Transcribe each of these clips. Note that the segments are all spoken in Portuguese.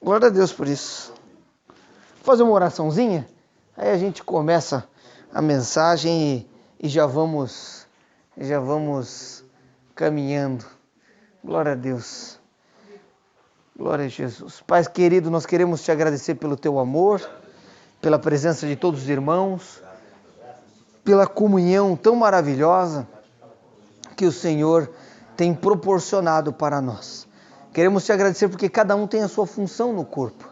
Glória a Deus por isso. Vou fazer uma oraçãozinha, aí a gente começa a mensagem e já vamos caminhando. Glória a Deus. Glória a Jesus. Pai querido, nós queremos te agradecer pelo teu amor, pela presença de todos os irmãos, pela comunhão tão maravilhosa que o Senhor tem proporcionado para nós. Queremos te agradecer porque cada um tem a sua função no corpo.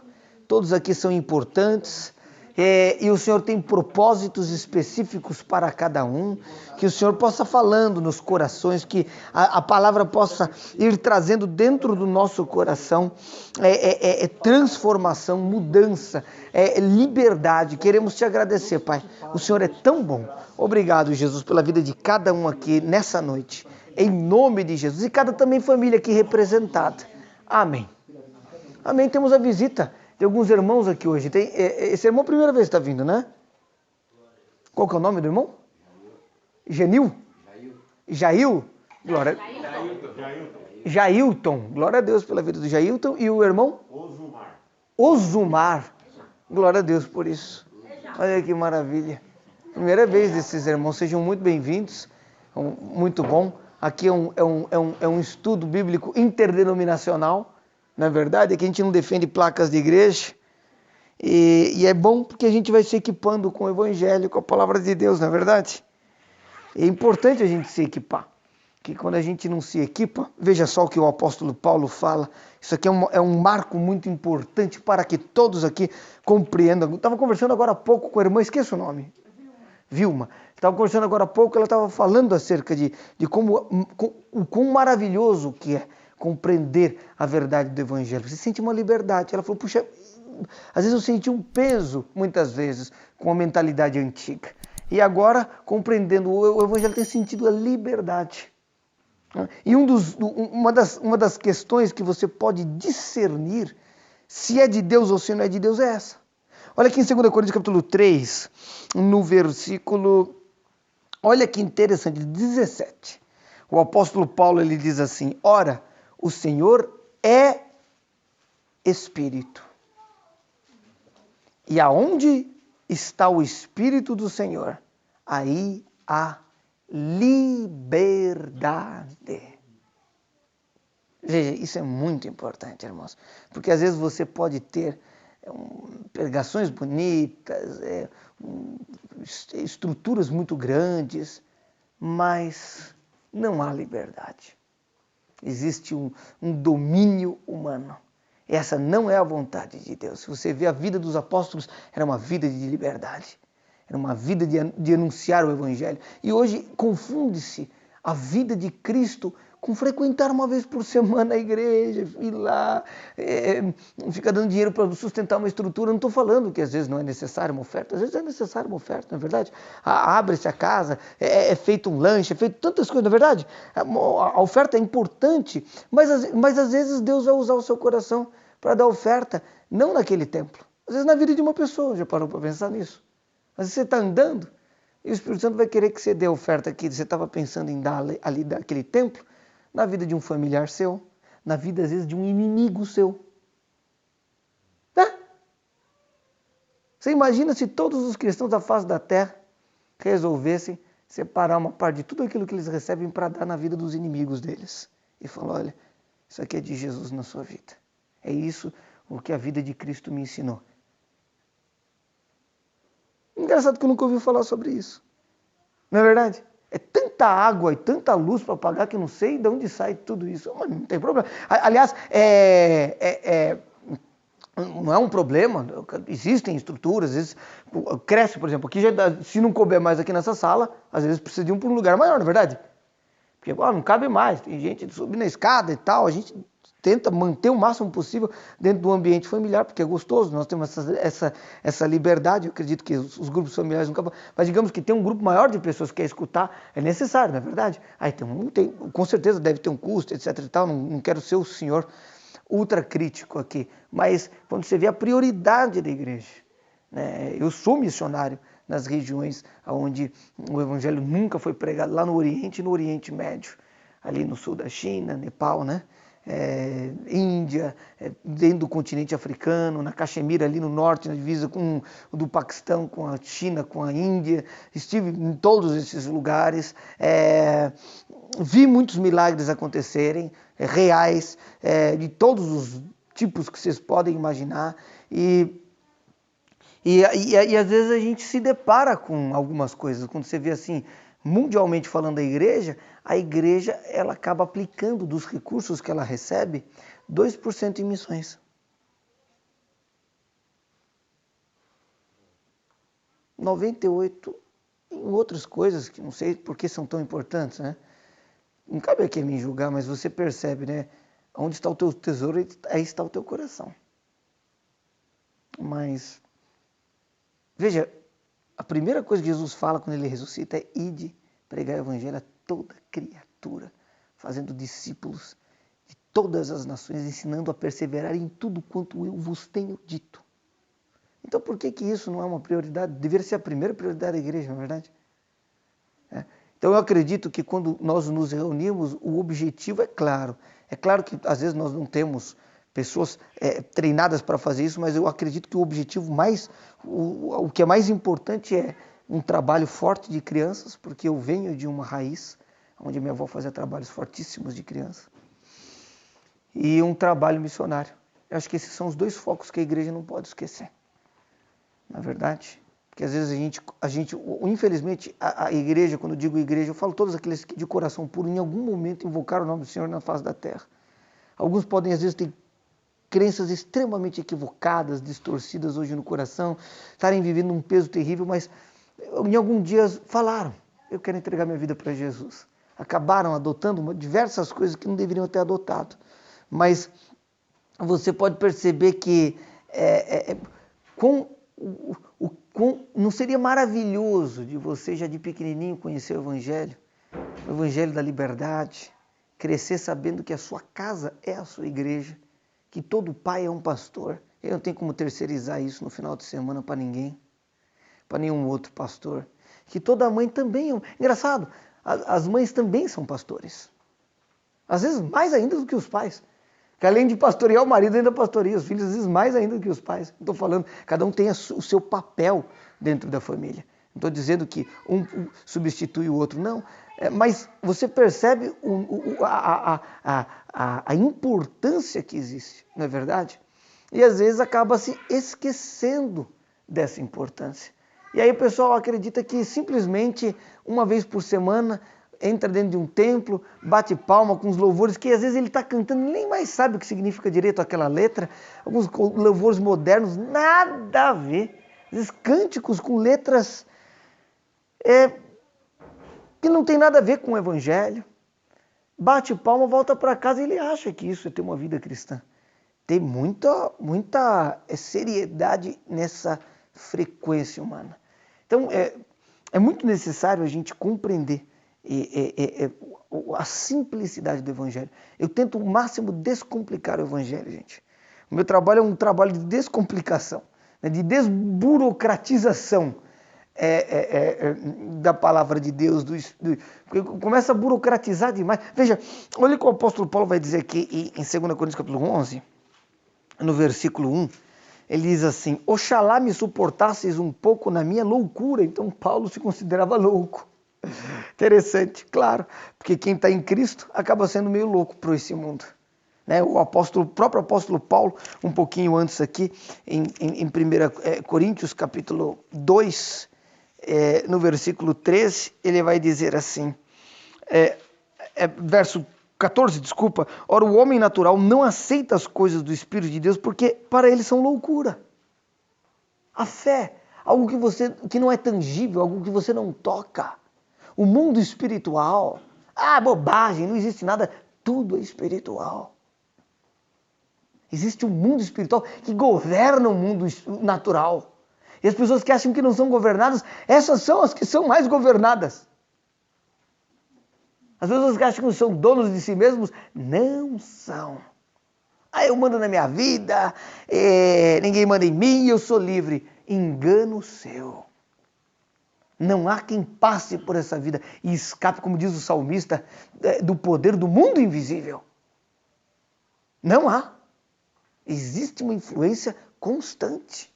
Todos aqui são importantes e o Senhor tem propósitos específicos para cada um. Que o Senhor possa falando nos corações, que a palavra possa ir trazendo dentro do nosso coração transformação, mudança, liberdade. Queremos te agradecer, Pai. O Senhor é tão bom. Obrigado, Jesus, pela vida de cada um aqui nessa noite. Em nome de Jesus. E cada também família aqui representada. Amém. Amém. Temos a visita de alguns irmãos aqui hoje. Esse irmão, primeira vez está vindo, né? Qual que é o nome do irmão? Genil? Jail? Glória. Jailton. Glória a Deus pela vida do Jailton. E o irmão? Osumar. Glória a Deus por isso. Olha que maravilha. Primeira vez desses irmãos. Sejam muito bem-vindos. Muito bom. Aqui é um estudo bíblico interdenominacional, não é verdade? Aqui a gente não defende placas de igreja. E é bom porque a gente vai se equipando com o Evangelho, com a Palavra de Deus, não é verdade? É importante a gente se equipar. Que quando a gente não se equipa, veja só o que o apóstolo Paulo fala. Isso aqui é um marco muito importante para que todos aqui compreendam. Eu estava conversando agora há pouco com a irmã, esqueça o nome. Vilma. Estava conversando agora há pouco, ela estava falando acerca de o quão maravilhoso que é compreender a verdade do Evangelho. Você sente uma liberdade. Ela falou, puxa, às vezes eu senti um peso, muitas vezes, com a mentalidade antiga. E agora, compreendendo, o Evangelho tem sentido a liberdade. E uma das questões que você pode discernir se é de Deus ou se não é de Deus é essa. Olha aqui em 2 Coríntios capítulo 3, no versículo, olha que interessante, 17. O apóstolo Paulo ele diz assim, ora, o Senhor é Espírito. E aonde está o Espírito do Senhor? Aí há liberdade. Veja, isso é muito importante, irmãos. Porque às vezes você pode ter pregações bonitas, estruturas muito grandes, mas não há liberdade. Existe um domínio humano. Essa não é a vontade de Deus. Se você vê a vida dos apóstolos, era uma vida de liberdade. Era uma vida de anunciar o Evangelho. E hoje confunde-se a vida de Cristo com frequentar uma vez por semana a igreja, ir lá, ficar dando dinheiro para sustentar uma estrutura. Não estou falando que às vezes não é necessária uma oferta, às vezes é necessária uma oferta, não é verdade? Abre-se a casa, é feito um lanche, é feito tantas coisas, não é verdade? A oferta é importante, mas às vezes Deus vai usar o seu coração para dar oferta, não naquele templo, às vezes na vida de uma pessoa. Já parou para pensar nisso? Às vezes você está andando e o Espírito Santo vai querer que você dê a oferta que você estava pensando em dar ali daquele templo, na vida de um familiar seu, na vida, às vezes, de um inimigo seu. Você imagina se todos os cristãos da face da terra resolvessem separar uma parte de tudo aquilo que eles recebem para dar na vida dos inimigos deles. E falar, olha, isso aqui é de Jesus na sua vida. É isso o que a vida de Cristo me ensinou. Engraçado que eu nunca ouvi falar sobre isso. Não é verdade? É tanta água e tanta luz para pagar que eu não sei de onde sai tudo isso. Mas não tem problema. Aliás, não é um problema. Existem estruturas, às vezes cresce, por exemplo. Aqui se não couber mais aqui nessa sala, às vezes precisa de para um lugar maior, não é verdade? Porque não cabe mais. Tem gente subindo na escada e tal. A gente tenta manter o máximo possível dentro do ambiente familiar, porque é gostoso, nós temos essa liberdade. Eu acredito que os grupos familiares nunca... Mas digamos que tem um grupo maior de pessoas que quer escutar, é necessário, não é verdade? Aí com certeza deve ter um custo, etc e tal, não quero ser o senhor ultra crítico aqui, mas quando você vê a prioridade da igreja, né? Eu sou missionário nas regiões onde o evangelho nunca foi pregado, lá no Oriente e no Oriente Médio, ali no sul da China, Nepal, né? Índia, dentro do continente africano, na Caxemira, ali no norte, na divisa do Paquistão, com a China, com a Índia. Estive em todos esses lugares. Vi muitos milagres acontecerem, reais, de todos os tipos que vocês podem imaginar. E às vezes a gente se depara com algumas coisas. Quando você vê assim, mundialmente falando a igreja ela acaba aplicando dos recursos que ela recebe 2% em missões. 98% em outras coisas que não sei por que são tão importantes, né? Não cabe aqui a mim julgar, mas você percebe, né? Onde está o teu tesouro, aí está o teu coração. Mas veja, a primeira coisa que Jesus fala quando ele ressuscita é: ide pregar o evangelho a toda criatura, fazendo discípulos de todas as nações, ensinando a perseverar em tudo quanto eu vos tenho dito. Então por que isso não é uma prioridade? Deveria ser a primeira prioridade da igreja, não é verdade? Então eu acredito que quando nós nos reunimos, o objetivo é claro. É claro que às vezes nós não temos pessoas treinadas para fazer isso, mas eu acredito que o objetivo o que é mais importante é um trabalho forte de crianças, porque eu venho de uma raiz onde minha avó fazia trabalhos fortíssimos de criança, e um trabalho missionário. Eu acho que esses são os dois focos que a igreja não pode esquecer, na verdade. Porque às vezes a gente infelizmente, a igreja, quando eu digo igreja, eu falo todos aqueles que de coração puro, em algum momento invocaram o nome do Senhor na face da terra. Alguns podem, às vezes, ter crenças extremamente equivocadas, distorcidas hoje no coração, estarem vivendo um peso terrível, mas em algum dia falaram: eu quero entregar minha vida para Jesus. Acabaram adotando diversas coisas que não deveriam ter adotado. Mas você pode perceber que não seria maravilhoso de você já de pequenininho conhecer o Evangelho da liberdade, crescer sabendo que a sua casa é a sua igreja, que todo pai é um pastor. Eu não tenho como terceirizar isso no final de semana para ninguém, para nenhum outro pastor. Que toda mãe também é engraçado, as mães também são pastores. Às vezes mais ainda do que os pais. Que além de pastorear o marido, ainda pastoreia os filhos, às vezes mais ainda do que os pais. Estou falando, cada um tem o seu papel dentro da família. Não estou dizendo que um substitui o outro, não. Mas você percebe a importância que existe, não é verdade? E às vezes acaba se esquecendo dessa importância. E aí o pessoal acredita que simplesmente uma vez por semana entra dentro de um templo, bate palma com os louvores, que às vezes ele está cantando, nem mais sabe o que significa direito aquela letra, alguns louvores modernos, nada a ver. Às vezes cânticos com letras que não tem nada a ver com o evangelho. Bate palma, volta para casa e ele acha que isso é ter uma vida cristã. Tem muita seriedade nessa frequência humana. Então é muito necessário a gente compreender a simplicidade do evangelho. Eu tento o máximo descomplicar o evangelho, gente. O meu trabalho é um trabalho de descomplicação, né, de desburocratização da palavra de Deus, porque começa a burocratizar demais. Veja, olha o que o apóstolo Paulo vai dizer aqui em 2 Coríntios capítulo 11, no versículo 1, ele diz assim: oxalá me suportasseis um pouco na minha loucura. Então Paulo se considerava louco. Interessante, claro, porque quem está em Cristo acaba sendo meio louco para esse mundo. Né? O próprio apóstolo Paulo, um pouquinho antes aqui, em 1 Coríntios capítulo 2, no versículo 13, ele vai dizer assim, verso 14, desculpa: ora, o homem natural não aceita as coisas do Espírito de Deus, porque para ele são loucura. A fé, algo que não é tangível, algo que você não toca. O mundo espiritual, bobagem, não existe nada, tudo é espiritual. Existe um mundo espiritual que governa o mundo natural. E as pessoas que acham que não são governadas, essas são as que são mais governadas. As pessoas que acham que são donos de si mesmos, não são. Eu mando na minha vida, ninguém manda em mim, eu sou livre. Engano seu. Não há quem passe por essa vida e escape, como diz o salmista, do poder do mundo invisível. Não há. Existe uma influência constante.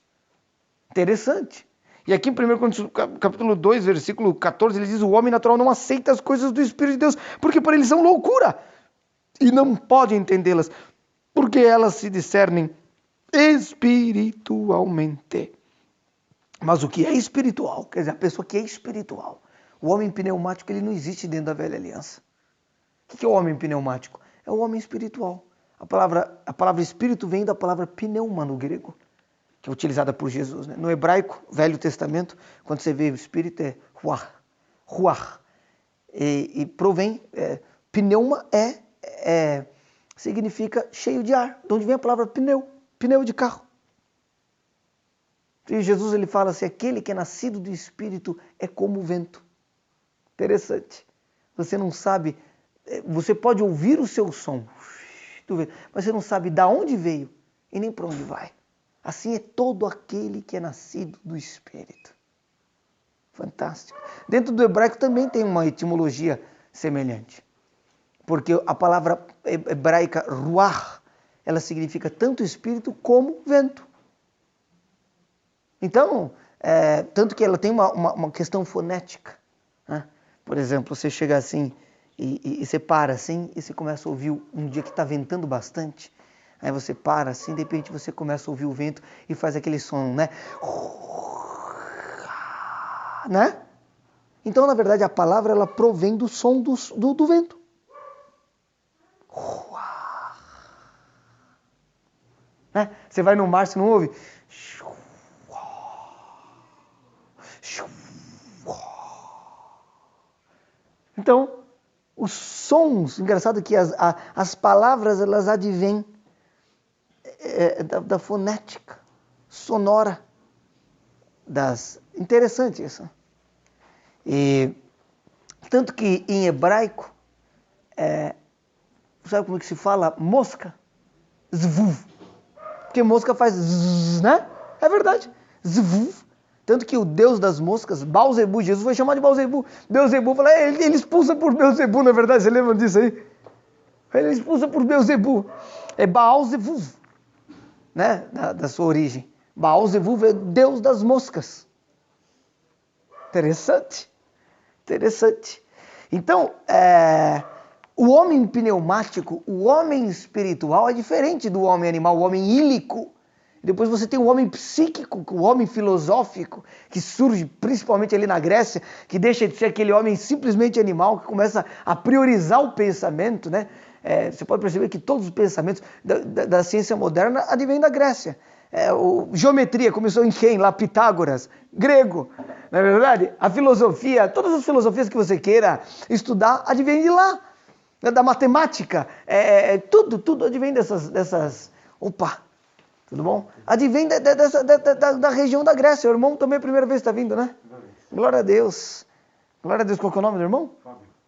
Interessante. E aqui em 1 Coríntios, capítulo 2, versículo 14, ele diz: o homem natural não aceita as coisas do Espírito de Deus, porque para eles são loucura, e não pode entendê-las, porque elas se discernem espiritualmente. Mas o que é espiritual, quer dizer, a pessoa que é espiritual, o homem pneumático, ele não existe dentro da velha aliança. O que é o homem pneumático? É o homem espiritual. A palavra espírito vem da palavra pneuma no grego, que é utilizada por Jesus, né? No hebraico, Velho Testamento, quando você vê o espírito é ruach, ruach. E provém, pneuma significa cheio de ar, de onde vem a palavra pneu de carro. E Jesus ele fala assim: aquele que é nascido do Espírito é como o vento. Interessante. Você não sabe, você pode ouvir o seu som, mas você não sabe de onde veio e nem para onde vai. Assim é todo aquele que é nascido do Espírito. Fantástico. Dentro do hebraico também tem uma etimologia semelhante. Porque a palavra hebraica ruach, ela significa tanto espírito como vento. Então, tanto que ela tem uma questão fonética, né? Por exemplo, você chega assim e você para assim e você começa a ouvir um dia que está ventando bastante. Aí você para assim, de repente você começa a ouvir o vento e faz aquele som, né? Né? Então, na verdade, a palavra ela provém do som do vento. Né? Você vai no mar, você não ouve? Então, os sons, engraçado que as palavras elas advêm da fonética sonora interessante isso. E tanto que em hebraico, sabe como é que se fala mosca? Zvuv. Porque mosca faz zzz, né? É verdade. Zvuv. Tanto que o deus das moscas, Baalzebu, Jesus foi chamado de Baalzebu. Baalzebu fala, ele expulsa por Beelzebu, na verdade, você lembra disso aí? Ele expulsa por Beelzebu. É Baalzevuv, né? Da sua origem. Baalzevuv é deus das moscas. Interessante. Interessante. Então, o homem pneumático, o homem espiritual é diferente do homem animal, o homem ílico. Depois você tem o homem psíquico, o homem filosófico, que surge principalmente ali na Grécia, que deixa de ser aquele homem simplesmente animal, que começa a priorizar o pensamento, né? Você pode perceber que todos os pensamentos da ciência moderna advêm da Grécia. Geometria começou em quem? Lá, Pitágoras, grego. Não é verdade? A filosofia, todas as filosofias que você queira estudar, advém de lá. Da matemática, tudo advém dessas... Opa! Tudo bom? Advém da região da Grécia. O irmão também é a primeira vez que está vindo, né? Glória a Deus. Glória a Deus. Qual que é o nome do irmão?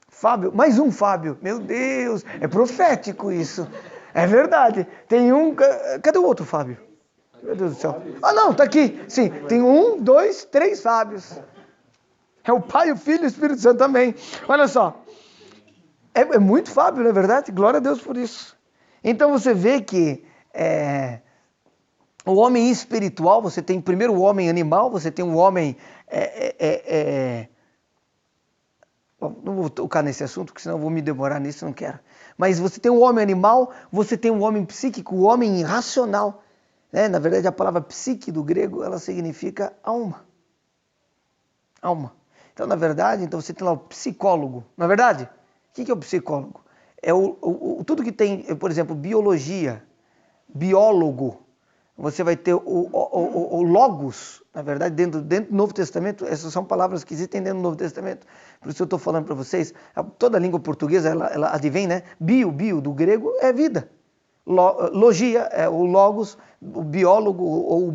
Fábio. Mais um Fábio. Meu Deus. É profético isso. É verdade. Tem um... Cadê o outro Fábio? Meu Deus do céu. Ah, não. Está aqui. Sim. Tem 1, 2, 3 Fábios. É o Pai, o Filho e o Espírito Santo também. Olha só. É muito Fábio, não é verdade? Glória a Deus por isso. Então você vê que... o homem espiritual, você tem primeiro o homem animal, você tem o homem... Não vou tocar nesse assunto, porque senão eu vou me demorar nisso, não quero. Mas você tem o homem animal, você tem o homem psíquico, o homem racional. Na verdade, a palavra psique do grego, ela significa alma. Alma. Então, na verdade, você tem lá o psicólogo. Na verdade, o que é o psicólogo? É tudo que tem, por exemplo, biologia, biólogo. Você vai ter o logos, na verdade, dentro do Novo Testamento, essas são palavras que existem dentro do Novo Testamento. Por isso eu estou falando para vocês, toda a língua portuguesa, ela advém, né? Bio, do grego, é vida. Logia, é o logos, o biólogo, ou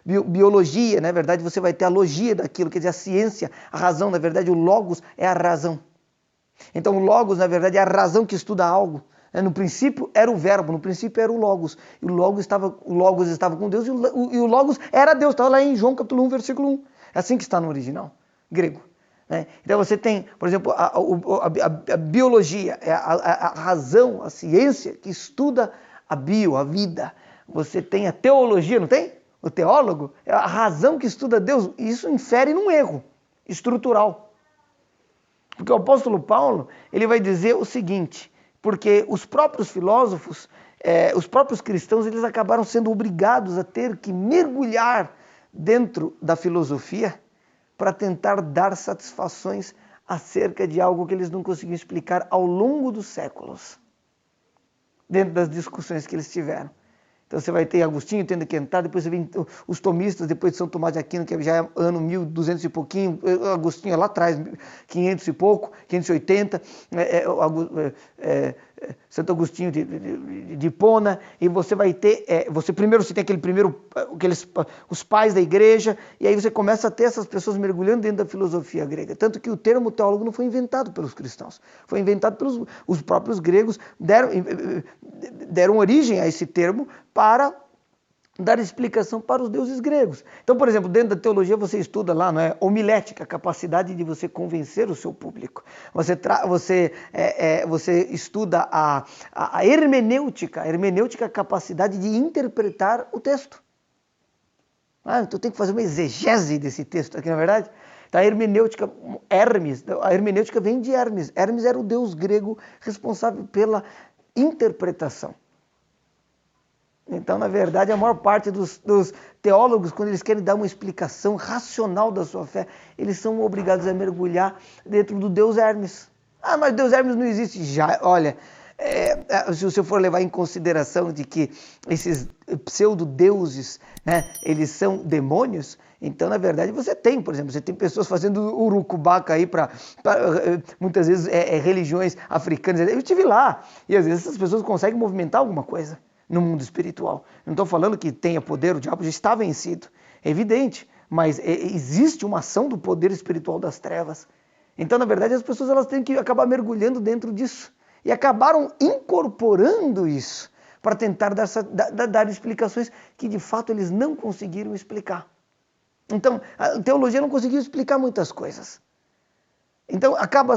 biologia, na verdade, você vai ter a logia daquilo, quer dizer, a ciência, a razão, na verdade, o logos é a razão. Então, o logos, na verdade, é a razão que estuda algo. No princípio era o verbo, no princípio era o logos. E o logos estava com Deus e o logos era Deus. Estava lá em João capítulo 1, versículo 1. É assim que está no original grego. né? Então você tem, por exemplo, a biologia, a razão, a ciência que estuda a vida. Você tem a teologia, não tem? O teólogo é a razão que estuda Deus, e isso infere num erro estrutural. Porque o apóstolo Paulo, ele vai dizer o seguinte, porque os próprios filósofos, os próprios cristãos, eles acabaram sendo obrigados a ter que mergulhar dentro da filosofia para tentar dar satisfações acerca de algo que eles não conseguiam explicar ao longo dos séculos, dentro das discussões que eles tiveram. Então você vai ter Agostinho tendo que entrar, depois você vem os tomistas, depois de São Tomás de Aquino, que já é ano 1200 e pouquinho, Agostinho é lá atrás, 500 e pouco, 580, Santo Agostinho de Hipona, e você vai ter, primeiro você tem os pais da igreja, e aí você começa a ter essas pessoas mergulhando dentro da filosofia grega. Tanto que o termo teólogo não foi inventado pelos cristãos, foi inventado pelos os próprios gregos, deram origem a esse termo para dar explicação para os deuses gregos. Então, por exemplo, dentro da teologia você estuda lá, não é, homilética, a capacidade de você convencer o seu público. Você estuda a hermenêutica, a capacidade de interpretar o texto. Então tem que fazer uma exegese desse texto aqui, na verdade. Então, a hermenêutica vem de Hermes. Hermes era o deus grego responsável pela interpretação. Então, na verdade, a maior parte dos teólogos, quando eles querem dar uma explicação racional da sua fé, eles são obrigados a mergulhar dentro do Deus Hermes. Mas Deus Hermes não existe já. Olha, se você for levar em consideração de que esses pseudo-deuses, né, eles são demônios, então, na verdade, você tem, por exemplo, você tem pessoas fazendo urucubaca aí para muitas vezes religiões africanas. Eu estive lá, e às vezes essas pessoas conseguem movimentar alguma coisa no mundo espiritual. Não estou falando que tenha poder, o diabo já está vencido, é evidente, mas existe uma ação do poder espiritual das trevas. Então, na verdade, as pessoas elas têm que acabar mergulhando dentro disso e acabaram incorporando isso para tentar dar explicações que de fato eles não conseguiram explicar. Então, a teologia não conseguiu explicar muitas coisas. Então, acabam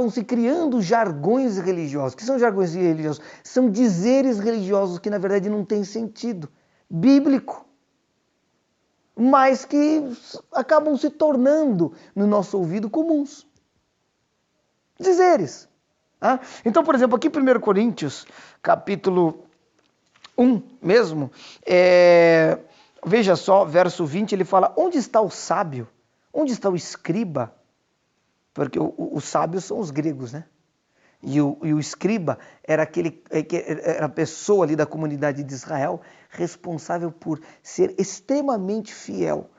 se criando jargões religiosos. O que são jargões religiosos? São dizeres religiosos que, na verdade, não têm sentido bíblico, mas que acabam se tornando, no nosso ouvido, comuns. Dizeres. Então, por exemplo, aqui em 1 Coríntios, capítulo 1 mesmo, veja só, verso 20, ele fala, onde está o sábio? Onde está o escriba? Porque os sábios são os gregos, né? E o escriba era era a pessoa ali da comunidade de Israel responsável por ser extremamente fiel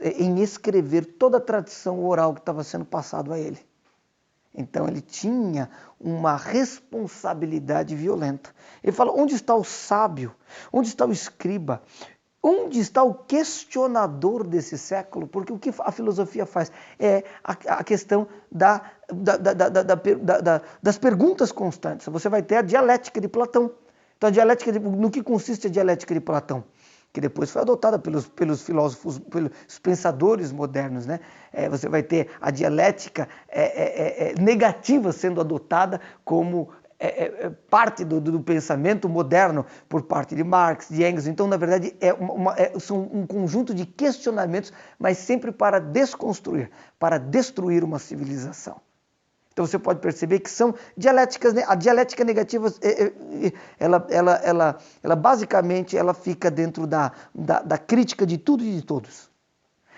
em escrever toda a tradição oral que estava sendo passado a ele. Então ele tinha uma responsabilidade violenta. Ele fala, onde está o sábio? Onde está o escriba? Onde está o questionador desse século? Porque o que a filosofia faz é a questão das perguntas constantes. Você vai ter a dialética de Platão. Então, no que consiste a dialética de Platão? Que depois foi adotada pelos filósofos, pelos pensadores modernos, né? Você vai ter a dialética negativa sendo adotada como parte do pensamento moderno por parte de Marx, de Engels. Então, na verdade, são um conjunto de questionamentos, mas sempre para desconstruir, para destruir uma civilização. Então você pode perceber que são dialéticas, a dialética negativa, ela basicamente ela fica dentro da crítica de tudo e de todos.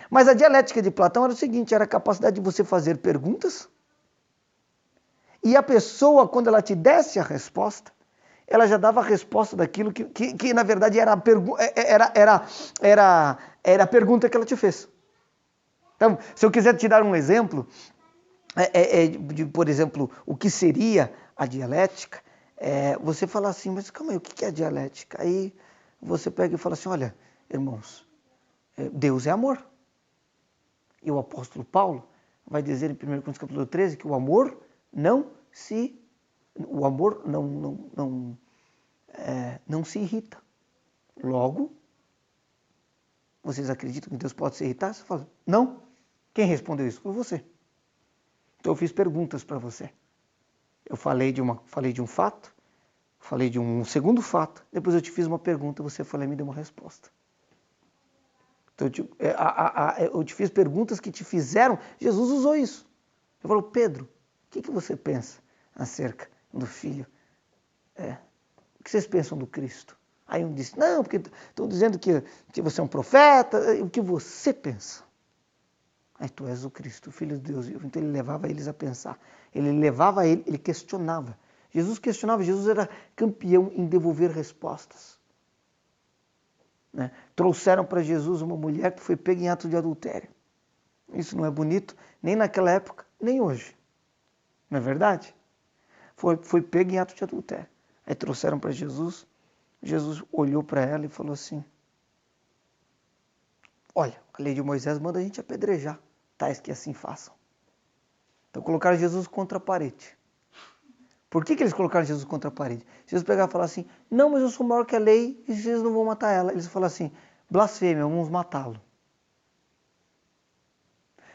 Mas a dialética de Platão era o seguinte, era a capacidade de você fazer perguntas, e a pessoa, quando ela te desse a resposta, ela já dava a resposta daquilo que na verdade era a pergunta que ela te fez. Então, se eu quiser te dar um exemplo, por exemplo, o que seria a dialética, você fala assim, mas calma aí, o que é a dialética? Aí você pega e fala assim, olha, irmãos, Deus é amor. E o apóstolo Paulo vai dizer em 1 Coríntios capítulo 13 que o amor não se irrita. Logo, vocês acreditam que Deus pode se irritar? Você fala, não. Quem respondeu isso? Foi você. Então eu fiz perguntas para você. Eu falei de um fato, falei de um segundo fato, depois eu te fiz uma pergunta, você falou e me deu uma resposta. Então eu te fiz perguntas que te fizeram, Jesus usou isso. Ele falou, Pedro, o que você pensa acerca do Filho? O que vocês pensam do Cristo? Aí um disse, não, porque estão dizendo que você é um profeta, o que você pensa? Aí tu és o Cristo, o Filho de Deus vivo. Então ele levava eles a pensar, ele questionava. Jesus questionava, Jesus era campeão em devolver respostas. Né? Trouxeram para Jesus uma mulher que foi pega em ato de adultério. Isso não é bonito, nem naquela época, nem hoje. Não é verdade? Foi pega em ato de adultério. Aí trouxeram para Jesus, Jesus olhou para ela e falou assim, olha, a lei de Moisés manda a gente apedrejar, tais que assim façam. Então colocaram Jesus contra a parede. Por que eles colocaram Jesus contra a parede? Jesus pegava e falava assim, não, mas eu sou maior que a lei e vocês não vão matar ela. Eles falaram assim, blasfêmia, vamos matá-lo.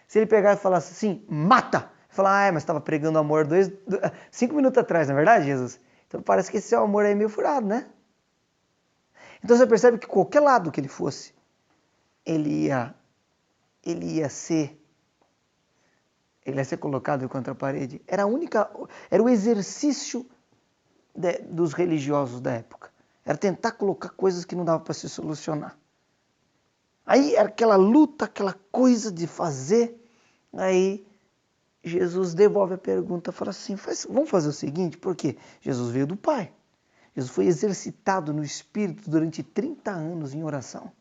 Se ele pegar e falasse assim, mata! Falar, mas estava pregando amor 5 minutos atrás, não é verdade, Jesus? Então parece que esse seu amor aí é meio furado, né? Então você percebe que qualquer lado que ele fosse, ele ia ser colocado contra a parede. Era o exercício dos religiosos da época. Era tentar colocar coisas que não dava para se solucionar. Aí era aquela luta, aquela coisa de fazer. Aí Jesus devolve a pergunta, fala assim, vamos fazer o seguinte, porque Jesus veio do Pai. Jesus foi exercitado no Espírito durante 30 anos em oração.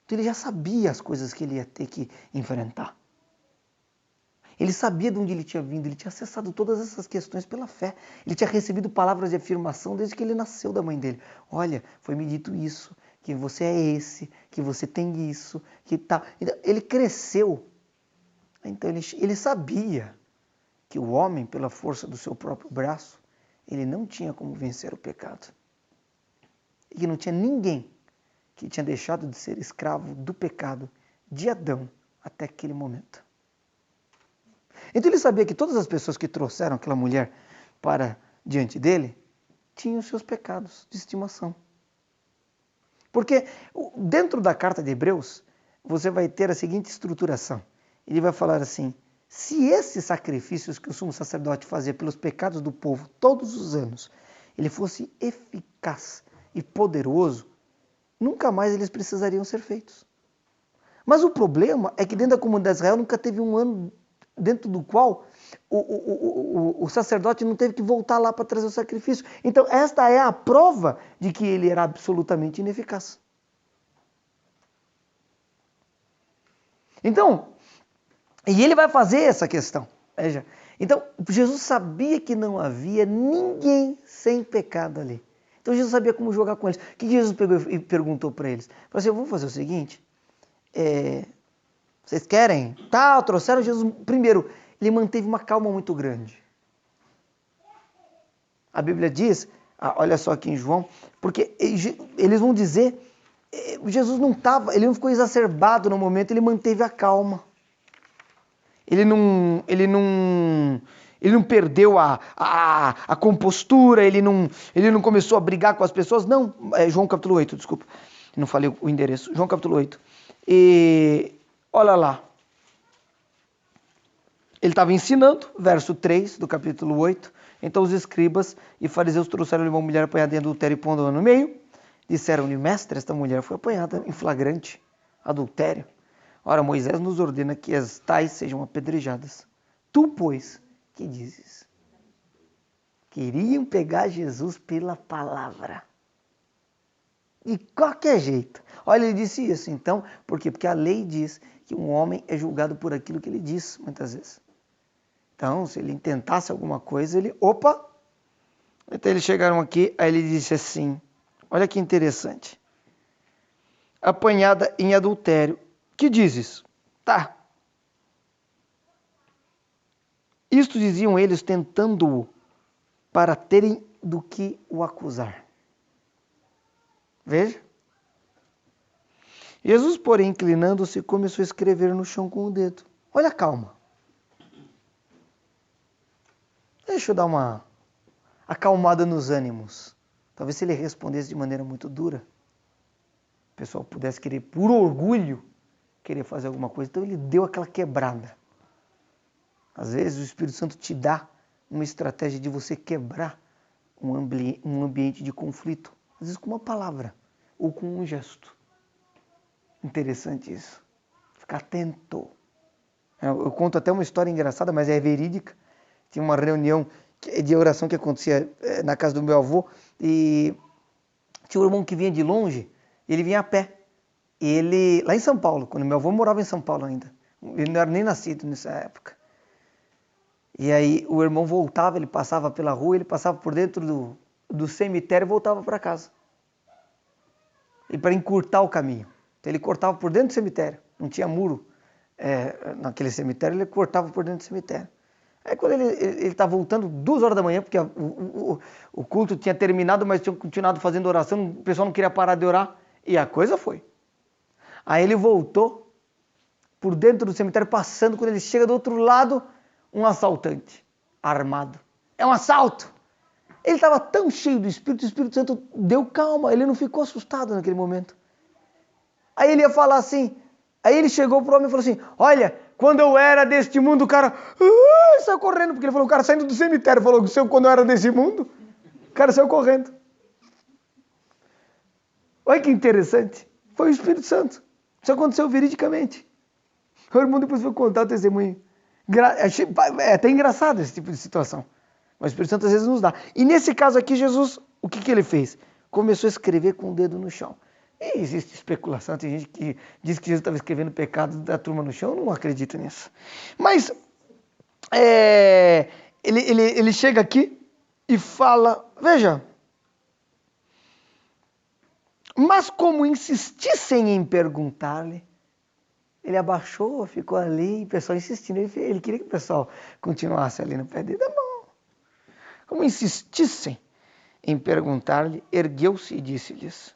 Então ele já sabia as coisas que ele ia ter que enfrentar. Ele sabia de onde ele tinha vindo, ele tinha acessado todas essas questões pela fé. Ele tinha recebido palavras de afirmação desde que ele nasceu da mãe dele. Olha, foi me dito isso, que você é esse, que você tem isso, que tal. Então, ele cresceu. Então ele sabia que o homem, pela força do seu próprio braço, ele não tinha como vencer o pecado. E que não tinha ninguém que tinha deixado de ser escravo do pecado de Adão até aquele momento. Então ele sabia que todas as pessoas que trouxeram aquela mulher para diante dele tinham seus pecados de estimação. Porque dentro da carta de Hebreus, você vai ter a seguinte estruturação. Ele vai falar assim, se esses sacrifícios que o sumo sacerdote fazia pelos pecados do povo todos os anos, ele fosse eficaz e poderoso, nunca mais eles precisariam ser feitos. Mas o problema é que dentro da comunidade de Israel nunca teve um ano dentro do qual o sacerdote não teve que voltar lá para trazer o sacrifício. Então esta é a prova de que ele era absolutamente ineficaz. Então, e ele vai fazer essa questão. Veja. Então, Jesus sabia que não havia ninguém sem pecado ali. Então Jesus sabia como jogar com eles. O que Jesus pegou e perguntou para eles? Falou assim, vamos fazer o seguinte, vocês querem? Trouxeram Jesus. Primeiro, ele manteve uma calma muito grande. A Bíblia diz, olha só aqui em João, porque eles vão dizer, Jesus ele não ficou exacerbado no momento, ele manteve a calma. Ele não perdeu a compostura, ele não começou a brigar com as pessoas, não. João capítulo 8, desculpa, não falei o endereço. João capítulo 8. E olha lá. Ele estava ensinando, verso 3 do capítulo 8. Então os escribas e fariseus trouxeram-lhe uma mulher apanhada em adultério e pondo-a no meio. Disseram-lhe, mestre, esta mulher foi apanhada em flagrante adultério. Ora, Moisés nos ordena que as tais sejam apedrejadas. Tu, pois, que dizes? Queriam pegar Jesus pela palavra. De qualquer jeito. Olha, ele disse isso, então, por quê? Porque a lei diz que um homem é julgado por aquilo que ele diz, muitas vezes. Então, se ele tentasse alguma coisa, Então eles chegaram aqui, aí ele disse assim, olha que interessante. Apanhada em adultério. Que dizes? Tá. Isto diziam eles tentando-o para terem do que o acusar. Veja. Jesus, porém, inclinando-se, começou a escrever no chão com o dedo. Olha a calma. Deixa eu dar uma acalmada nos ânimos. Talvez se ele respondesse de maneira muito dura, o pessoal pudesse querer, por orgulho, querer fazer alguma coisa. Então ele deu aquela quebrada. Às vezes o Espírito Santo te dá uma estratégia de você quebrar um ambiente de conflito. Às vezes com uma palavra ou com um gesto. Interessante isso. Ficar atento. Eu conto até uma história engraçada, mas é verídica. Tinha uma reunião de oração que acontecia na casa do meu avô e tinha um irmão que vinha de longe, ele vinha a pé. Ele, lá em São Paulo, quando meu avô morava em São Paulo ainda. Ele não era nem nascido nessa época. E aí o irmão voltava, ele passava pela rua, ele passava por dentro do cemitério e voltava para casa. E para encurtar o caminho. Então ele cortava por dentro do cemitério, não tinha muro naquele cemitério, ele cortava por dentro do cemitério. Aí quando ele estava voltando 2 horas da manhã, porque o culto tinha terminado, mas tinha continuado fazendo oração, o pessoal não queria parar de orar, e a coisa foi. Aí ele voltou por dentro do cemitério, passando, quando ele chega do outro lado, um assaltante armado. É um assalto! Ele estava tão cheio do Espírito, o Espírito Santo deu calma, ele não ficou assustado naquele momento. Aí ele ia falar assim, aí ele chegou pro homem e falou assim, olha, quando eu era deste mundo, o cara saiu correndo, porque ele falou, o cara saindo do cemitério, falou, quando eu era desse mundo, o cara saiu correndo. Olha que interessante, foi o Espírito Santo, isso aconteceu veridicamente. O irmão depois foi contar o testemunho. É até engraçado esse tipo de situação, mas o Espírito Santo às vezes nos dá. E nesse caso aqui, Jesus, o que ele fez? Começou a escrever com o dedo no chão. E existe especulação, tem gente que diz que Jesus estava escrevendo o pecado da turma no chão, eu não acredito nisso. Mas ele chega aqui e fala, veja, mas como insistissem em perguntar-lhe, ele abaixou, ficou ali, o pessoal insistindo, ele queria que o pessoal continuasse ali no pé dele, tá bom. Como insistissem em perguntar-lhe, ergueu-se e disse-lhes,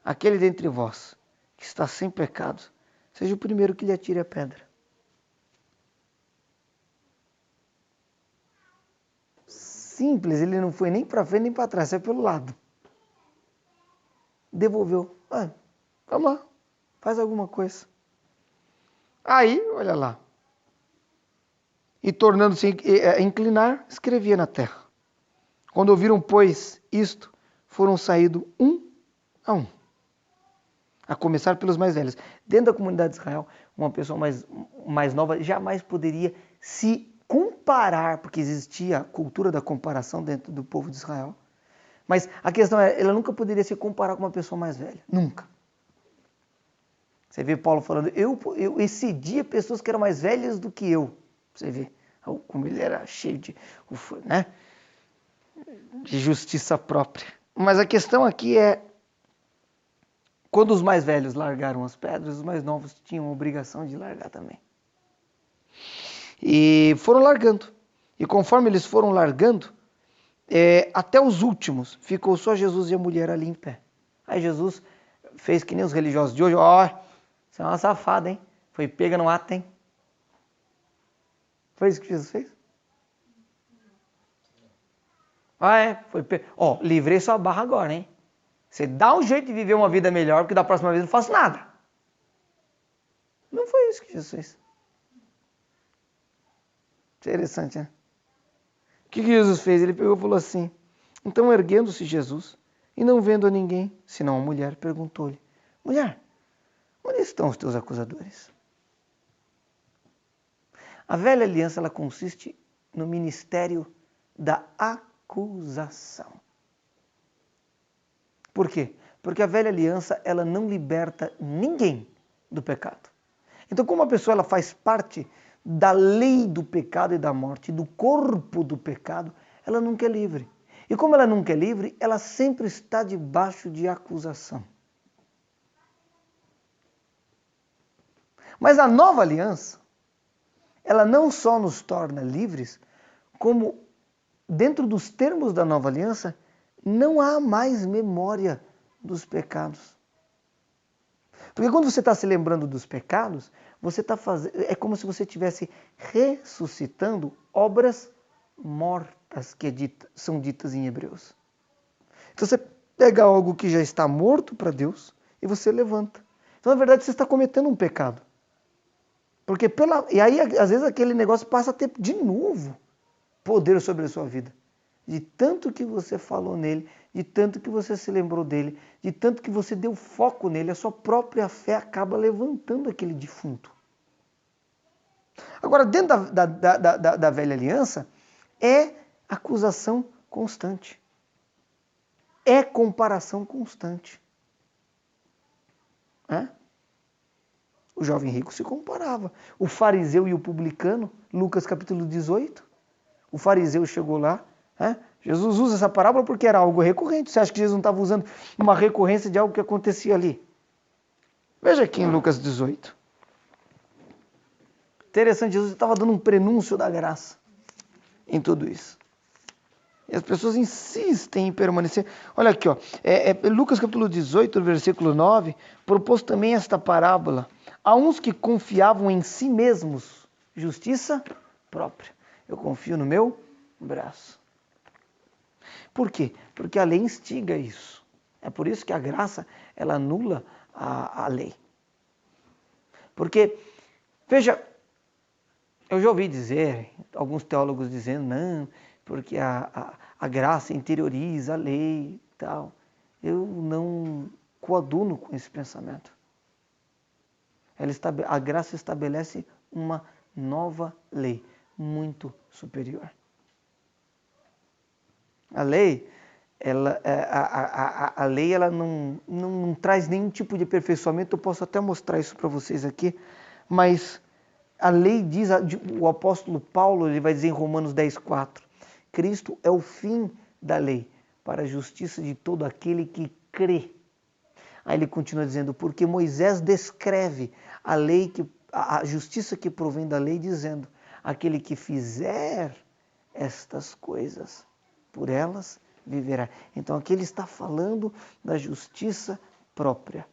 aquele dentre vós que está sem pecado, seja o primeiro que lhe atire a pedra. Simples, ele não foi nem para frente nem para trás, saiu pelo lado. Devolveu. Vamos lá, faz alguma coisa. Aí, olha lá. E tornando-se a inclinar, escrevia na terra. Quando ouviram, pois, isto, foram saídos um a um. A começar pelos mais velhos. Dentro da comunidade de Israel, uma pessoa mais nova jamais poderia se comparar, porque existia a cultura da comparação dentro do povo de Israel. Mas a questão é, ela nunca poderia se comparar com uma pessoa mais velha. Nunca. Você vê Paulo falando, eu excedia pessoas que eram mais velhas do que eu. Você vê como ele era cheio de justiça própria. Mas a questão aqui é, quando os mais velhos largaram as pedras, os mais novos tinham a obrigação de largar também. E foram largando. E conforme eles foram largando, até os últimos, ficou só Jesus e a mulher ali em pé. Aí Jesus fez que nem os religiosos de hoje, você é uma safada, hein? Foi pega no ato, hein? Foi isso que Jesus fez? Foi pega. Livrei sua barra agora, hein? Você dá um jeito de viver uma vida melhor, porque da próxima vez eu não faço nada. Não foi isso que Jesus fez. Interessante, né? O que Jesus fez? Ele pegou e falou assim, então erguendo-se Jesus, e não vendo a ninguém, senão a mulher, perguntou-lhe, mulher, onde estão os teus acusadores? A velha aliança, ela consiste no ministério da acusação. Por quê? Porque a velha aliança, ela não liberta ninguém do pecado. Então, como a pessoa ela faz parte da lei do pecado e da morte, do corpo do pecado, ela nunca é livre. E como ela nunca é livre, ela sempre está debaixo de acusação. Mas a nova aliança, ela não só nos torna livres, como dentro dos termos da nova aliança, não há mais memória dos pecados. Porque quando você está se lembrando dos pecados, você está fazendo, é como se você estivesse ressuscitando obras mortas que são ditas em Hebreus. Então você pega algo que já está morto para Deus e você levanta. Então, na verdade, você está cometendo um pecado. Porque e aí, às vezes, aquele negócio passa a ter de novo poder sobre a sua vida. De tanto que você falou nele, de tanto que você se lembrou dele, de tanto que você deu foco nele, a sua própria fé acaba levantando aquele defunto. Agora, dentro da velha aliança, é acusação constante. É comparação constante. O jovem rico se comparava. O fariseu e o publicano, Lucas capítulo 18. O fariseu chegou lá. Jesus usa essa parábola porque era algo recorrente. Você acha que Jesus não estava usando uma recorrência de algo que acontecia ali? Veja aqui em Lucas 18. Interessante, Jesus estava dando um prenúncio da graça em tudo isso. E as pessoas insistem em permanecer. Olha aqui, ó. Lucas capítulo 18, versículo 9, propôs também esta parábola a uns que confiavam em si mesmos, justiça própria. Eu confio no meu braço. Por quê? Porque a lei instiga isso. É por isso que a graça, ela anula a lei. Porque, veja, eu já ouvi dizer, alguns teólogos dizendo, não, porque a graça interioriza a lei e tal. Eu não coaduno com esse pensamento. A graça estabelece uma nova lei, muito superior. A lei, a lei ela não traz nenhum tipo de aperfeiçoamento. Eu posso até mostrar isso para vocês aqui, mas a lei diz, o apóstolo Paulo ele vai dizer em Romanos 10:4, Cristo é o fim da lei para a justiça de todo aquele que crê. Aí ele continua dizendo, porque Moisés descreve a lei, a justiça que provém da lei, dizendo, aquele que fizer estas coisas, por elas viverá. Então aqui ele está falando da justiça própria.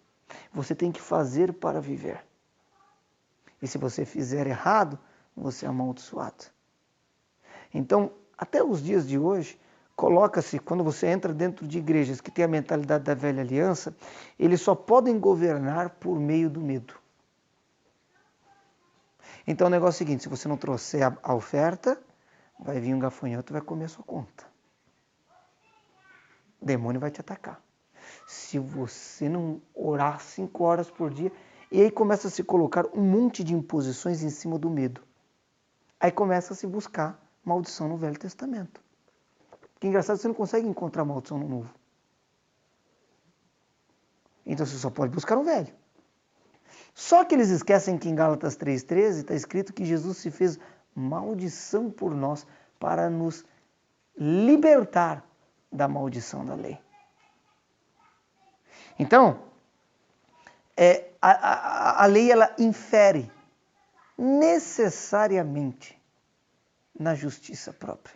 Você tem que fazer para viver. E se você fizer errado, você é amaldiçoado. Então, até os dias de hoje, coloca-se, quando você entra dentro de igrejas que têm a mentalidade da velha aliança, eles só podem governar por meio do medo. Então o negócio é o seguinte, se você não trouxer a oferta, vai vir um gafanhoto e vai comer a sua conta. O demônio vai te atacar. Se você não orar 5 horas por dia, e aí começa a se colocar um monte de imposições em cima do medo. Aí começa a se buscar maldição no Velho Testamento. Que engraçado, você não consegue encontrar maldição no Novo. Então você só pode buscar no Velho. Só que eles esquecem que em Gálatas 3,13 está escrito que Jesus se fez maldição por nós para nos libertar da maldição da lei. Então, a lei ela infere necessariamente na justiça própria.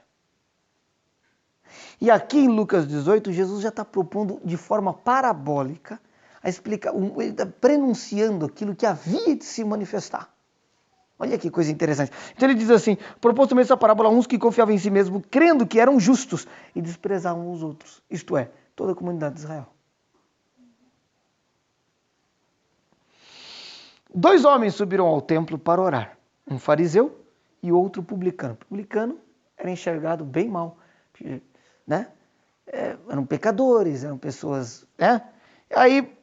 E aqui em Lucas 18, Jesus já está propondo de forma parabólica, a explicar, ele está prenunciando aquilo que havia de se manifestar. Olha que coisa interessante. Então ele diz assim, propôs também essa parábola a uns que confiavam em si mesmos, crendo que eram justos e desprezavam os outros. Isto é, toda a comunidade de Israel. 2 homens subiram ao templo para orar, um fariseu e outro publicano. O publicano era enxergado bem mal, né? Eram pecadores, eram pessoas, né? Aí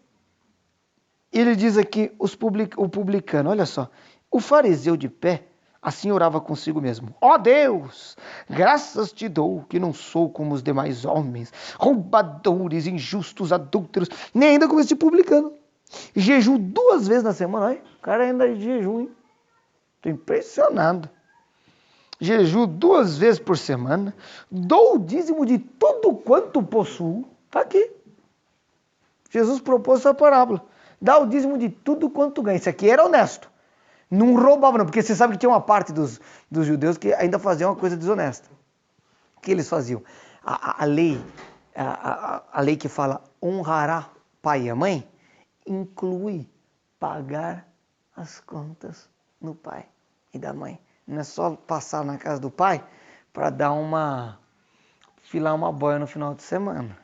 ele diz aqui o publicano, olha só, o fariseu de pé assim orava consigo mesmo: ó Deus, graças te dou que não sou como os demais homens, roubadores, injustos, adúlteros, nem ainda como esse publicano. Jejum 2 vezes na semana, aí, o cara ainda é de jejum, hein? Estou impressionado. Jejum 2 vezes por semana, dou o dízimo de tudo quanto possuo. Está aqui. Jesus propôs essa parábola. Dá o dízimo de tudo quanto ganha. Isso aqui era honesto. Não roubava não, porque você sabe que tinha uma parte dos judeus que ainda faziam uma coisa desonesta. O que eles faziam? A lei que fala honrará pai e a mãe, inclui pagar as contas no pai e da mãe. Não é só passar na casa do pai para filar uma boia no final de semana.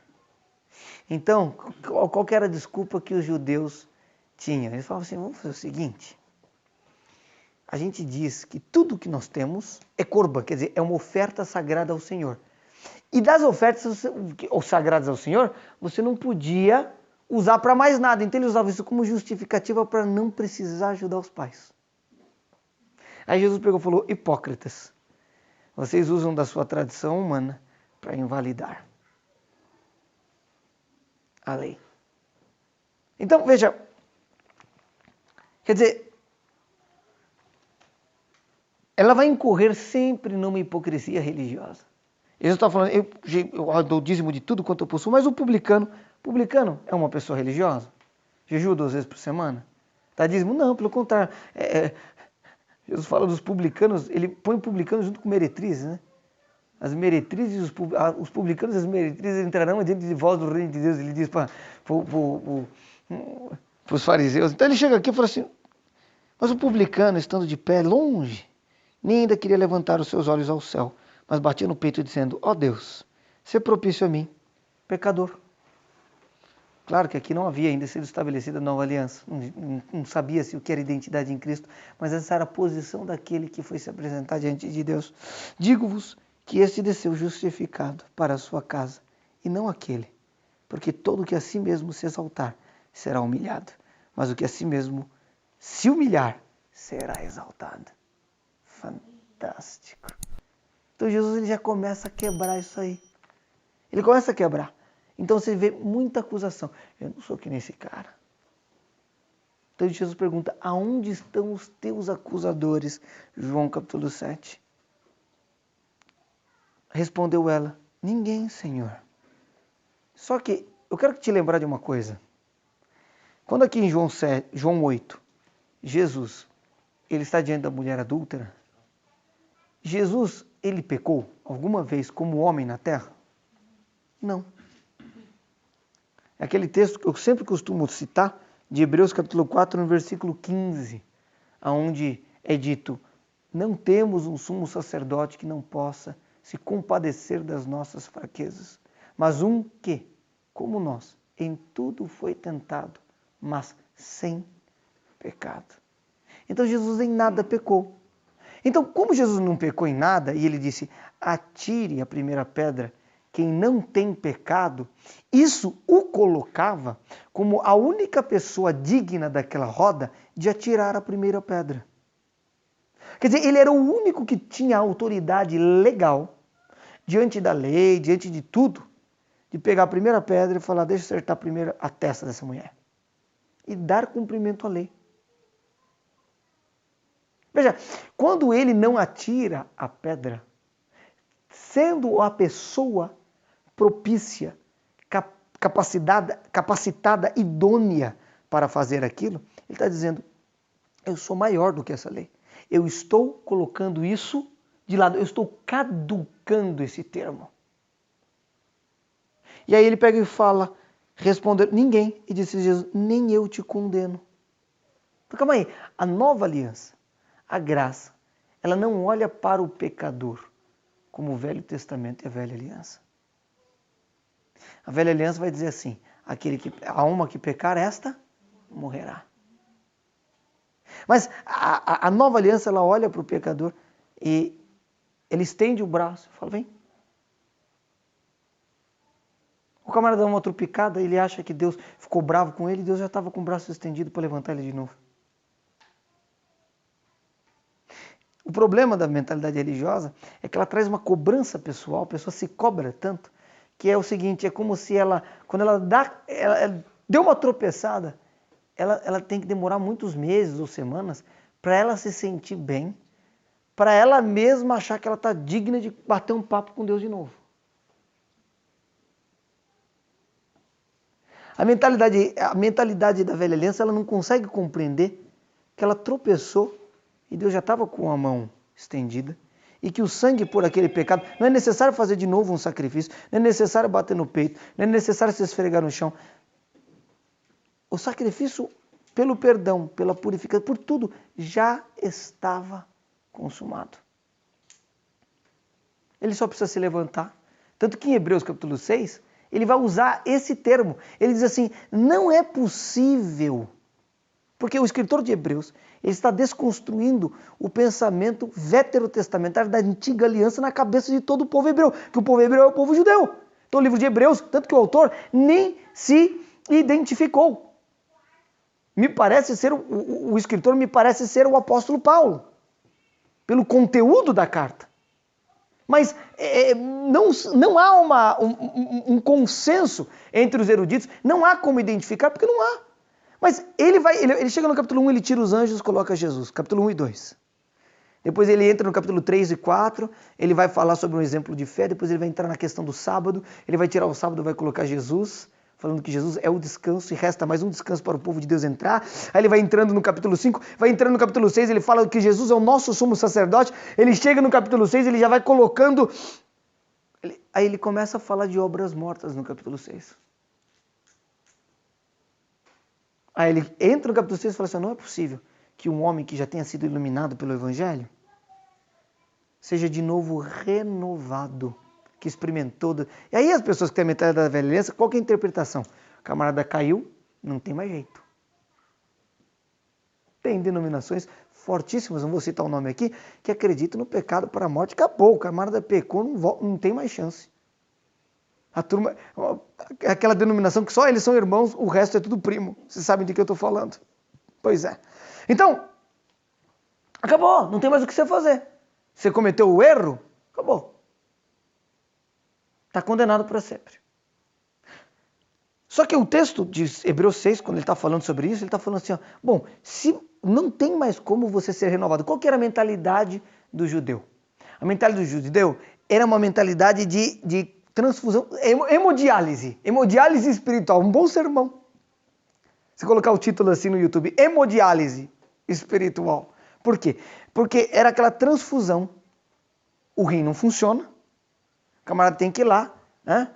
Então, qual que era a desculpa que os judeus tinham? Eles falavam assim, vamos fazer o seguinte, a gente diz que tudo que nós temos é corban, quer dizer, é uma oferta sagrada ao Senhor. E das ofertas sagradas ao Senhor, você não podia usar para mais nada. Então ele usava isso como justificativa para não precisar ajudar os pais. Aí Jesus pegou e falou, hipócritas, vocês usam da sua tradição humana para invalidar a lei. Então, veja, quer dizer, ela vai incorrer sempre numa hipocrisia religiosa. Jesus está falando, eu dou dízimo de tudo quanto eu possuo, mas o publicano é uma pessoa religiosa? Jejua 2 vezes por semana? Dá dízimo? Não, pelo contrário. Jesus fala dos publicanos, ele põe publicanos junto com meretrizes, né? As meretrizes, os publicanos e as meretrizes entrarão diante de vós do reino de Deus. Ele diz para os fariseus. Então ele chega aqui e fala assim, mas o publicano, estando de pé longe, nem ainda queria levantar os seus olhos ao céu, mas batia no peito dizendo, ó Deus, sê propício a mim, pecador. Claro que aqui não havia ainda sido estabelecida a nova aliança, não sabia-se o que era identidade em Cristo, mas essa era a posição daquele que foi se apresentar diante de Deus. Digo-vos que este desceu justificado para a sua casa, e não aquele, porque todo o que a si mesmo se exaltar será humilhado, mas o que a si mesmo se humilhar será exaltado. Fantástico. Então Jesus ele já começa a quebrar isso aí. Ele começa a quebrar. Então você vê muita acusação. Eu não sou que nem esse cara. Então Jesus pergunta, aonde estão os teus acusadores? João capítulo 7. Respondeu ela, ninguém, Senhor. Só que eu quero te lembrar de uma coisa. Quando aqui em João 8, Jesus, ele está diante da mulher adúltera. Jesus, ele pecou alguma vez como homem na terra? Não. É aquele texto que eu sempre costumo citar, de Hebreus capítulo 4, no versículo 15, onde é dito, não temos um sumo sacerdote que não possa se compadecer das nossas fraquezas, mas um que, como nós, em tudo foi tentado, mas sem pecado. Então Jesus em nada pecou. Então, como Jesus não pecou em nada, e ele disse, atire a primeira pedra, quem não tem pecado, isso o colocava como a única pessoa digna daquela roda de atirar a primeira pedra. Quer dizer, ele era o único que tinha autoridade legal, diante da lei, diante de tudo, de pegar a primeira pedra e falar, deixa eu acertar primeiro a testa dessa mulher. E dar cumprimento à lei. Veja, quando ele não atira a pedra, sendo a pessoa propícia, capacitada, idônea para fazer aquilo, ele está dizendo, eu sou maior do que essa lei. Eu estou colocando isso de lado, eu estou caducando esse termo. E aí ele pega e fala, respondeu, ninguém, e disse Jesus, nem eu te condeno. Então calma aí, a nova aliança, a graça, ela não olha para o pecador como o Velho Testamento e a Velha Aliança. A Velha Aliança vai dizer assim, a alma que pecar, esta morrerá. Mas a Nova Aliança, ela olha para o pecador e ele estende o braço e fala, vem. O camarada dá uma tropicada, ele acha que Deus ficou bravo com ele, Deus já estava com o braço estendido para levantar ele de novo. O problema da mentalidade religiosa é que ela traz uma cobrança pessoal, a pessoa se cobra tanto, que é o seguinte, é como se ela, quando ela deu uma tropeçada, ela tem que demorar muitos meses ou semanas para ela se sentir bem, para ela mesma achar que ela está digna de bater um papo com Deus de novo. A mentalidade da velha aliança, ela não consegue compreender que ela tropeçou e Deus já estava com a mão estendida e que o sangue por aquele pecado, não é necessário fazer de novo um sacrifício, não é necessário bater no peito, não é necessário se esfregar no chão. O sacrifício pelo perdão, pela purificação, por tudo, já estava consumado. Ele só precisa se levantar. Tanto que em Hebreus capítulo 6, ele vai usar esse termo. Ele diz assim, não é possível. Porque o escritor de Hebreus, ele está desconstruindo o pensamento veterotestamentário da antiga aliança na cabeça de todo o povo hebreu. Que o povo hebreu é o povo judeu. Então o livro de Hebreus, tanto que o autor nem se identificou. Me parece ser, o escritor me parece ser o apóstolo Paulo. Pelo conteúdo da carta. Mas não há um consenso entre os eruditos, não há como identificar, porque não há. Mas ele chega no capítulo 1, ele tira os anjos e coloca Jesus, capítulo 1 e 2. Depois ele entra no capítulo 3 e 4, ele vai falar sobre um exemplo de fé, depois ele vai entrar na questão do sábado, ele vai tirar o sábado e vai colocar Jesus, falando que Jesus é o descanso e resta mais um descanso para o povo de Deus entrar. Aí ele vai entrando no capítulo 5, vai entrando no capítulo 6, ele fala que Jesus é o nosso sumo sacerdote, ele chega no capítulo 6, ele já vai colocando... Aí ele começa a falar de obras mortas no capítulo 6. Aí ele entra no capítulo 6 e fala assim, não é possível que um homem que já tenha sido iluminado pelo Evangelho seja de novo renovado, que experimentou. E aí as pessoas que têm a mentalidade da velha aliança, qual que é a interpretação? O camarada caiu, não tem mais jeito. Tem denominações fortíssimas, não vou citar o nome aqui, que acreditam no pecado para a morte, acabou, o camarada pecou, não tem mais chance. A turma, aquela denominação que só eles são irmãos, o resto é tudo primo. Vocês sabem de que eu estou falando. Pois é. Então, acabou, não tem mais o que você fazer. Você cometeu o erro, acabou. Está condenado para sempre. Só que o texto de Hebreus 6, quando ele está falando sobre isso, ele está falando assim, ó, bom, se não tem mais como você ser renovado. Qual que era a mentalidade do judeu? A mentalidade do judeu era uma mentalidade de transfusão, hemodiálise espiritual, um bom sermão. Se colocar o título assim no YouTube, hemodiálise espiritual. Por quê? Porque era aquela transfusão, o rim não funciona, o camarada tem que ir lá, né?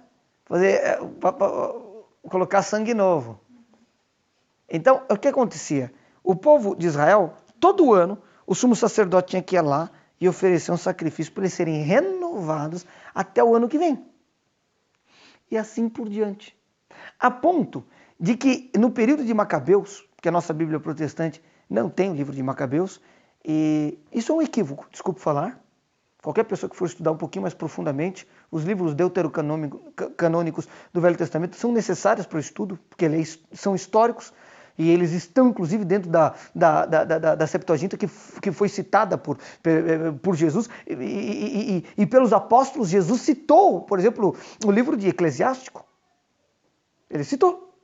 Colocar sangue novo. Então, o que acontecia? O povo de Israel, todo ano, o sumo sacerdote tinha que ir lá e oferecer um sacrifício para eles serem renovados até o ano que vem. E assim por diante. A ponto de que no período de Macabeus, que a nossa Bíblia protestante não tem o livro de Macabeus, e isso é um equívoco, desculpe falar. Qualquer pessoa que for estudar um pouquinho mais profundamente, os livros deuterocanônicos do Velho Testamento são necessários para o estudo, porque eles são históricos, e eles estão inclusive dentro da Septuaginta que foi citada por Jesus e pelos apóstolos. Jesus citou, por exemplo, o livro de Eclesiástico. Ele citou.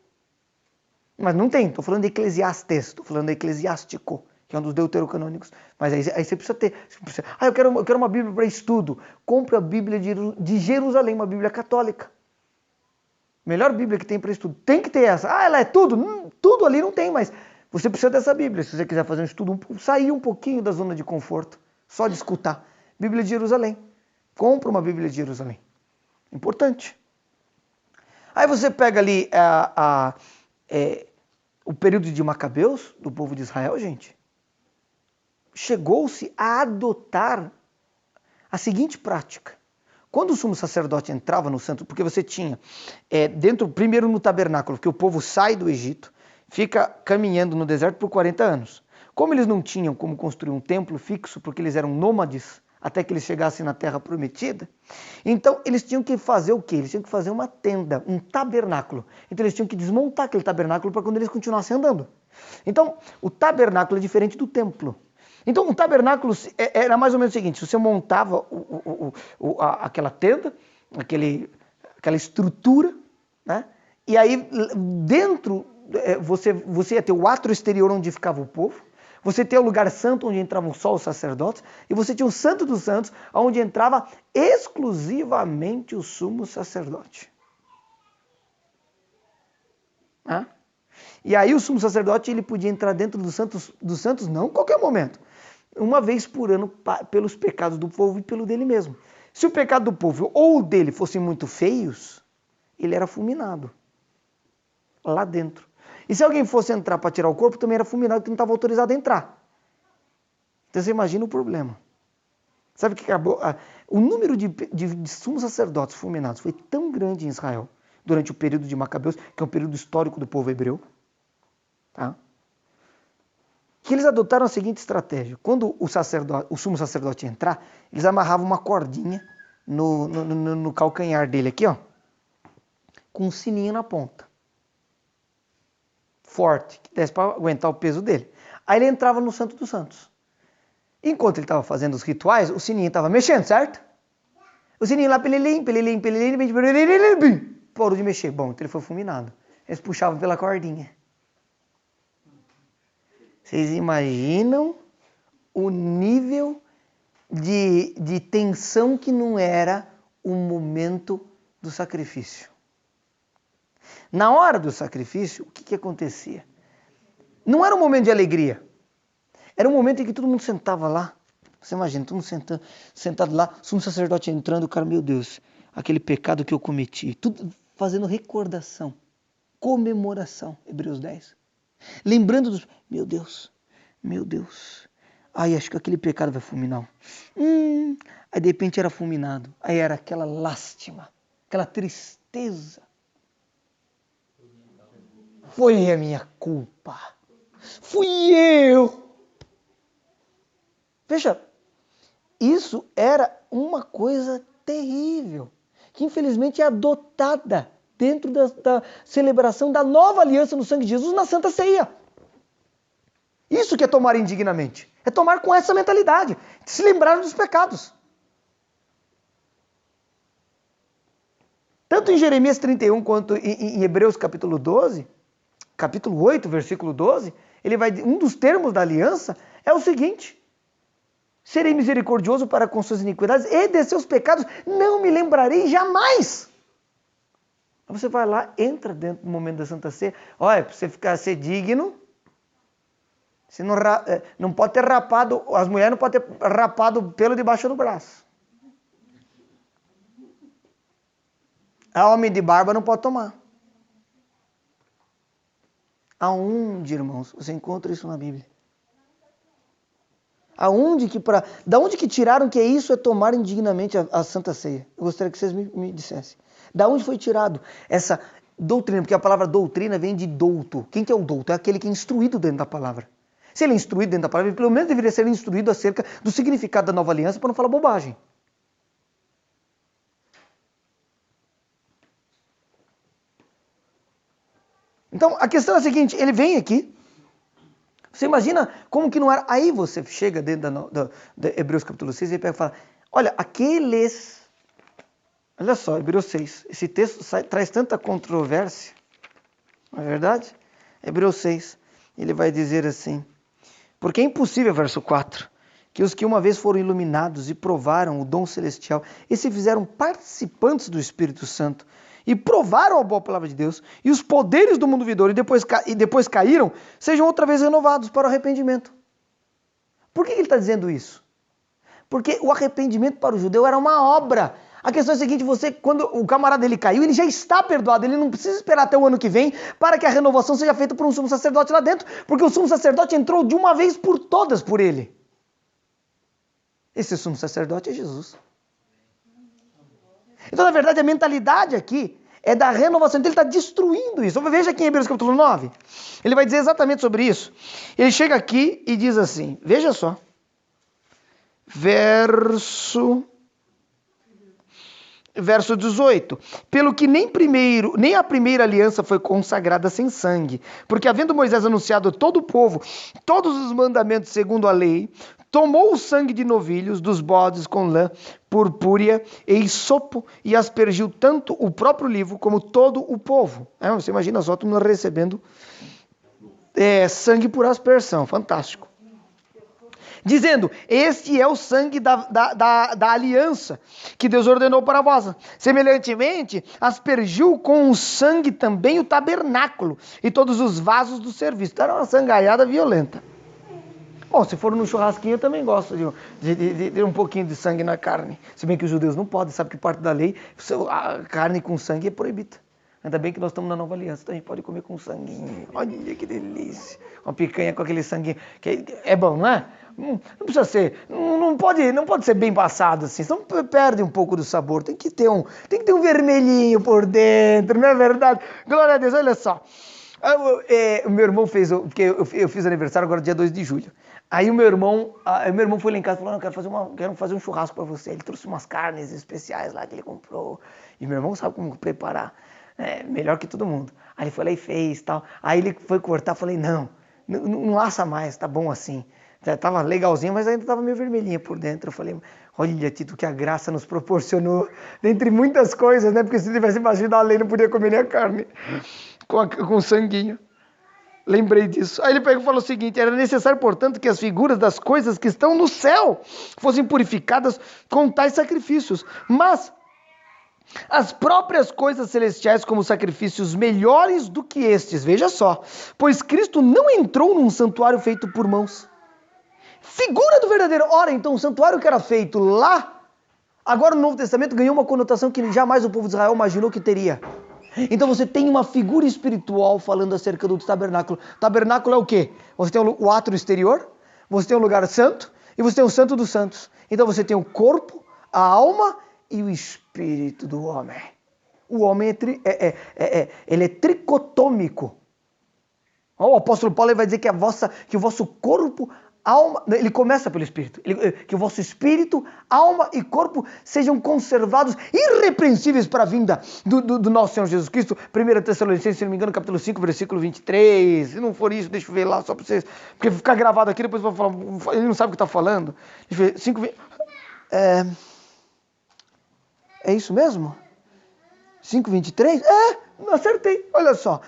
Mas não tem, estou falando de Eclesiastes, estou falando de Eclesiástico, que é um dos deuterocanônicos. Mas aí você precisa ter. Eu quero uma Bíblia para estudo. Compre a Bíblia de Jerusalém, uma Bíblia católica. Melhor Bíblia que tem para estudo. Tem que ter essa. Ela é tudo? Tudo ali não tem, mas você precisa dessa Bíblia. Se você quiser fazer um estudo, sair um pouquinho da zona de conforto, só de escutar. Bíblia de Jerusalém. Compra uma Bíblia de Jerusalém. Importante. Aí você pega ali o período de Macabeus, do povo de Israel, gente. Chegou-se a adotar a seguinte prática. Quando o sumo sacerdote entrava no santo, porque você tinha dentro, primeiro no tabernáculo, que o povo sai do Egito, fica caminhando no deserto por 40 anos. Como eles não tinham como construir um templo fixo, porque eles eram nômades, até que eles chegassem na terra prometida, então eles tinham que fazer o quê? Eles tinham que fazer uma tenda, um tabernáculo. Então eles tinham que desmontar aquele tabernáculo para quando eles continuassem andando. Então o tabernáculo é diferente do templo. Então o tabernáculo era mais ou menos o seguinte, você montava aquela tenda, aquela estrutura, né? E aí dentro você ia ter o átrio exterior onde ficava o povo, você tinha o lugar santo onde entravam só os sacerdotes, e você tinha o santo dos santos, onde entrava exclusivamente o sumo sacerdote. Ah? E aí o sumo sacerdote ele podia entrar dentro dos santos não em qualquer momento, uma vez por ano pelos pecados do povo e pelo dele mesmo. Se o pecado do povo ou o dele fossem muito feios, ele era fulminado lá dentro. E se alguém fosse entrar para tirar o corpo, também era fulminado, porque não estava autorizado a entrar. Então você imagina o problema. Sabe o que acabou? O número de sumos sacerdotes fulminados foi tão grande em Israel, durante o período de Macabeus, que é um período histórico do povo hebreu, tá? Que eles adotaram a seguinte estratégia. Quando o sumo sacerdote ia entrar, eles amarravam uma cordinha no calcanhar dele aqui, ó, com um sininho na ponta. Forte, que desse para aguentar o peso dele. Aí ele entrava no Santo dos Santos. Enquanto ele estava fazendo os rituais, o sininho estava mexendo, certo? O sininho lá, pelelim, parou de mexer. Bom, então ele foi fulminado. Eles puxavam pela cordinha. Vocês imaginam o nível de tensão que não era o momento do sacrifício. Na hora do sacrifício, o que acontecia? Não era um momento de alegria. Era um momento em que todo mundo sentava lá. Você imagina, todo mundo sentado lá, o sumo sacerdote entrando, o cara, meu Deus, aquele pecado que eu cometi. Tudo fazendo recordação, comemoração, Hebreus 10. Lembrando dos... Meu Deus. Ai, acho que aquele pecado vai fulminar. Aí de repente era fulminado. Aí era aquela lástima, aquela tristeza. Foi a minha culpa. Fui eu. Veja, isso era uma coisa terrível, que infelizmente é adotada dentro da celebração da nova aliança no sangue de Jesus na Santa Ceia. Isso que é tomar indignamente. É tomar com essa mentalidade. Se lembrar dos pecados. Tanto em Jeremias 31 quanto em Hebreus capítulo 12, capítulo 8, versículo 12, um dos termos da aliança é o seguinte: serei misericordioso para com suas iniquidades e de seus pecados não me lembrarei jamais. Você vai lá, entra dentro do momento da Santa Ceia. Olha, para você ser digno, você não pode ter rapado, as mulheres não podem ter rapado pelo debaixo do braço. A homem de barba não pode tomar. Aonde, irmãos, você encontra isso na Bíblia? Da onde que tiraram que isso é tomar indignamente a Santa Ceia? Eu gostaria que vocês me dissessem. Da onde foi tirado essa doutrina? Porque a palavra doutrina vem de douto. Quem que é o douto? É aquele que é instruído dentro da palavra. Se ele é instruído dentro da palavra, ele pelo menos deveria ser instruído acerca do significado da nova aliança para não falar bobagem. Então, a questão é a seguinte, ele vem aqui, você imagina como que não era... Aí você chega dentro da Hebreus capítulo 6 e ele pega e fala, olha, olha só, Hebreus 6, esse texto traz tanta controvérsia, não é verdade? Hebreus 6, ele vai dizer assim, porque é impossível, verso 4, que os que uma vez foram iluminados e provaram o dom celestial e se fizeram participantes do Espírito Santo, e provaram a boa palavra de Deus, e os poderes do mundo vindouro, e depois caíram, sejam outra vez renovados para o arrependimento. Por que ele está dizendo isso? Porque o arrependimento para o judeu era uma obra. A questão é a seguinte, quando o camarada dele caiu, ele já está perdoado, ele não precisa esperar até o ano que vem para que a renovação seja feita por um sumo sacerdote lá dentro, porque o sumo sacerdote entrou de uma vez por todas por ele. Esse sumo sacerdote é Jesus. Então, na verdade, a mentalidade aqui é da renovação. Então, ele está destruindo isso. Veja aqui em Hebreus capítulo 9. Ele vai dizer exatamente sobre isso. Ele chega aqui e diz assim, veja só. Verso 18. Pelo que nem a primeira aliança foi consagrada sem sangue. Porque havendo Moisés anunciado a todo o povo todos os mandamentos segundo a lei, tomou o sangue de novilhos dos bodes com lã purpúrea e hisopo e aspergiu tanto o próprio livro como todo o povo. Você imagina só, todo mundo recebendo sangue por aspersão. Fantástico. Dizendo, este é o sangue da aliança que Deus ordenou para vós. Semelhantemente, aspergiu com o sangue também o tabernáculo e todos os vasos do serviço. Então era uma sangaiada violenta. Bom, se for no churrasquinho, eu também gosto de um pouquinho de sangue na carne. Se bem que os judeus não podem, sabe que parte da lei, a carne com sangue é proibida. Ainda bem que nós estamos na nova aliança, então a gente pode comer com sanguinho. Olha que delícia. Uma picanha com aquele sanguinho. Que é bom, não é? Não precisa ser, não pode ser bem passado assim, senão perde um pouco do sabor. Tem que ter um vermelhinho por dentro, não é verdade? Glória a Deus, olha só. O meu irmão fez, porque eu fiz aniversário agora dia 2 de julho. Aí o meu irmão foi lá em casa e falou, não, quero fazer um churrasco para você. Ele trouxe umas carnes especiais lá que ele comprou. E meu irmão sabe como preparar. Melhor que todo mundo. Aí ele foi lá e fez tal. Aí ele foi cortar, falei, não assa mais, tá bom assim. Já tava legalzinho, mas ainda tava meio vermelhinha por dentro. Eu falei, olha, Tito, que a graça nos proporcionou, dentre muitas coisas, né? Porque se tivesse imaginado a lei, não podia comer nem a carne com sanguinho. Lembrei disso. Aí ele pegou e falou o seguinte, era necessário, portanto, que as figuras das coisas que estão no céu fossem purificadas com tais sacrifícios. Mas as próprias coisas celestiais como sacrifícios melhores do que estes, veja só, pois Cristo não entrou num santuário feito por mãos. Figura do verdadeiro. Ora, então o santuário que era feito lá, agora no Novo Testamento ganhou uma conotação que jamais o povo de Israel imaginou que teria. Então você tem uma figura espiritual falando acerca do tabernáculo. Tabernáculo é o quê? Você tem o átrio exterior, você tem o lugar santo e você tem o santo dos santos. Então você tem o corpo, a alma e o espírito do homem. O homem ele é tricotômico. O apóstolo Paulo vai dizer que o vosso corpo, alma, ele começa pelo espírito, que o vosso espírito, alma e corpo sejam conservados irrepreensíveis para a vinda do nosso Senhor Jesus Cristo. 1 Tessalonicenses, se não me engano, capítulo 5, versículo 23. Se não for isso, deixa eu ver lá só para vocês, porque ficar gravado aqui, depois eu vou falar, ele não sabe o que está falando. Deixa eu ver, 5, é isso mesmo? 5:23? Acertei, olha só.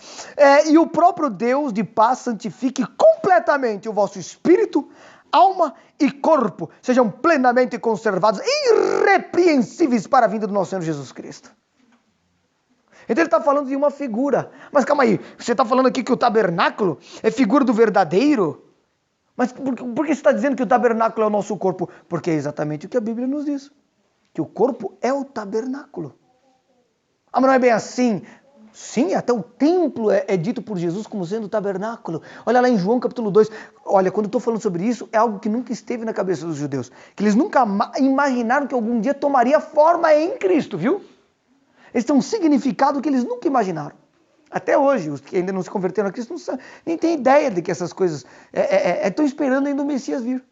E o próprio Deus de paz santifique completamente o vosso espírito, alma e corpo, sejam plenamente conservados, irrepreensíveis para a vinda do nosso Senhor Jesus Cristo. Então ele está falando de uma figura. Mas calma aí, você está falando aqui que o tabernáculo é figura do verdadeiro? Mas por que você está dizendo que o tabernáculo é o nosso corpo? Porque é exatamente o que a Bíblia nos diz. Que o corpo é o tabernáculo. Mas não é bem assim. Sim, até o templo é dito por Jesus como sendo o tabernáculo. Olha lá em João capítulo 2. Olha, quando eu estou falando sobre isso, é algo que nunca esteve na cabeça dos judeus. Que eles nunca imaginaram que algum dia tomaria forma em Cristo, viu? Eles têm um significado que eles nunca imaginaram. Até hoje, os que ainda não se converteram a Cristo nem têm ideia de que essas coisas estão esperando ainda o Messias vir.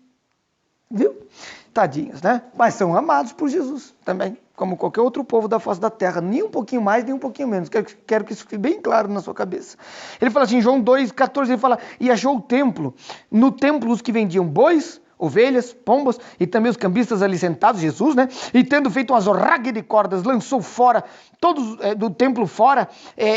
Viu? Tadinhos, né? Mas são amados por Jesus também, como qualquer outro povo da face da terra, nem um pouquinho mais, nem um pouquinho menos. Quero que isso fique bem claro na sua cabeça. Ele fala assim, em João 2,14, ele fala, e achou o templo, no templo os que vendiam bois, ovelhas, pombas, e também os cambistas ali sentados, Jesus, né? E tendo feito uma zorrague de cordas, lançou fora, todos do templo fora,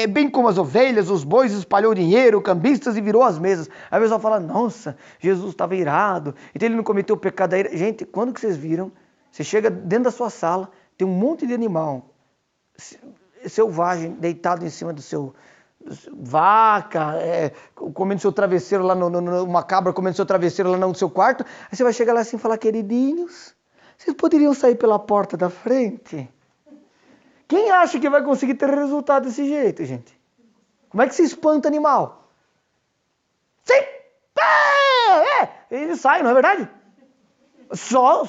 bem como as ovelhas, os bois, espalhou dinheiro, cambistas e virou as mesas. Aí o pessoal fala, nossa, Jesus estava irado, então ele não cometeu o pecado da ira. Gente, quando que vocês viram? Você chega dentro da sua sala, tem um monte de animal selvagem deitado em cima do seu... vaca, comendo seu travesseiro lá, uma cabra comendo seu travesseiro lá no seu quarto, aí você vai chegar lá assim e falar, queridinhos, vocês poderiam sair pela porta da frente? Quem acha que vai conseguir ter resultado desse jeito, gente? Como é que se espanta animal? Sim! Ele sai, não é verdade? Só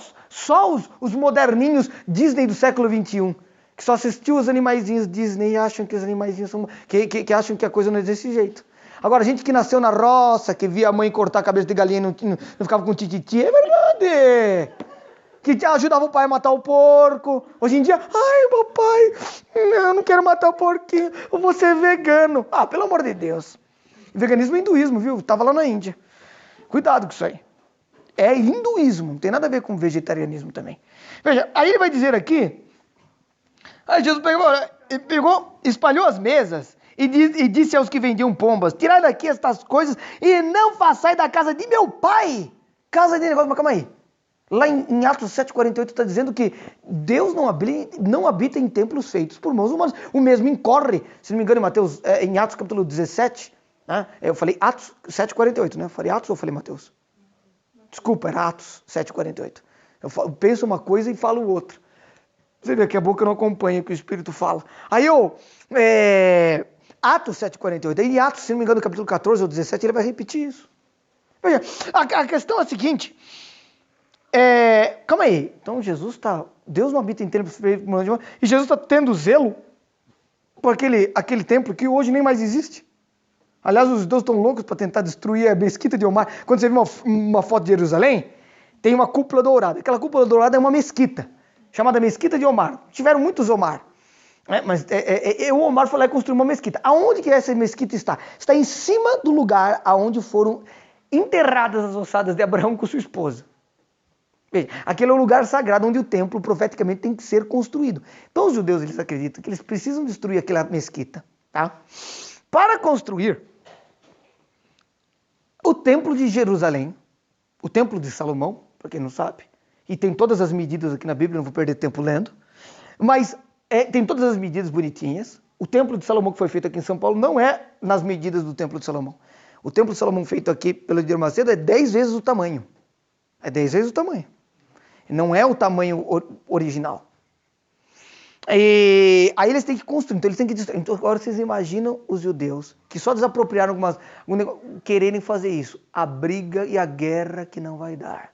os moderninhos Disney do século XXI, que só assistiu os animaizinhos Disney e acham que os animaizinhos são... Que acham que a coisa não é desse jeito. Agora, gente que nasceu na roça, que via a mãe cortar a cabeça de galinha e não ficava com tititi, é verdade. Que ajudava o pai a matar o porco. Hoje em dia, ai, papai, eu não quero matar o porquinho, eu vou ser vegano. Ah, pelo amor de Deus. Veganismo é hinduísmo, viu? Tava lá na Índia. Cuidado com isso aí. É hinduísmo, não tem nada a ver com vegetarianismo também. Veja, aí ele vai dizer aqui... Aí Jesus pegou, espalhou as mesas e disse aos que vendiam pombas, tirai daqui estas coisas e não façai da casa de meu pai casa de negócio. Mas calma aí, lá em Atos 7,48 está dizendo que Deus não habita em templos feitos por mãos humanas. O mesmo incorre, se não me engano, em Atos capítulo 17, né? Eu falei Atos 7,48, né? Eu falei Atos ou falei Mateus? Desculpa, era Atos 7,48. Eu penso uma coisa e falo outra. Você vê que a boca não acompanha o que o Espírito fala. Aí, Atos 7,48. Aí, em Atos, se não me engano, no capítulo 14 ou 17, ele vai repetir isso. Veja, a questão é a seguinte. Calma aí. Então, Deus não habita em templo e Jesus está tendo zelo por aquele templo que hoje nem mais existe. Aliás, os judeus estão loucos para tentar destruir a mesquita de Omar. Quando você vê uma foto de Jerusalém, tem uma cúpula dourada. Aquela cúpula dourada é uma mesquita, chamada Mesquita de Omar. Tiveram muitos Omar. Mas o Omar foi lá e construiu uma mesquita. Aonde que essa mesquita está? Está em cima do lugar aonde foram enterradas as ossadas de Abraão com sua esposa. Veja, aquele é o lugar sagrado onde o templo profeticamente tem que ser construído. Então os judeus, eles acreditam que eles precisam destruir aquela mesquita. Tá? Para construir o templo de Jerusalém, o templo de Salomão, para quem não sabe, e tem todas as medidas aqui na Bíblia, não vou perder tempo lendo, mas tem todas as medidas bonitinhas. O templo de Salomão que foi feito aqui em São Paulo não é nas medidas do templo de Salomão. O templo de Salomão feito aqui pelo Edir Macedo é 10 vezes o tamanho. É 10 vezes o tamanho. Não é o tamanho original. E aí eles têm que construir, então eles têm que destruir. Então agora vocês imaginam os judeus que só desapropriaram quererem fazer isso. A briga e a guerra que não vai dar.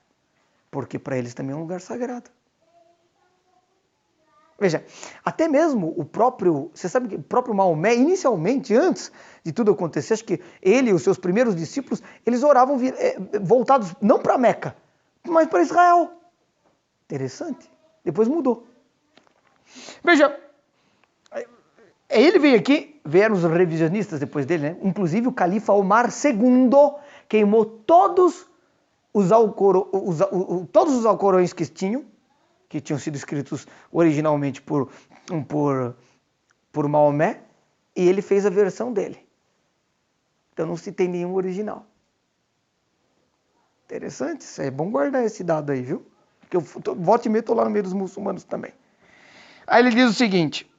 Porque para eles também é um lugar sagrado. Veja, até mesmo você sabe que o próprio Maomé, inicialmente, antes de tudo acontecer, acho que ele e os seus primeiros discípulos, eles oravam voltados não para Meca, mas para Israel. Interessante. Depois mudou. Veja, ele veio aqui, vieram os revisionistas depois dele, né? Inclusive o califa Omar II queimou todos os alcorões que tinham sido escritos originalmente por Maomé, e ele fez a versão dele. Então não se tem nenhum original. Interessante, isso é bom guardar esse dado aí, viu? Porque eu volta e meia estou lá no meio dos muçulmanos também. Aí ele diz o seguinte: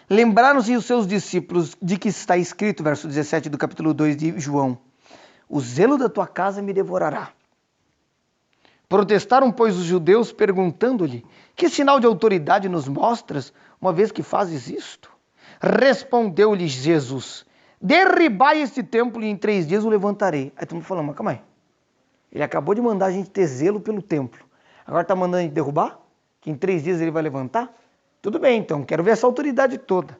lembraram-se os seus discípulos de que está escrito, verso 17 do capítulo 2 de João, o zelo da tua casa me devorará. Protestaram, pois, os judeus, perguntando-lhe, que sinal de autoridade nos mostras, uma vez que fazes isto? Respondeu-lhes Jesus, derribai este templo e em 3 dias o levantarei. Aí todo mundo falando, mas calma aí. Ele acabou de mandar a gente ter zelo pelo templo. Agora está mandando a gente derrubar? Que em 3 dias ele vai levantar? Tudo bem, então, quero ver essa autoridade toda.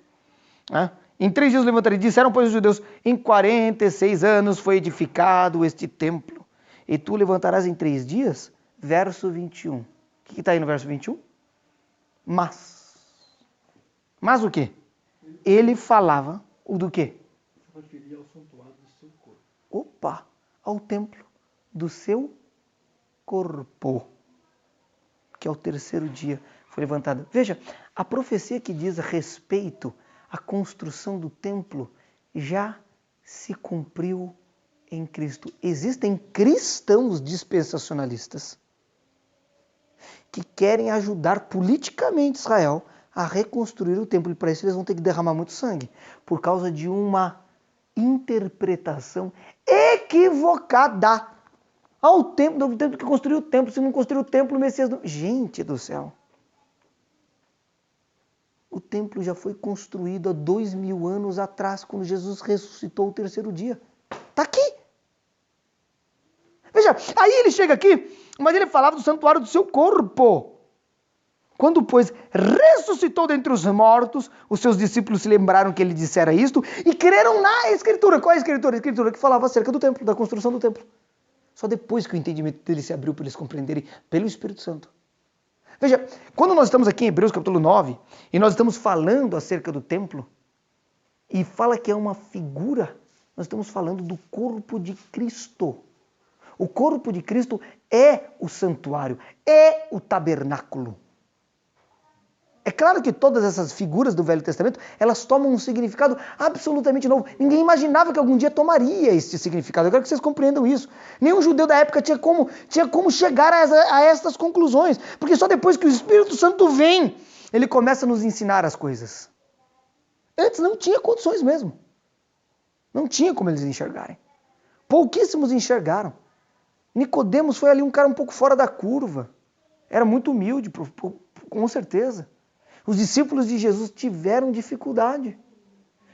Em 3 dias levantarei. Disseram, pois, os judeus, em 46 anos foi edificado este templo. E tu levantarás em 3 dias? Verso 21. O que está aí no verso 21? Mas o quê? Ele falava o do quê? Se referia ao santuário do seu corpo. Opa! Ao templo do seu corpo. Que ao 3º dia foi levantado. Veja, a profecia que diz respeito à construção do templo já se cumpriu em Cristo. Existem cristãos dispensacionalistas que querem ajudar politicamente Israel a reconstruir o templo. E para isso eles vão ter que derramar muito sangue. Por causa de uma interpretação equivocada ao tempo, do tempo que construiu o templo. Se não construiu o templo, o Messias não... Gente do céu! O templo já foi construído há 2000 anos atrás, quando Jesus ressuscitou o 3º dia. Está aqui! Veja, aí ele chega aqui, mas ele falava do santuário do seu corpo. Quando, pois, ressuscitou dentre os mortos, os seus discípulos se lembraram que ele dissera isto e creram na Escritura. Qual é a Escritura? A Escritura que falava acerca do templo, da construção do templo. Só depois que o entendimento deles se abriu para eles compreenderem pelo Espírito Santo. Veja, quando nós estamos aqui em Hebreus capítulo 9, e nós estamos falando acerca do templo, e fala que é uma figura, nós estamos falando do corpo de Cristo. O corpo de Cristo é o santuário, é o tabernáculo. É claro que todas essas figuras do Velho Testamento, elas tomam um significado absolutamente novo. Ninguém imaginava que algum dia tomaria esse significado. Eu quero que vocês compreendam isso. Nenhum judeu da época tinha como chegar a essas conclusões. Porque só depois que o Espírito Santo vem, ele começa a nos ensinar as coisas. Antes não tinha condições mesmo. Não tinha como eles enxergarem. Pouquíssimos enxergaram. Nicodemos foi ali um cara um pouco fora da curva. Era muito humilde Com certeza. Os discípulos de Jesus tiveram dificuldade.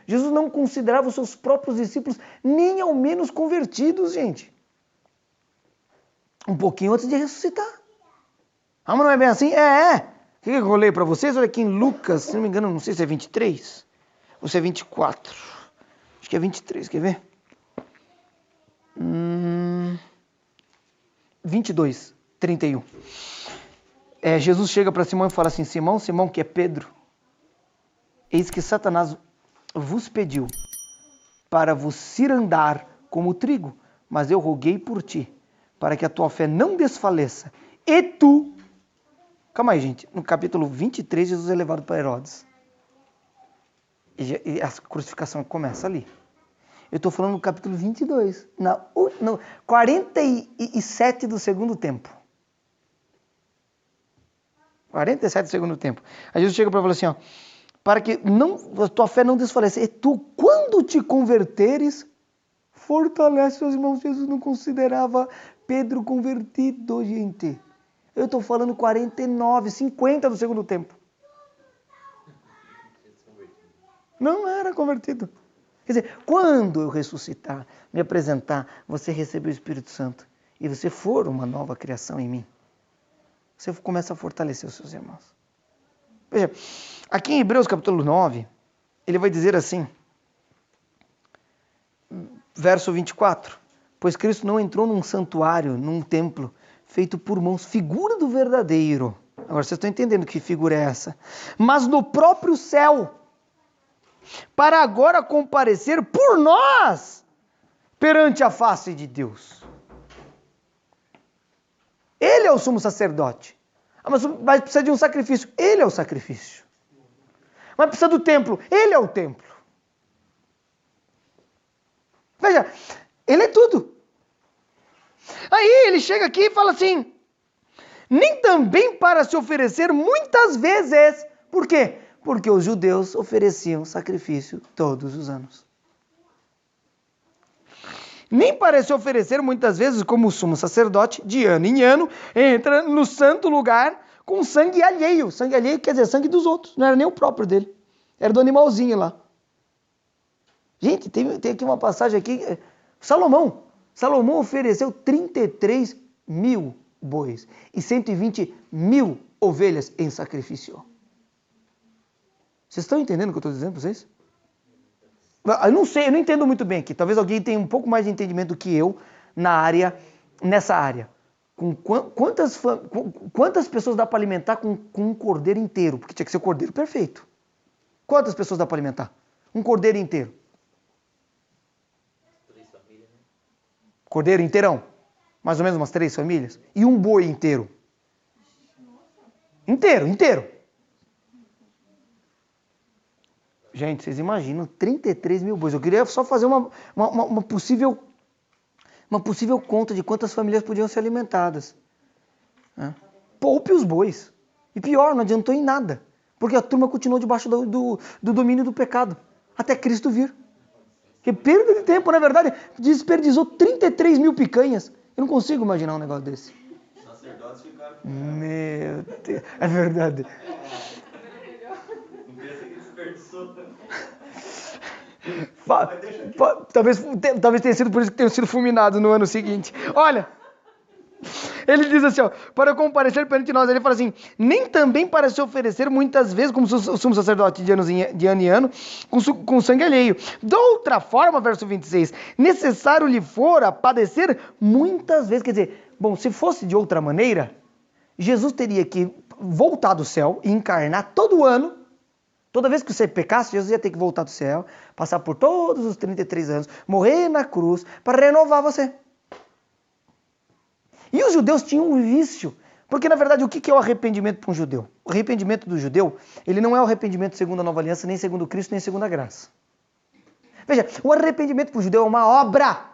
Jesus não considerava os seus próprios discípulos nem ao menos convertidos, gente. Um pouquinho antes de ressuscitar. Ah, mas não é bem assim? É. O que eu rolei para vocês? Olha aqui em Lucas, se não me engano, não sei se é 23 ou se é 24. Acho que é 23, quer ver? 22, 31. Jesus chega para Simão e fala assim: Simão, Simão, que é Pedro, eis que Satanás vos pediu para vos cirandar como trigo, mas eu roguei por ti, para que a tua fé não desfaleça. E tu... Calma aí, gente. No capítulo 23, Jesus é levado para Herodes. E a crucificação começa ali. Eu estou falando no capítulo 22, no 47 do segundo tempo. 47 do segundo tempo. Aí Jesus chega para falar assim, ó, para que a tua fé não desfaleça. E tu, quando te converteres, fortalece os irmãos. Jesus não considerava Pedro convertido, gente. Eu estou falando 49, 50 do segundo tempo. Não era convertido. Quer dizer, quando eu ressuscitar, me apresentar, você receber o Espírito Santo e você for uma nova criação em mim, você começa a fortalecer os seus irmãos. Veja, aqui em Hebreus capítulo 9, ele vai dizer assim, verso 24, pois Cristo não entrou num santuário, num templo, feito por mãos, figura do verdadeiro. Agora vocês estão entendendo que figura é essa? Mas no próprio céu, para agora comparecer por nós perante a face de Deus. Ele é o sumo sacerdote. Mas precisa de um sacrifício. Ele é o sacrifício. Mas precisa do templo. Ele é o templo. Veja, ele é tudo. Aí ele chega aqui e fala assim, nem também para se oferecer muitas vezes. Por quê? Porque os judeus ofereciam sacrifício todos os anos. Nem para se oferecer muitas vezes como o sumo sacerdote, de ano em ano, entra no santo lugar com sangue alheio. Sangue alheio quer dizer sangue dos outros, não era nem o próprio dele. Era do animalzinho lá. Gente, tem aqui uma passagem aqui. Salomão ofereceu 33 mil bois e 120 mil ovelhas em sacrifício. Vocês estão entendendo o que eu estou dizendo para vocês? Eu não sei, eu não entendo muito bem aqui. Talvez alguém tenha um pouco mais de entendimento do que eu nessa área. Quantas pessoas dá para alimentar com um cordeiro inteiro? Porque tinha que ser o cordeiro perfeito. Quantas pessoas dá para alimentar? Um cordeiro inteiro. 3 famílias, né? Cordeiro inteirão. Mais ou menos umas 3 famílias. E um boi inteiro. Inteiro. Gente, vocês imaginam 33 mil bois. Eu queria só fazer uma possível conta de quantas famílias podiam ser alimentadas. Poupe os bois. E pior, não adiantou em nada. Porque a turma continuou debaixo do domínio do pecado. Até Cristo vir. Que perda de tempo, na verdade. Desperdiçou 33 mil picanhas. Eu não consigo imaginar um negócio desse. Os sacerdotes ficaram... Meu Deus. É verdade. Não pensa que desperdiçou. Talvez tenha sido por isso que tenham sido fulminados no ano seguinte. Olha, ele diz assim, ó, para comparecer perante nós, ele fala assim, nem também para se oferecer muitas vezes, como o sumo sacerdote de ano em ano, com sangue alheio. De outra forma, verso 26, necessário lhe fora padecer muitas vezes. Quer dizer, bom, se fosse de outra maneira, Jesus teria que voltar do céu e encarnar todo ano. Toda vez que você pecasse, Jesus ia ter que voltar do céu, passar por todos os 33 anos, morrer na cruz, para renovar você. E os judeus tinham um vício, porque na verdade o que é o arrependimento para um judeu? O arrependimento do judeu, ele não é o arrependimento segundo a nova aliança, nem segundo Cristo, nem segundo a graça. Veja, o arrependimento para o judeu é uma obra.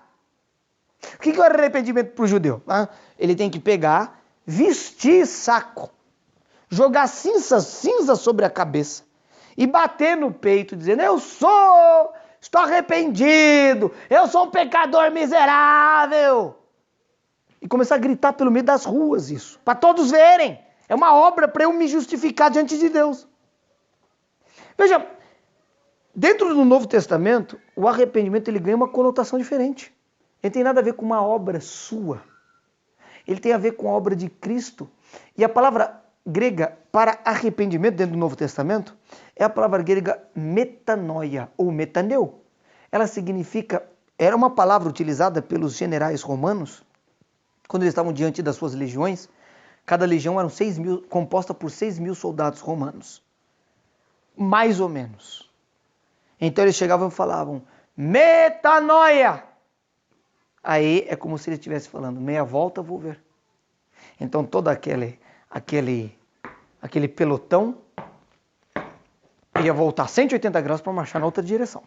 O que é o arrependimento para o judeu? Ele tem que pegar, vestir saco, jogar cinza sobre a cabeça, e bater no peito, dizendo, estou arrependido, eu sou um pecador miserável. E começar a gritar pelo meio das ruas isso, para todos verem. É uma obra para eu me justificar diante de Deus. Veja, dentro do Novo Testamento, o arrependimento ele ganha uma conotação diferente. Ele tem nada a ver com uma obra sua. Ele tem a ver com a obra de Cristo. E a palavra grega para arrependimento dentro do Novo Testamento é a palavra grega metanoia ou metaneu. Ela significa, era uma palavra utilizada pelos generais romanos quando eles estavam diante das suas legiões. Cada legião era composta por 6.000 soldados romanos. Mais ou menos. Então eles chegavam e falavam, metanoia! Aí é como se ele estivesse falando, meia volta vou ver. Então todo aquele pelotão ia voltar 180 graus para marchar na outra direção.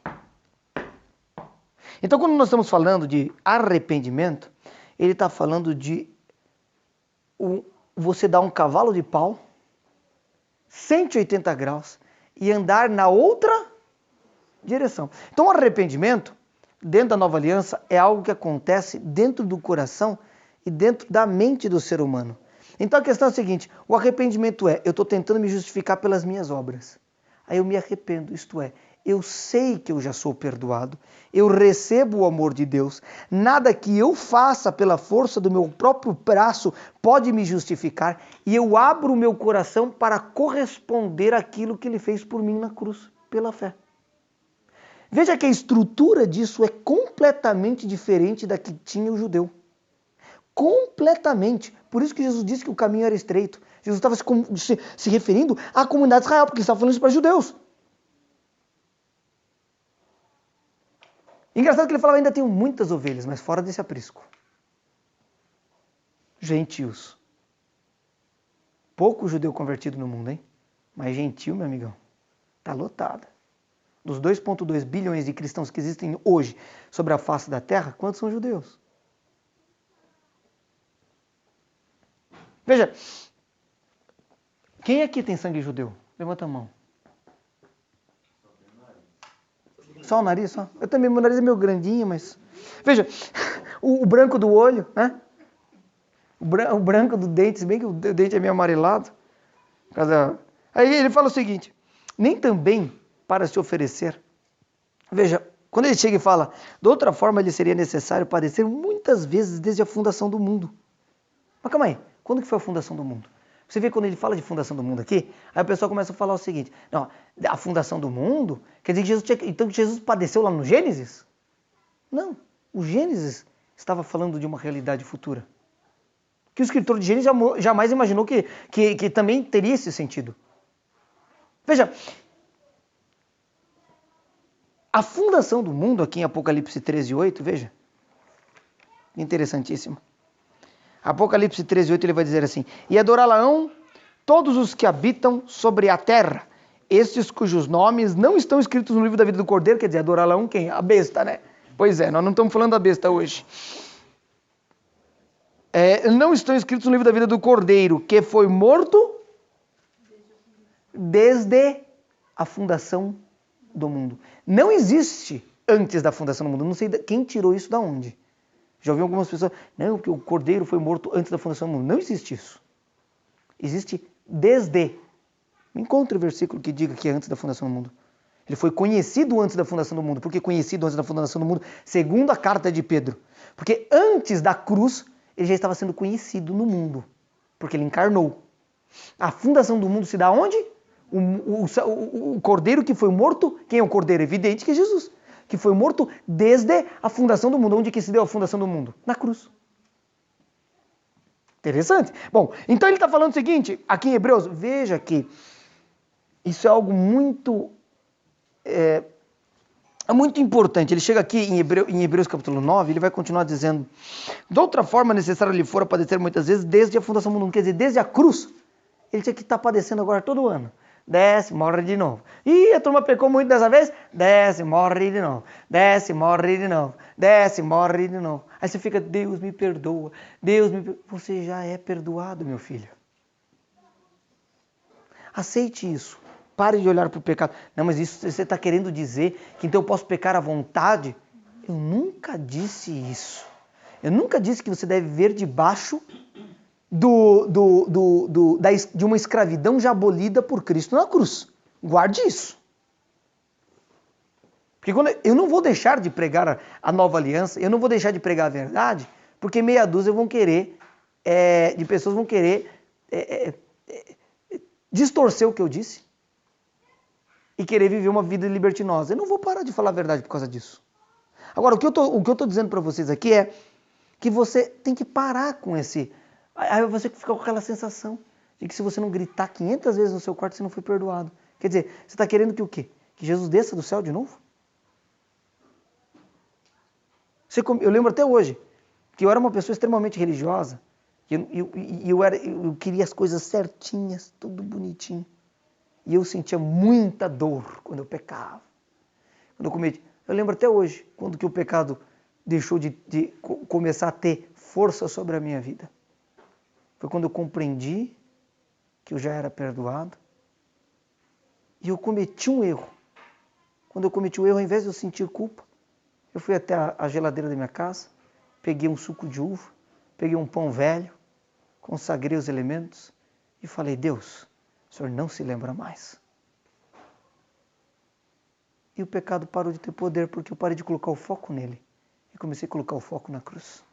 Então quando nós estamos falando de arrependimento, ele está falando de você dar um cavalo de pau, 180 graus, e andar na outra direção. Então o arrependimento, dentro da nova aliança, é algo que acontece dentro do coração e dentro da mente do ser humano. Então a questão é a seguinte, o arrependimento eu estou tentando me justificar pelas minhas obras. Aí eu me arrependo, isto é, eu sei que eu já sou perdoado, eu recebo o amor de Deus, nada que eu faça pela força do meu próprio braço pode me justificar e eu abro o meu coração para corresponder àquilo que Ele fez por mim na cruz, pela fé. Veja que a estrutura disso é completamente diferente da que tinha o judeu. Completamente. Por isso que Jesus disse que o caminho era estreito. Jesus estava se referindo à comunidade de Israel, porque ele estava falando isso para judeus. Engraçado que ele falava, ainda tenho muitas ovelhas, mas fora desse aprisco. Gentios. Pouco judeu convertido no mundo, hein? Mas gentil, meu amigão, está lotada. Dos 2,2 bilhões de cristãos que existem hoje sobre a face da terra, quantos são judeus? Veja, quem aqui tem sangue judeu? Levanta a mão. Só o nariz, só? Eu também, meu nariz é meio grandinho, mas... Veja, o branco do olho, né? O branco do dente, se bem que o dente é meio amarelado. Aí ele fala o seguinte, nem também para se oferecer. Veja, quando ele chega e fala, de outra forma ele seria necessário padecer muitas vezes desde a fundação do mundo. Mas calma aí, quando que foi a fundação do mundo? Você vê quando ele fala de fundação do mundo aqui, aí o pessoal começa a falar o seguinte, não, a fundação do mundo, quer dizer que então Jesus padeceu lá no Gênesis? Não, o Gênesis estava falando de uma realidade futura. Que o escritor de Gênesis jamais imaginou que também teria esse sentido. Veja, a fundação do mundo aqui em Apocalipse 13:8, veja, interessantíssimo. Apocalipse 13:8 ele vai dizer assim, e adorá-la-ão todos os que habitam sobre a terra, estes cujos nomes não estão escritos no livro da vida do Cordeiro, quer dizer, adorá-la-ão quem? A besta, né? Pois é, nós não estamos falando da besta hoje. Não estão escritos no livro da vida do Cordeiro, que foi morto desde a fundação do mundo. Não existe antes da fundação do mundo, não sei quem tirou isso da onde. Já ouvi algumas pessoas, não, porque o Cordeiro foi morto antes da fundação do mundo. Não existe isso. Existe desde. Encontre o versículo que diga que é antes da fundação do mundo. Ele foi conhecido antes da fundação do mundo. Por que conhecido antes da fundação do mundo? Segundo a carta de Pedro. Porque antes da cruz, ele já estava sendo conhecido no mundo. Porque ele encarnou. A fundação do mundo se dá onde? O Cordeiro que foi morto, quem é o Cordeiro? Evidente que é Jesus. Que foi morto desde a fundação do mundo. Onde que se deu a fundação do mundo? Na cruz. Interessante. Bom, então ele está falando o seguinte, aqui em Hebreus, veja que isso é algo muito importante. Ele chega aqui em Hebreus capítulo 9, ele vai continuar dizendo, de outra forma necessário lhe fora padecer muitas vezes desde a fundação do mundo, quer dizer, desde a cruz. Ele tinha que estar padecendo agora todo ano. Desce, morre de novo. Ih, a turma pecou muito dessa vez? Desce, morre de novo. Desce, morre de novo. Desce, morre de novo. Aí você fica, Deus me perdoa. Deus me perdoa. Você já é perdoado, meu filho. Aceite isso. Pare de olhar para o pecado. Não, mas isso você está querendo dizer que então eu posso pecar à vontade? Eu nunca disse isso. Eu nunca disse que você deve viver debaixo de uma escravidão já abolida por Cristo na cruz. Guarde isso. Porque eu não vou deixar de pregar a nova aliança, eu não vou deixar de pregar a verdade, porque meia dúzia de pessoas vão querer distorcer o que eu disse e querer viver uma vida libertinosa. Eu não vou parar de falar a verdade por causa disso. Agora, o que eu estou dizendo para vocês aqui é que você tem que parar com esse... Aí você fica com aquela sensação de que se você não gritar 500 vezes no seu quarto, você não foi perdoado. Quer dizer, você está querendo que o quê? Que Jesus desça do céu de novo? Eu lembro até hoje que eu era uma pessoa extremamente religiosa e eu queria as coisas certinhas, tudo bonitinho. E eu sentia muita dor quando eu pecava. Quando eu cometi. Eu lembro até hoje, quando que o pecado deixou de começar a ter força sobre a minha vida. Foi quando eu compreendi que eu já era perdoado. E eu cometi um erro. Quando eu cometi o erro, ao invés de eu sentir culpa, eu fui até a geladeira da minha casa, peguei um suco de uva, peguei um pão velho, consagrei os elementos e falei, Deus, o Senhor não se lembra mais. E o pecado parou de ter poder porque eu parei de colocar o foco nele e comecei a colocar o foco na cruz.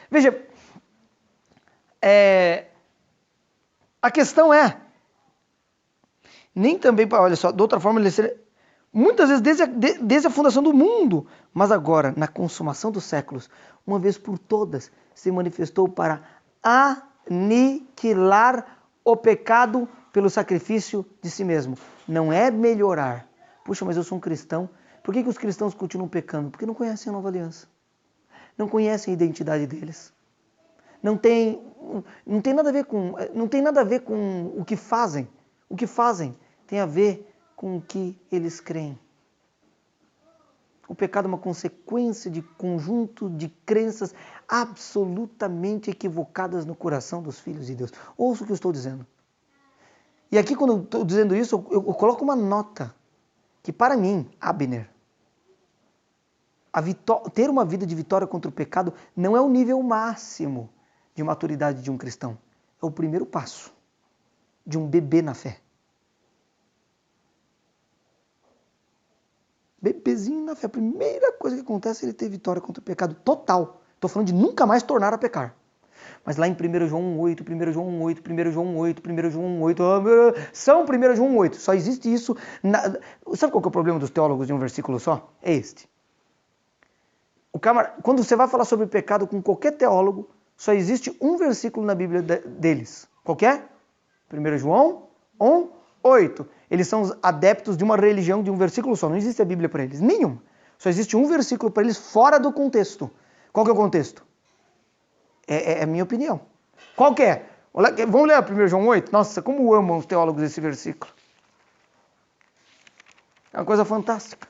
Veja, a questão nem também, olha só, de outra forma, muitas vezes desde a fundação do mundo, mas agora, na consumação dos séculos, uma vez por todas, se manifestou para aniquilar o pecado pelo sacrifício de si mesmo. Não é melhorar. Puxa, mas eu sou um cristão. Por que os cristãos continuam pecando? Porque não conhecem a nova aliança. Não conhecem a identidade deles. Não tem nada a ver com o que fazem. O que fazem tem a ver com o que eles creem. O pecado é uma consequência de conjunto de crenças absolutamente equivocadas no coração dos filhos de Deus. Ouça o que eu estou dizendo. E aqui, quando eu estou dizendo isso, eu coloco uma nota que, para mim, Abner, ter uma vida de vitória contra o pecado não é o nível máximo de maturidade de um cristão. É o primeiro passo de um bebê na fé. Bebezinho na fé. A primeira coisa que acontece é ele ter vitória contra o pecado total. Estou falando de nunca mais tornar a pecar. Mas lá em 1 João 1,8, 1 João 1,8, 1 João 1,8, 1 João 1,8, são 1 João 1,8. Só existe isso. Sabe qual que é o problema dos teólogos de um versículo só? É este. Quando você vai falar sobre pecado com qualquer teólogo, só existe um versículo na Bíblia deles. Qual que é? 1 João 1,8. Eles são os adeptos de uma religião de um versículo só. Não existe a Bíblia para eles. Nenhum. Só existe um versículo para eles fora do contexto. Qual que é o contexto? É a minha opinião. Qual que é? Vamos ler 1 João 8? Nossa, como amam os teólogos esse versículo. É uma coisa fantástica.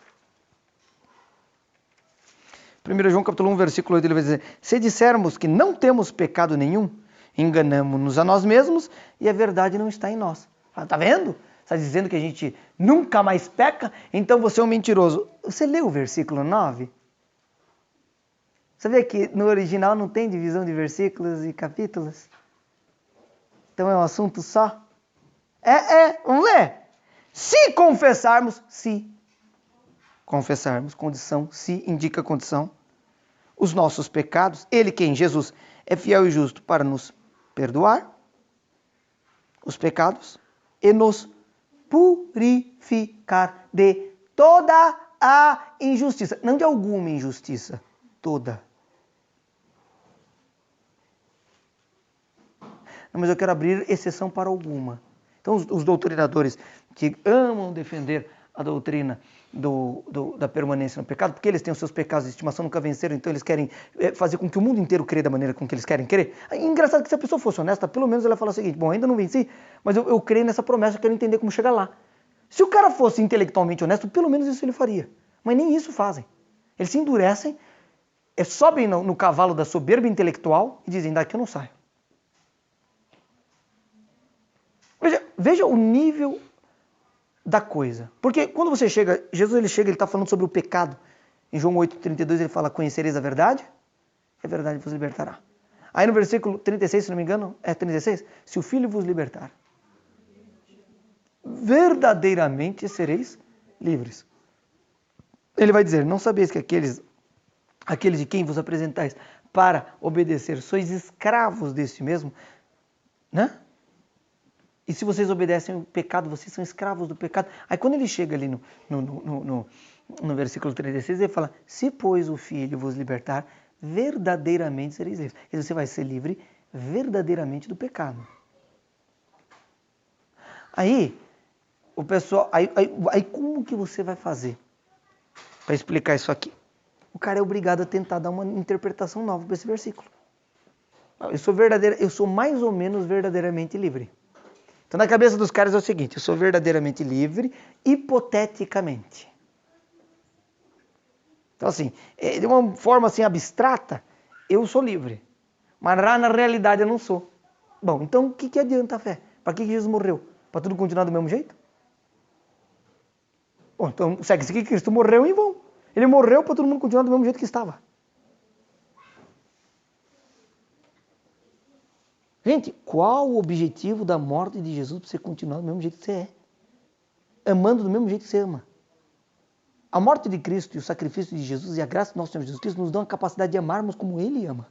1 João capítulo 1, versículo 8, ele vai dizer: se dissermos que não temos pecado nenhum, enganamo-nos a nós mesmos e a verdade não está em nós. Tá vendo? Está dizendo que a gente nunca mais peca, então você é um mentiroso. Você leu o versículo 9? Você vê que no original não tem divisão de versículos e capítulos? Então é um assunto só? Vamos ler. Se confessarmos, condição, se indica condição, os nossos pecados, ele quem? Jesus, é fiel e justo para nos perdoar os pecados e nos purificar de toda a injustiça. Não de alguma injustiça, toda. Não, mas eu quero abrir exceção para alguma. Então os doutrinadores que amam defender a doutrina da permanência no pecado, porque eles têm os seus pecados de estimação, nunca venceram, então eles querem fazer com que o mundo inteiro crê da maneira com que eles querem crer. É engraçado que se a pessoa fosse honesta, pelo menos ela fala o seguinte: bom, ainda não venci, mas eu creio nessa promessa, eu quero entender como chegar lá. Se o cara fosse intelectualmente honesto, pelo menos isso ele faria. Mas nem isso fazem. Eles se endurecem, sobem no cavalo da soberba intelectual e dizem: daqui eu não saio. Veja o nível da coisa. Porque quando você chega, Jesus ele está falando sobre o pecado. Em João 8,32 ele fala: conhecereis a verdade, a verdade vos libertará. Aí no versículo 36, se não me engano, é 36, se o Filho vos libertar, verdadeiramente sereis livres. Ele vai dizer, não sabeis que aqueles de quem vos apresentais para obedecer, sois escravos deste mesmo, né? E se vocês obedecem o pecado, vocês são escravos do pecado. Aí quando ele chega ali no versículo 36, ele fala, se pois o Filho vos libertar, verdadeiramente sereis livres. E você vai ser livre verdadeiramente do pecado. Aí, o pessoal, aí como que você vai fazer para explicar isso aqui? O cara é obrigado a tentar dar uma interpretação nova para esse versículo. Eu sou mais ou menos verdadeiramente livre. Então na cabeça dos caras é o seguinte, eu sou verdadeiramente livre hipoteticamente. Então assim, de uma forma assim abstrata, eu sou livre. Mas na realidade eu não sou. Bom, então o que adianta a fé? Para que Jesus morreu? Para tudo continuar do mesmo jeito? Bom, então segue-se que Cristo morreu em vão. Ele morreu para todo mundo continuar do mesmo jeito que estava. Gente, qual o objetivo da morte de Jesus para você continuar do mesmo jeito que você é? Amando do mesmo jeito que você ama. A morte de Cristo e o sacrifício de Jesus e a graça do nosso Senhor Jesus Cristo nos dão a capacidade de amarmos como Ele ama.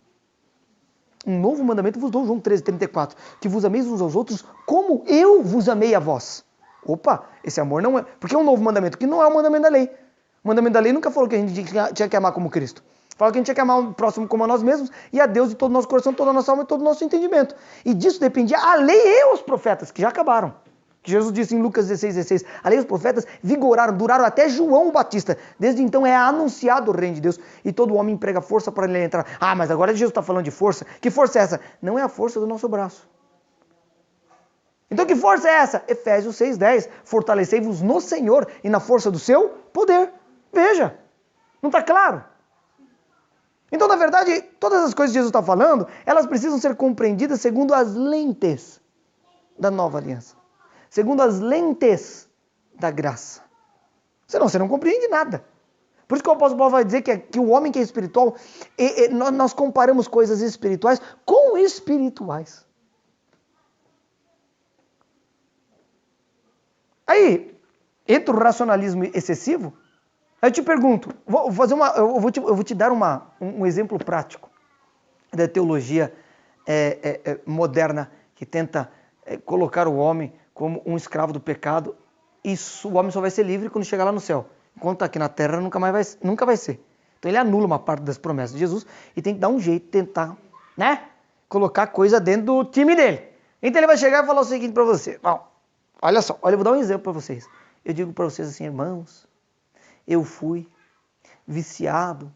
Um novo mandamento vos dou, João 13:34, que vos ameis uns aos outros como eu vos amei a vós. Opa, esse amor não é... Porque é um novo mandamento, que não é o mandamento da lei. O mandamento da lei nunca falou que a gente tinha que amar como Cristo. Fala que a gente tinha que amar o próximo como a nós mesmos e a Deus de todo o nosso coração, toda a nossa alma e todo o nosso entendimento. E disso dependia a lei e os profetas, que já acabaram. Que Jesus disse em Lucas 16:16, a lei e os profetas vigoraram, duraram até João o Batista. Desde então é anunciado o reino de Deus e todo homem emprega força para ele entrar. Ah, mas agora Jesus está falando de força. Que força é essa? Não é a força do nosso braço. Então que força é essa? Efésios 6:10, fortalecei-vos no Senhor e na força do seu poder. Veja, não está claro? Então, na verdade, todas as coisas que Jesus está falando, elas precisam ser compreendidas segundo as lentes da nova aliança. Segundo as lentes da graça. Senão você não compreende nada. Por isso que o apóstolo Paulo vai dizer que o homem que é espiritual, nós comparamos coisas espirituais com espirituais. Aí, entra o racionalismo excessivo. Aí eu te pergunto, eu vou te dar um exemplo prático da teologia moderna que tenta colocar o homem como um escravo do pecado e o homem só vai ser livre quando chegar lá no céu. Enquanto aqui na terra nunca vai ser. Então ele anula uma parte das promessas de Jesus e tem que dar um jeito, tentar, né, colocar coisa dentro do time dele. Então ele vai chegar e falar o seguinte para você. Bom, olha só, eu vou dar um exemplo para vocês. Eu digo para vocês assim, irmãos, eu fui viciado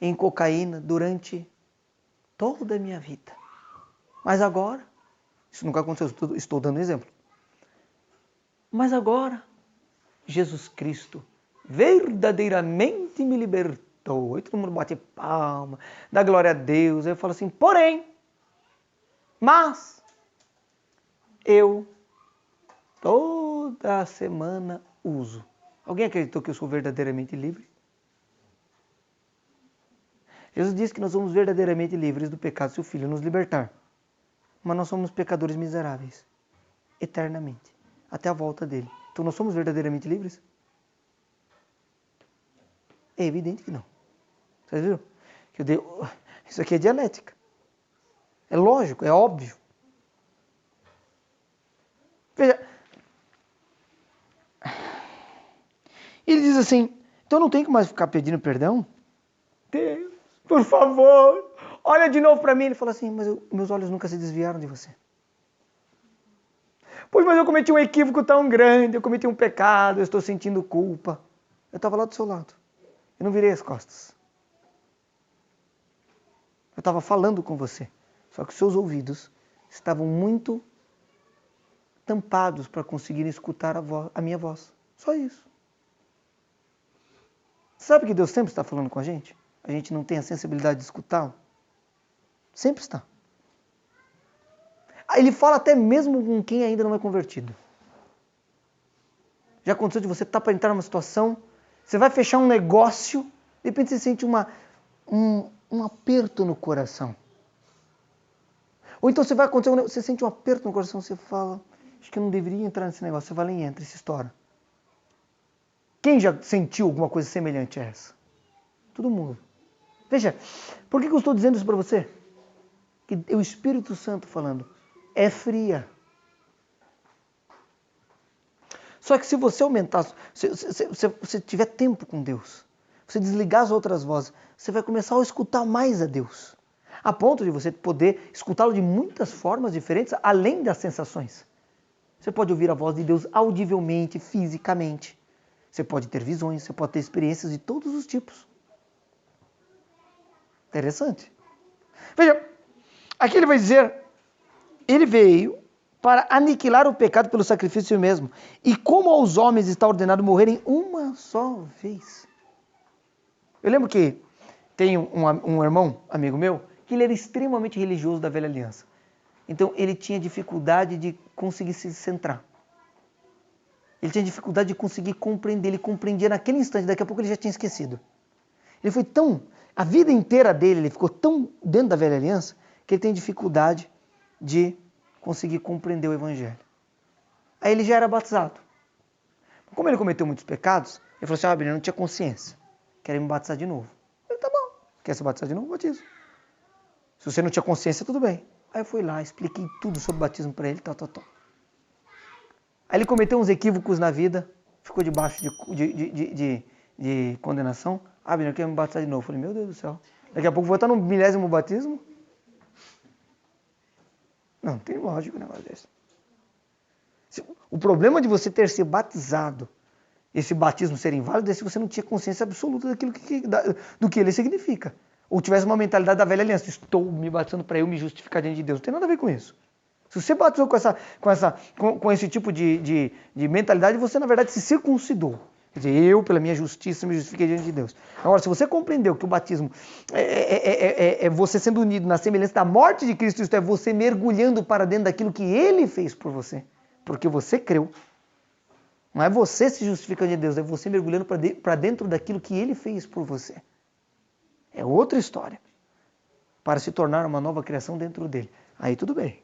em cocaína durante toda a minha vida. Mas agora, isso nunca aconteceu, estou dando um exemplo. Mas agora, Jesus Cristo verdadeiramente me libertou. Aí todo mundo bate palma, dá glória a Deus. Aí eu falo assim, porém, mas eu toda semana uso. Alguém acreditou que eu sou verdadeiramente livre? Jesus disse que nós somos verdadeiramente livres do pecado se o Filho nos libertar. Mas nós somos pecadores miseráveis, eternamente, até a volta dele. Então nós somos verdadeiramente livres? É evidente que não. Vocês viram? Isso aqui é dialética. É lógico, é óbvio. Veja, ele diz assim, então eu não tenho que mais ficar pedindo perdão? Deus, por favor, olha de novo para mim. Ele fala assim, mas meus olhos nunca se desviaram de você. Pois, mas eu cometi um equívoco tão grande, eu cometi um pecado, eu estou sentindo culpa. Eu estava lá do seu lado, eu não virei as costas. Eu estava falando com você, só que os seus ouvidos estavam muito tampados para conseguirem escutar a minha voz. Só isso. Sabe que Deus sempre está falando com a gente? A gente não tem a sensibilidade de escutá-lo? Sempre está. Ele fala até mesmo com quem ainda não é convertido. Já aconteceu de você estar para entrar numa situação, você vai fechar um negócio, de repente você sente uma um aperto no coração. Ou então você sente um aperto no coração, você fala, acho que eu não deveria entrar nesse negócio. Você vai lá e entra e se estoura. Quem já sentiu alguma coisa semelhante a essa? Todo mundo. Veja, por que eu estou dizendo isso para você? Que é o Espírito Santo falando. É fria. Só que se você aumentar, se você tiver tempo com Deus, você desligar as outras vozes, você vai começar a escutar mais a Deus. A ponto de você poder escutá-lo de muitas formas diferentes, além das sensações. Você pode ouvir a voz de Deus audivelmente, fisicamente. Você pode ter visões, você pode ter experiências de todos os tipos. Interessante. Veja, aqui ele vai dizer, ele veio para aniquilar o pecado pelo sacrifício mesmo. E como aos homens está ordenado morrerem uma só vez. Eu lembro que tem um irmão, amigo meu, que ele era extremamente religioso da velha aliança. Então ele tinha dificuldade de conseguir se centrar. Ele tinha dificuldade de conseguir compreender. Ele compreendia naquele instante, daqui a pouco ele já tinha esquecido. Ele foi tão... A vida inteira dele, ele ficou tão dentro da velha aliança, que ele tem dificuldade de conseguir compreender o Evangelho. Aí ele já era batizado. Como ele cometeu muitos pecados, ele falou assim, eu não tinha consciência. Quero me batizar de novo. Eu falei, tá bom. Quer se batizar de novo? Batizo. Se você não tinha consciência, tudo bem. Aí eu fui lá, expliquei tudo sobre o batismo para ele, tal. Aí ele cometeu uns equívocos na vida, ficou debaixo de condenação. Eu quero me batizar de novo. Eu falei, meu Deus do céu. Daqui a pouco vou estar no 1000º batismo? Não tem lógica o negócio desse. O problema de você ter se batizado, esse batismo ser inválido, é se você não tinha consciência absoluta do que ele significa. Ou tivesse uma mentalidade da velha aliança. Estou me batizando para eu me justificar diante de Deus. Não tem nada a ver com isso. Se você batizou com esse tipo de mentalidade, você na verdade se circuncidou. Quer dizer, eu, pela minha justiça, me justifiquei diante de Deus. Agora, se você compreendeu que o batismo é você sendo unido na semelhança da morte de Cristo, isto é, você mergulhando para dentro daquilo que Ele fez por você, porque você creu. Não é você se justificando diante de Deus, é você mergulhando para dentro daquilo que Ele fez por você. É outra história. Para se tornar uma nova criação dentro dele. Aí tudo bem.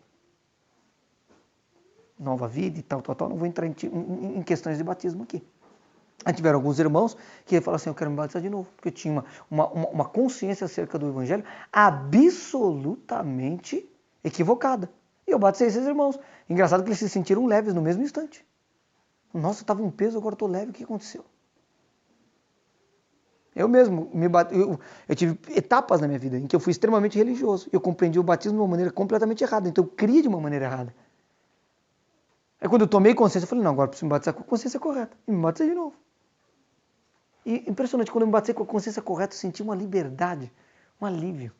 Nova vida e tal. Não vou entrar em questões de batismo aqui. Aí tiveram alguns irmãos que falaram assim, eu quero me batizar de novo. Porque eu tinha uma consciência acerca do Evangelho absolutamente equivocada. E eu batizei esses irmãos. Engraçado que eles se sentiram leves no mesmo instante. Nossa, estava um peso, agora estou leve, o que aconteceu? Eu mesmo, eu tive etapas na minha vida em que eu fui extremamente religioso. E eu compreendi o batismo de uma maneira completamente errada. Então eu cria de uma maneira errada. Aí quando eu tomei consciência, eu falei, não, agora eu preciso me batizar com a consciência correta. E me batizei de novo. E impressionante, quando eu me batizei com a consciência correta, eu senti uma liberdade, um alívio.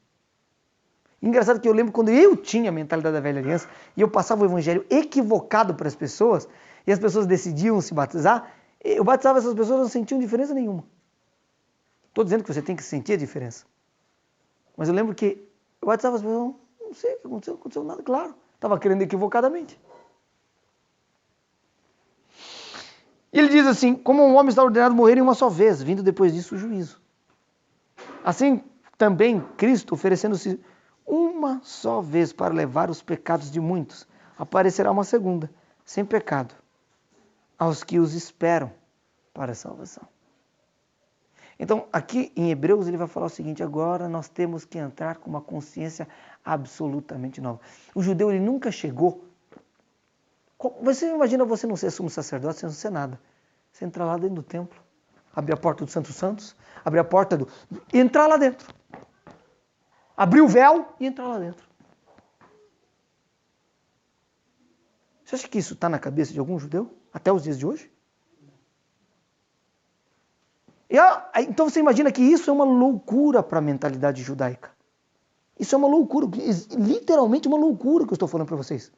Engraçado que eu lembro quando eu tinha a mentalidade da velha aliança e eu passava o evangelho equivocado para as pessoas e as pessoas decidiam se batizar, eu batizava essas pessoas e não sentiam diferença nenhuma. Estou dizendo que você tem que sentir a diferença. Mas eu lembro que eu batizava as pessoas, não sei o que aconteceu, não aconteceu nada, claro. Estava querendo equivocadamente. E ele diz assim, como um homem está ordenado a morrer em uma só vez, vindo depois disso o juízo. Assim também Cristo, oferecendo-se uma só vez para levar os pecados de muitos, aparecerá uma segunda, sem pecado, aos que os esperam para a salvação. Então, aqui em Hebreus ele vai falar o seguinte, agora nós temos que entrar com uma consciência absolutamente nova. O judeu ele nunca chegou. Você imagina você não ser sumo sacerdote, você não ser nada. Você entrar lá dentro do templo, abrir a porta do Santo dos Santos, abrir a porta e entrar lá dentro. Abrir o véu e entrar lá dentro. Você acha que isso está na cabeça de algum judeu? Até os dias de hoje? Então você imagina que isso é uma loucura para a mentalidade judaica. Isso é uma loucura, literalmente uma loucura que eu estou falando para vocês.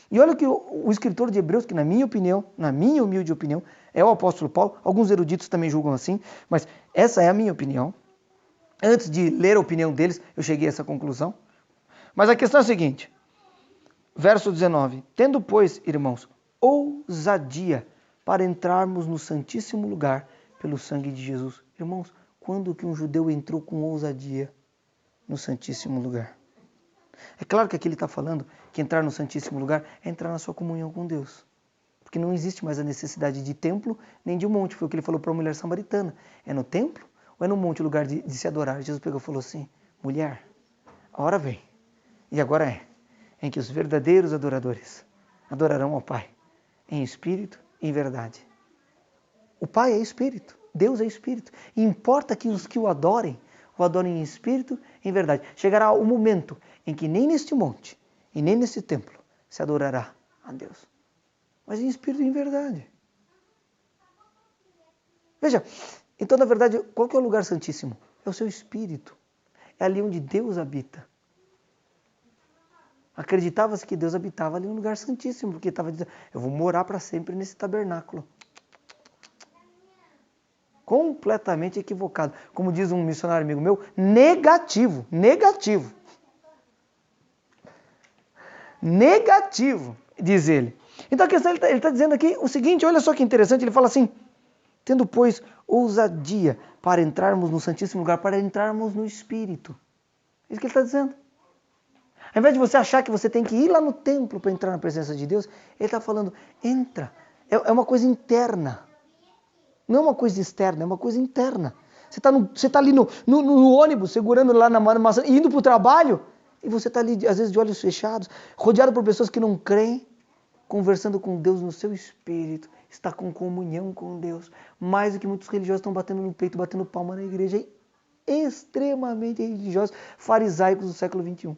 E olha que o escritor de Hebreus, que na minha opinião, na minha humilde opinião, é o apóstolo Paulo, alguns eruditos também julgam assim, mas essa é a minha opinião. Antes de ler a opinião deles, eu cheguei a essa conclusão. Mas a questão é a seguinte, verso 19, tendo, pois, irmãos, ousadia para entrarmos no santíssimo lugar pelo sangue de Jesus. Irmãos, Quando que um judeu entrou com ousadia no Santíssimo Lugar? É claro que aqui ele está falando que entrar no Santíssimo Lugar é entrar na sua comunhão com Deus. Porque não existe mais a necessidade de templo nem de um monte. Foi o que ele falou para a mulher samaritana. É no templo ou é no monte o lugar de se adorar? Jesus pegou e falou assim, mulher, a hora vem, e agora é, em que os verdadeiros adoradores adorarão ao Pai, em espírito e em verdade. O Pai é espírito, Deus é espírito. E importa que os que o adorem em espírito e em verdade. Chegará o momento em que nem neste monte e nem neste templo se adorará a Deus, mas em espírito e em verdade. Veja, então na verdade, qual que é o lugar santíssimo? É o seu espírito. É ali onde Deus habita. Acreditava-se que Deus habitava ali no lugar santíssimo, porque estava dizendo, eu vou morar para sempre nesse tabernáculo. Completamente equivocado. Como diz um missionário amigo meu, negativo. Negativo, diz ele. Então a questão, ele está dizendo aqui o seguinte, olha só que interessante, ele fala assim, tendo, pois, ousadia para entrarmos no Santíssimo Lugar, para entrarmos no Espírito. É isso que ele está dizendo. Ao invés de você achar que você tem que ir lá no templo para entrar na presença de Deus, ele está falando, entra. É uma coisa interna. Não é uma coisa externa, é uma coisa interna. Você está ali no ônibus, segurando lá na maçã, indo para o trabalho, e você está ali, às vezes, de olhos fechados, rodeado por pessoas que não creem, conversando com Deus no seu espírito, está com comunhão com Deus. Mais do que muitos religiosos estão batendo no peito, batendo palma na igreja, extremamente religiosos, farisaicos do século XXI.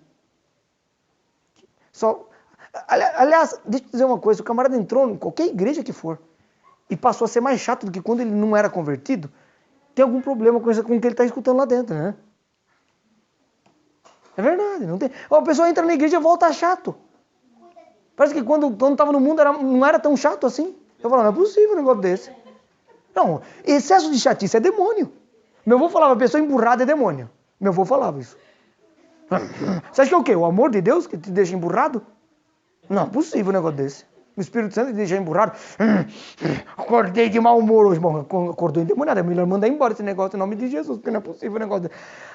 Aliás, deixa eu dizer uma coisa, o camarada entrou em qualquer igreja que for e passou a ser mais chato do que quando ele não era convertido, tem algum problema com o que ele está escutando lá dentro, né? É verdade, não tem. A pessoa entra na igreja e volta chato. Parece que quando estava no mundo não era tão chato assim. Eu falo, não é possível um negócio desse. Não, excesso de chatice é demônio. Meu avô falava, a pessoa emburrada é demônio. Meu avô falava isso. Você acha que é o quê? O amor de Deus que te deixa emburrado? Não é possível um negócio desse. O Espírito Santo te deixa emburrado. Acordei de mau humor hoje. Bom, acordou endemoniado. É melhor mandar embora esse negócio em nome de Jesus, porque não é possível um negócio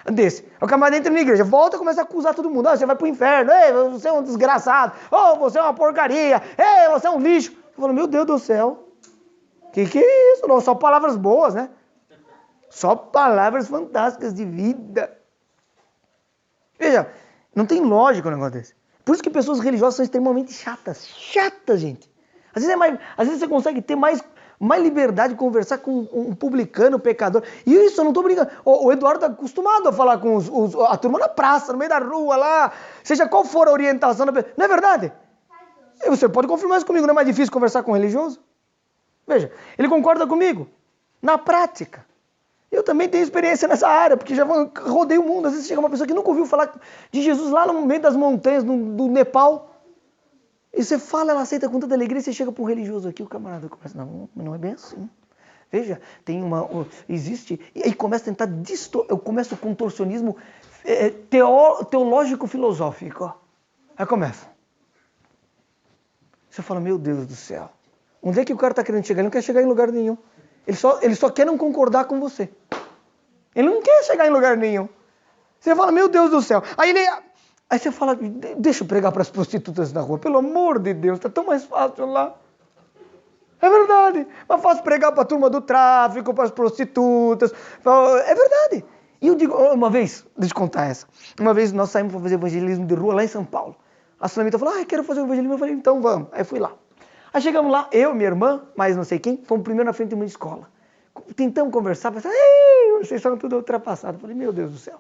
desse. O camarada entra na igreja, volta e começa a acusar todo mundo. Você vai pro inferno. Ei, você é um desgraçado. Oh, você é uma porcaria. Ei, você é um lixo. Eu falo, meu Deus do céu. Que é isso? Não, só palavras boas, né? Só palavras fantásticas de vida. Veja, não tem lógica um negócio desse. Por isso que pessoas religiosas são extremamente chatas. Chatas, gente. Às vezes você consegue ter mais liberdade de conversar com um publicano, pecador. E isso eu não estou brincando. O Eduardo está acostumado a falar com a turma na praça, no meio da rua lá. Seja qual for a orientação. Não é verdade? E você pode confirmar isso comigo. Não é mais difícil conversar com um religioso? Veja, ele concorda comigo. Na prática. Eu também tenho experiência nessa área, porque já rodei o mundo. Às vezes chega uma pessoa que nunca ouviu falar de Jesus lá no meio das montanhas do Nepal. E você fala, ela aceita com tanta alegria, e você chega para um religioso aqui, o camarada começa, não é bem assim. Veja, existe, e aí começa a tentar eu começo com contorcionismo teológico-filosófico. Aí começa. Você fala, meu Deus do céu, onde é que o cara está querendo chegar? Ele não quer chegar em lugar nenhum. Ele só quer não concordar com você. Ele não quer chegar em lugar nenhum. Você fala, meu Deus do céu. Aí você fala, deixa eu pregar para as prostitutas na rua. Pelo amor de Deus, está tão mais fácil lá. É verdade. Mais fácil pregar para a turma do tráfico, para as prostitutas. É verdade. E eu digo, uma vez, deixa eu contar essa. Uma vez nós saímos para fazer evangelismo de rua lá em São Paulo. A Sulamita falou, quero fazer o evangelismo. Eu falei, então vamos. Aí fui lá. Aí chegamos lá, eu, minha irmã, mais não sei quem, fomos primeiro na frente de uma escola. Tentamos conversar, pensamos, vocês são tudo ultrapassados. Eu falei, meu Deus do céu.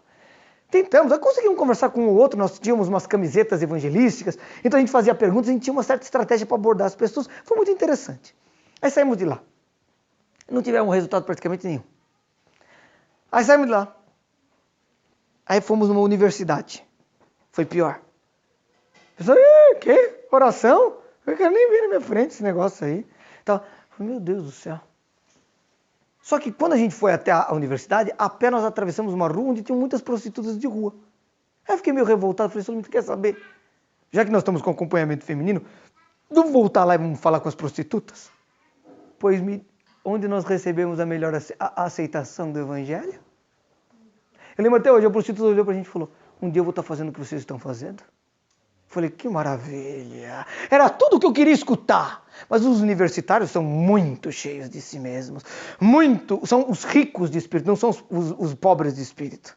Tentamos, aí conseguimos conversar com o outro, nós tínhamos umas camisetas evangelísticas, então a gente fazia perguntas, a gente tinha uma certa estratégia para abordar as pessoas, foi muito interessante. Aí saímos de lá. Não tivemos resultado praticamente nenhum. Aí saímos de lá. Aí fomos numa universidade. Foi pior. Eu falei, que? Oração? Eu quero nem ver na minha frente esse negócio aí. Então, meu Deus do céu. Só que quando a gente foi até a universidade, a pé nós atravessamos uma rua onde tinham muitas prostitutas de rua. Aí eu fiquei meio revoltado, falei, Solomito, quer saber? Já que nós estamos com acompanhamento feminino, vamos voltar lá e vamos falar com as prostitutas? Pois onde nós recebemos a melhor aceitação do evangelho? Eu lembro até hoje, a prostituta olhou pra gente e falou, um dia eu vou estar fazendo o que vocês estão fazendo. Falei, que maravilha. Era tudo o que eu queria escutar. Mas os universitários são muito cheios de si mesmos. São os ricos de espírito, não são os pobres de espírito.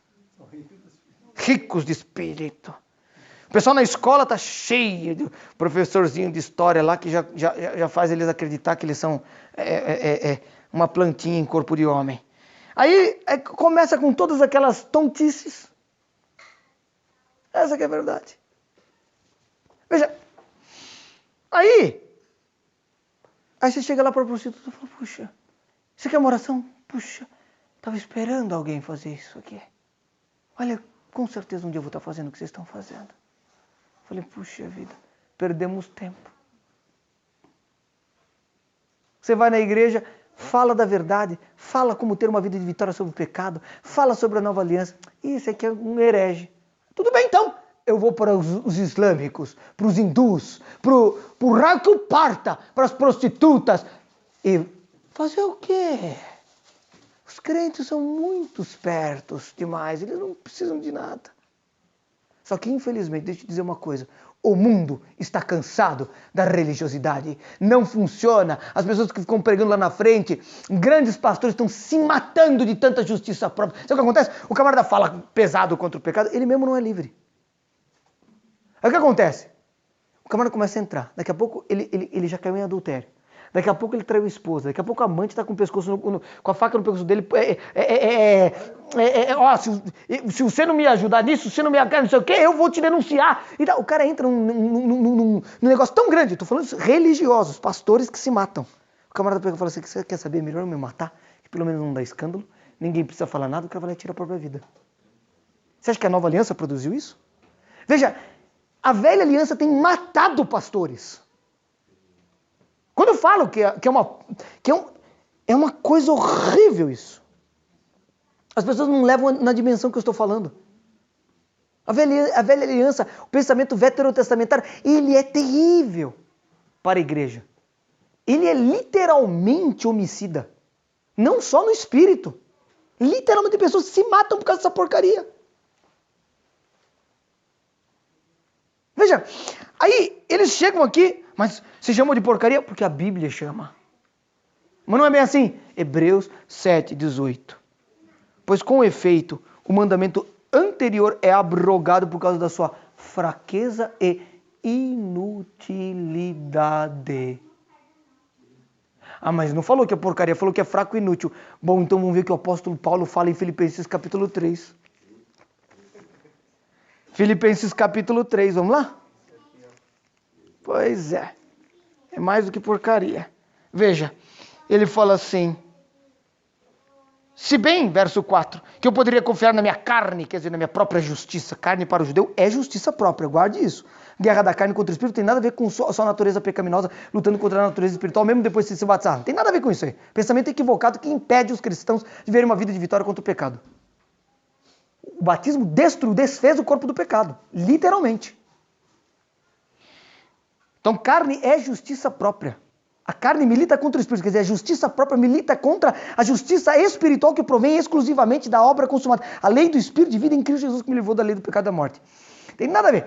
Ricos de espírito. O pessoal na escola está cheio de professorzinho de história lá que já faz eles acreditar que eles são uma plantinha em corpo de homem. Aí começa com todas aquelas tontices. Essa que é a verdade. Veja, aí você chega lá para a prostituta e fala, puxa, isso aqui é uma oração? Puxa, estava esperando alguém fazer isso aqui. Olha, com certeza um dia eu vou estar fazendo o que vocês estão fazendo. Falei, puxa vida, perdemos tempo. Você vai na igreja, fala da verdade, fala como ter uma vida de vitória sobre o pecado, fala sobre a nova aliança. Isso aqui é um herege. Tudo bem então. Eu vou para os islâmicos, para os hindus, para o Raio Parta, para as prostitutas. E fazer o quê? Os crentes são muito espertos demais, eles não precisam de nada. Só que, infelizmente, deixa eu te dizer uma coisa, o mundo está cansado da religiosidade, não funciona, as pessoas que ficam pregando lá na frente, grandes pastores estão se matando de tanta justiça própria. Sabe o que acontece? O camarada fala pesado contra o pecado, ele mesmo não é livre. Aí o que acontece? O camarada começa a entrar. Daqui a pouco ele já caiu em adultério. Daqui a pouco ele traiu a esposa. Daqui a pouco a amante está com o pescoço com a faca no pescoço dele. Se você não me ajudar nisso, se você não me ajudar, não sei o quê, eu vou te denunciar. E o cara entra num negócio tão grande. Estou falando isso, religiosos, pastores que se matam. O camarada pega e fala assim, você quer saber? Melhor eu me matar, que pelo menos não dá escândalo. Ninguém precisa falar nada, o cara vai lá e tira a própria vida. Você acha que a nova aliança produziu isso? Veja, a velha aliança tem matado pastores. Quando eu falo que é uma coisa horrível isso. As pessoas não levam na dimensão que eu estou falando. A velha aliança, o pensamento veterotestamentário, ele é terrível para a igreja. Ele é literalmente homicida. Não só no espírito. Literalmente pessoas se matam por causa dessa porcaria. Veja, aí eles chegam aqui, mas se chamam de porcaria porque a Bíblia chama. Mas não é bem assim. Hebreus 7:18. Pois com efeito, o mandamento anterior é abrogado por causa da sua fraqueza e inutilidade. Ah, mas não falou que é porcaria, falou que é fraco e inútil. Bom, então vamos ver o que o apóstolo Paulo fala em Filipenses capítulo 3. Filipenses capítulo 3, vamos lá? Pois é. É mais do que porcaria. Veja, ele fala assim, se bem, verso 4, que eu poderia confiar na minha carne, quer dizer, na minha própria justiça. Carne para o judeu é justiça própria, guarde isso. Guerra da carne contra o espírito tem nada a ver com sua natureza pecaminosa, lutando contra a natureza espiritual, mesmo depois de se batizar. Não tem nada a ver com isso aí. Pensamento equivocado que impede os cristãos de verem uma vida de vitória contra o pecado. O batismo desfez o corpo do pecado, literalmente. Então, carne é justiça própria. A carne milita contra o espírito, quer dizer, a justiça própria milita contra a justiça espiritual que provém exclusivamente da obra consumada. A lei do espírito de vida em Cristo Jesus que me livrou da lei do pecado e da morte. Tem nada a ver.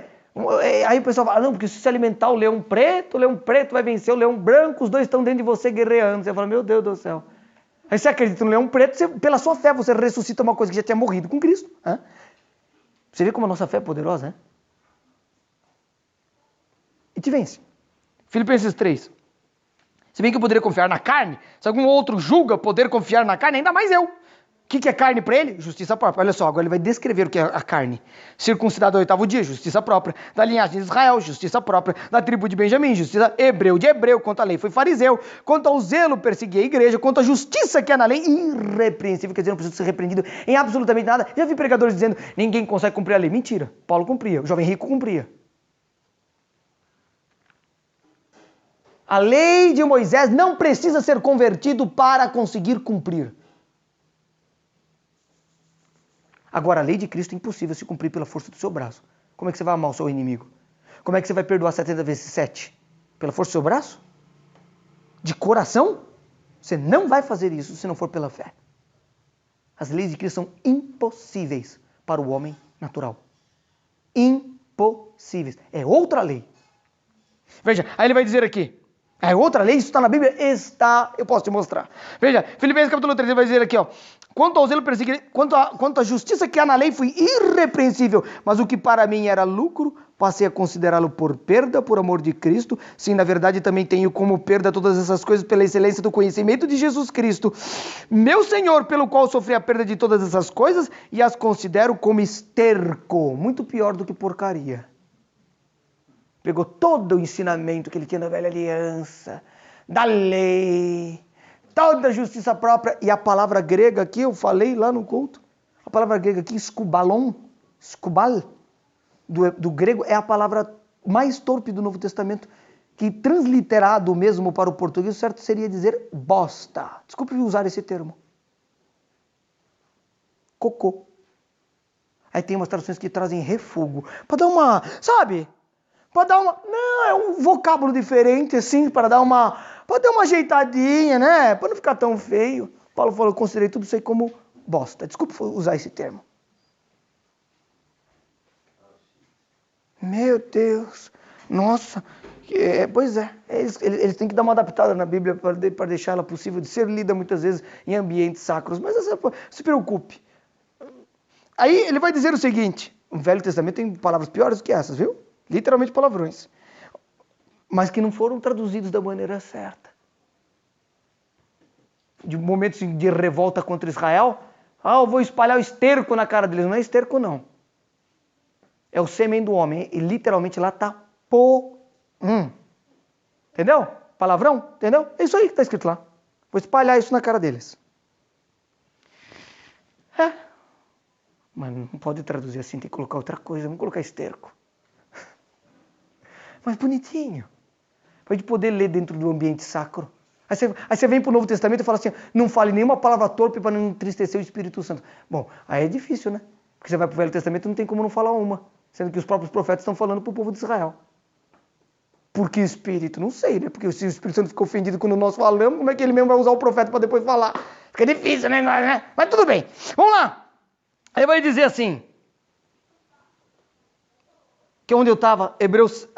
Aí o pessoal fala, não, porque se alimentar o leão preto vai vencer o leão branco, os dois estão dentro de você guerreando. Você fala, meu Deus do céu. Aí você acredita no leão preto, pela sua fé você ressuscita uma coisa que já tinha morrido com Cristo. Hein? Você vê como a nossa fé é poderosa, né? E te vence. Filipenses 3. Se bem que eu poderia confiar na carne, se algum outro julga poder confiar na carne, ainda mais eu. O que é carne para ele? Justiça própria. Olha só, agora ele vai descrever o que é a carne. Circuncidado ao 8º dia, justiça própria. Da linhagem de Israel, justiça própria. Da tribo de Benjamim, justiça. Hebreu de hebreu, quanto à lei foi fariseu. Quanto ao zelo, persegui a igreja. Quanto à justiça que é na lei, irrepreensível. Quer dizer, não precisa ser repreendido em absolutamente nada. Já vi pregadores dizendo, ninguém consegue cumprir a lei. Mentira. Paulo cumpria, o jovem rico cumpria. A lei de Moisés não precisa ser convertido para conseguir cumprir. Agora, a lei de Cristo é impossível se cumprir pela força do seu braço. Como é que você vai amar o seu inimigo? Como é que você vai perdoar 70 vezes 7? Pela força do seu braço? De coração? Você não vai fazer isso se não for pela fé. As leis de Cristo são impossíveis para o homem natural. Impossíveis. É outra lei. Veja, aí ele vai dizer aqui. É outra lei, isso está na Bíblia? Está, eu posso te mostrar. Veja, Filipenses capítulo 3, ele vai dizer aqui, ó. Quanto ao zelo perseguir, quanto à justiça que há na lei, fui irrepreensível, mas o que para mim era lucro, passei a considerá-lo por perda, por amor de Cristo. Sim, na verdade também tenho como perda todas essas coisas pela excelência do conhecimento de Jesus Cristo, meu Senhor, pelo qual sofri a perda de todas essas coisas e as considero como esterco, muito pior do que porcaria. Pegou todo o ensinamento que ele tinha na velha aliança, da lei, toda a justiça própria. E a palavra grega aqui, eu falei lá no culto, a palavra grega aqui, skubalon, skubal, do grego, é a palavra mais torpe do Novo Testamento, que transliterado mesmo para o português, certo seria dizer bosta. Desculpe usar esse termo. Cocô. Aí tem umas traduções que trazem refugo, para dar uma, sabe... Para dar uma... Não, é um vocábulo diferente, assim, para dar uma ajeitadinha, né? Para não ficar tão feio. Paulo falou, eu considerei tudo isso aí como bosta. Desculpa usar esse termo. Meu Deus. Nossa. Pois é. Eles têm que dar uma adaptada na Bíblia para deixar ela possível de ser lida muitas vezes em ambientes sacros. Mas se preocupe. Aí ele vai dizer o seguinte. O Velho Testamento tem palavras piores do que essas, viu? Literalmente palavrões, mas que não foram traduzidos da maneira certa. De momentos de revolta contra Israel, eu vou espalhar o esterco na cara deles. Não é esterco, não. É o sêmen do homem, e literalmente lá está Entendeu? Palavrão, entendeu? É isso aí que está escrito lá. Vou espalhar isso na cara deles. Mas não pode traduzir assim, tem que colocar outra coisa, vamos colocar esterco. Mas bonitinho, para a gente poder ler dentro do ambiente sacro. Aí você vem para o Novo Testamento e fala assim, não fale nenhuma palavra torpe para não entristecer o Espírito Santo. Bom, aí é difícil, né? Porque você vai para o Velho Testamento e não tem como não falar uma, sendo que os próprios profetas estão falando para o povo de Israel. Por que Espírito? Não sei, né? Porque se o Espírito Santo ficou ofendido quando nós falamos, como é que ele mesmo vai usar o profeta para depois falar? Fica difícil, né? Mas tudo bem. Vamos lá. Aí vai dizer assim, que é onde eu estava, Hebreus,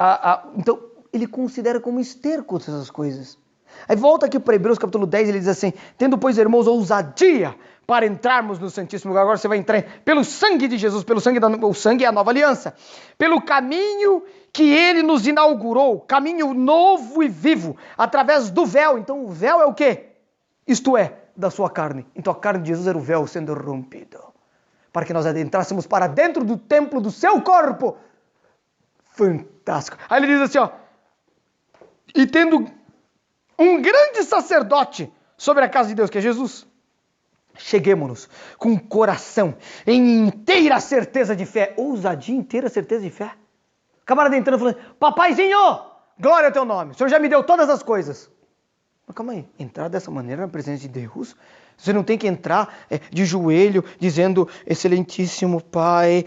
então ele considera como esterco essas coisas. Aí volta aqui para Hebreus capítulo 10, ele diz assim, tendo pois irmãos ousadia para entrarmos no Santíssimo Lugar, agora você vai entrar pelo sangue de Jesus, o sangue é a nova aliança, pelo caminho que ele nos inaugurou, caminho novo e vivo, através do véu. Então o véu é o quê? Isto é, da sua carne. Então a carne de Jesus era o véu sendo rompido, para que nós adentrássemos para dentro do templo do seu corpo. Fantástico. Aí ele diz assim, ó, e tendo um grande sacerdote sobre a casa de Deus, que é Jesus, cheguemo-nos com o coração em inteira certeza de fé, ousadia, inteira certeza de fé. Camarada entrando falando, papaizinho, glória ao teu nome, o Senhor já me deu todas as coisas. Mas calma aí, entrar dessa maneira na presença de Deus, você não tem que entrar de joelho dizendo, excelentíssimo Pai,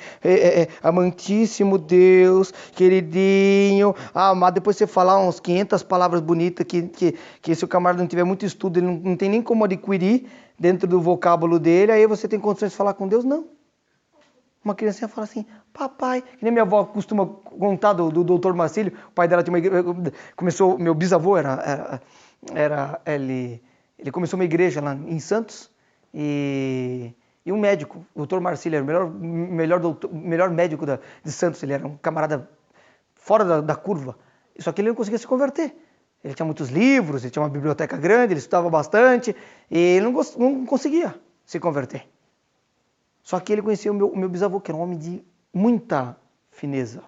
amantíssimo Deus, queridinho, amado. Depois você falar uns 500 palavras bonitas que se o camarada não tiver muito estudo, ele não tem nem como adquirir dentro do vocábulo dele, aí você tem condições de falar com Deus? Não. Uma criancinha fala assim, papai, que nem minha avó costuma contar do Dr. Marcílio, o pai dela tinha uma igreja, meu bisavô ele começou uma igreja lá em Santos e um médico, o Dr. Marcílio, era o melhor médico de Santos, ele era um camarada fora da curva, só que ele não conseguia se converter. Ele tinha muitos livros, ele tinha uma biblioteca grande, ele estudava bastante e ele não conseguia se converter. Só que ele conhecia o meu bisavô, que era um homem de muita fineza.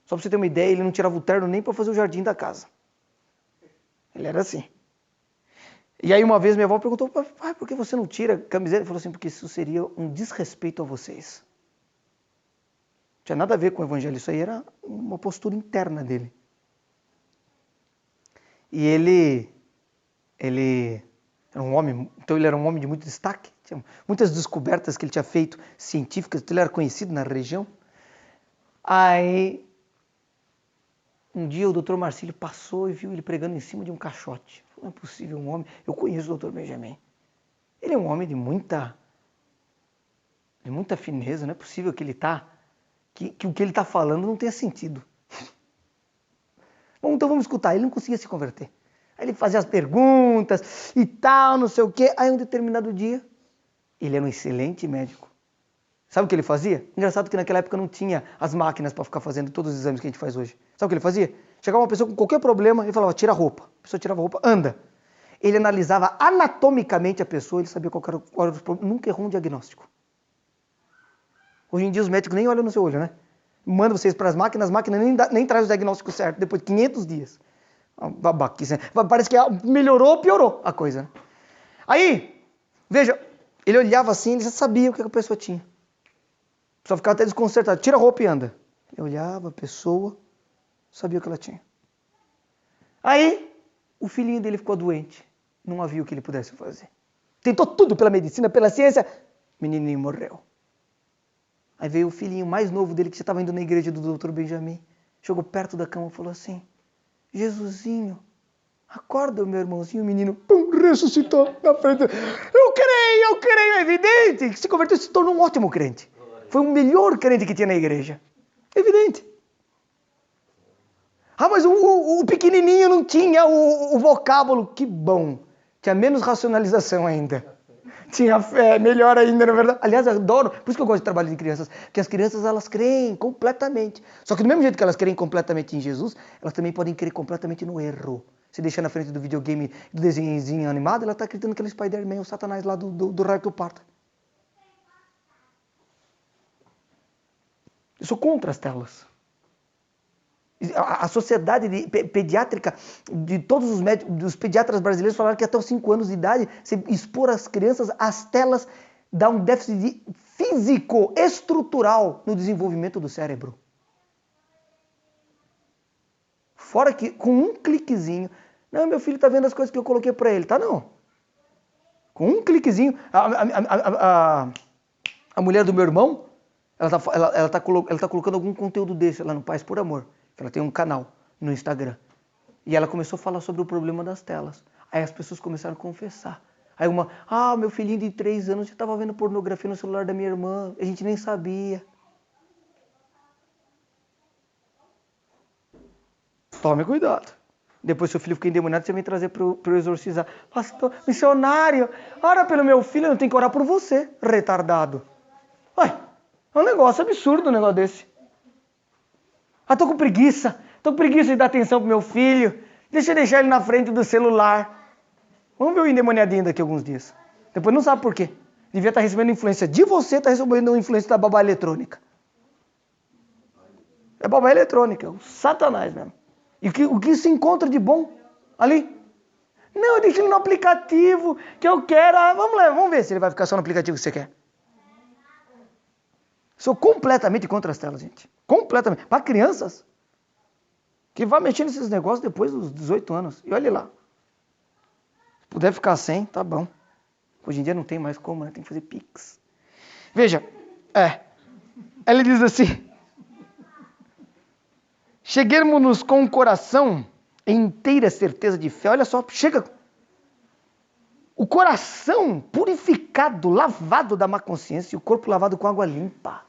Só para você ter uma ideia, ele não tirava o terno nem para fazer o jardim da casa. Ele era assim. E aí uma vez minha avó perguntou, pai, por que você não tira a camiseta? Ele falou assim, porque isso seria um desrespeito a vocês. Não tinha nada a ver com o evangelho, isso aí era uma postura interna dele. E ele era um homem, então ele era um homem de muito destaque, tinha muitas descobertas que ele tinha feito científicas, então ele era conhecido na região. Aí um dia o Dr. Marcílio passou e viu ele pregando em cima de um caixote. Não é possível, um homem... Eu conheço o Dr. Benjamin. Ele é um homem de muita de muita fineza, não é possível que que o que ele está falando não tenha sentido. Bom, então vamos escutar. Ele não conseguia se converter. Aí ele fazia as perguntas e tal, não sei o quê. Aí um determinado dia, ele era um excelente médico. Sabe o que ele fazia? Engraçado que naquela época não tinha as máquinas para ficar fazendo todos os exames que a gente faz hoje. Sabe o que ele fazia? Chegava uma pessoa com qualquer problema, ele falava, tira a roupa. A pessoa tirava a roupa, anda. Ele analisava anatomicamente a pessoa, ele sabia qual era o problema, nunca errou um diagnóstico. Hoje em dia os médicos nem olham no seu olho, né? Manda vocês para as máquinas nem traz o diagnóstico certo, depois de 500 dias. Babaquice, né? Parece que melhorou ou piorou a coisa. Né? Aí, veja, ele olhava assim, ele já sabia o que a pessoa tinha. A pessoa ficava até desconcertada, tira a roupa e anda. Ele olhava a pessoa, sabia o que ela tinha. Aí, o filhinho dele ficou doente, não havia o que ele pudesse fazer. Tentou tudo pela medicina, pela ciência, o menininho morreu. Aí veio o filhinho mais novo dele, que já estava indo na igreja do Dr. Benjamin, chegou perto da cama e falou assim, Jesusinho, acorda meu irmãozinho, o menino, pum, ressuscitou na frente. Eu creio, é evidente, que se converteu, se tornou um ótimo crente. Foi o melhor crente que tinha na igreja. Evidente. Ah, mas o pequenininho não tinha o vocábulo, que bom, tinha menos racionalização ainda. Tinha fé, melhor ainda, na verdade. Aliás, eu adoro, por isso que eu gosto de trabalho de crianças, porque as crianças, elas creem completamente. Só que do mesmo jeito que elas creem completamente em Jesus, elas também podem crer completamente no erro. Se deixar na frente do videogame, do desenhozinho animado, ela está acreditando que ele é Spider-Man, o Satanás lá do raio que o parta. Eu sou contra as telas. A sociedade pediátrica, de todos os médicos, dos pediatras brasileiros falaram que até os 5 anos de idade, se expor as crianças às telas dá um déficit físico, estrutural no desenvolvimento do cérebro. Fora que com um cliquezinho, não, meu filho está vendo as coisas que eu coloquei para ele, tá não. Com um cliquezinho, a mulher do meu irmão, ela tá colocando algum conteúdo desse lá no Paz por Amor. Ela tem um canal no Instagram. E ela começou a falar sobre o problema das telas. Aí as pessoas começaram a confessar. Aí meu filhinho de 3 anos já estava vendo pornografia no celular da minha irmã. A gente nem sabia. Tome cuidado. Depois seu filho fica endemoniado, você vem trazer para eu exorcizar. Pastor, missionário, ora pelo meu filho, eu não tenho que orar por você, retardado. Ué, é um negócio absurdo um negócio desse. Ah, tô com preguiça de dar atenção pro meu filho. Deixa eu deixar ele na frente do celular. Vamos ver o endemoniadinho daqui a alguns dias. Depois não sabe por quê. Devia estar recebendo influência de você, está recebendo influência da babá eletrônica. É babá eletrônica, o Satanás mesmo. E o que se encontra de bom ali? Não, deixa ele no aplicativo que eu quero. Ah, vamos ver se ele vai ficar só no aplicativo que você quer. Sou completamente contra as telas, gente. Completamente. Para crianças que vai mexer nesses negócios depois dos 18 anos. E olha lá. Se puder ficar sem, tá bom. Hoje em dia não tem mais como, né? Tem que fazer pix. Veja, ela diz assim, cheguemos-nos com o coração em inteira certeza de fé. Olha só, chega o coração purificado, lavado da má consciência e o corpo lavado com água limpa.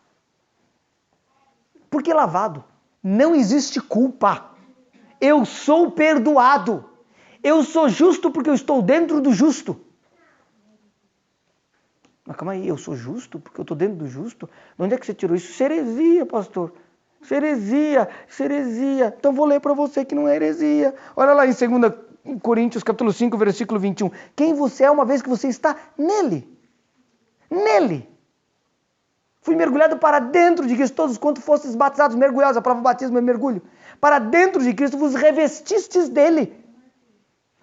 Por que lavado? Não existe culpa. Eu sou perdoado. Eu sou justo porque eu estou dentro do justo. Mas calma aí, eu sou justo porque eu estou dentro do justo? De onde é que você tirou isso? Isso é heresia, pastor. Isso é heresia. Então vou ler para você que não é heresia. Olha lá em 2 Coríntios capítulo 5, versículo 21. Quem você é uma vez que você está nele. Nele. Fui mergulhado para dentro de Cristo, todos quanto fostes batizados, mergulhados, a palavra batismo é mergulho. Para dentro de Cristo vos revestistes dele.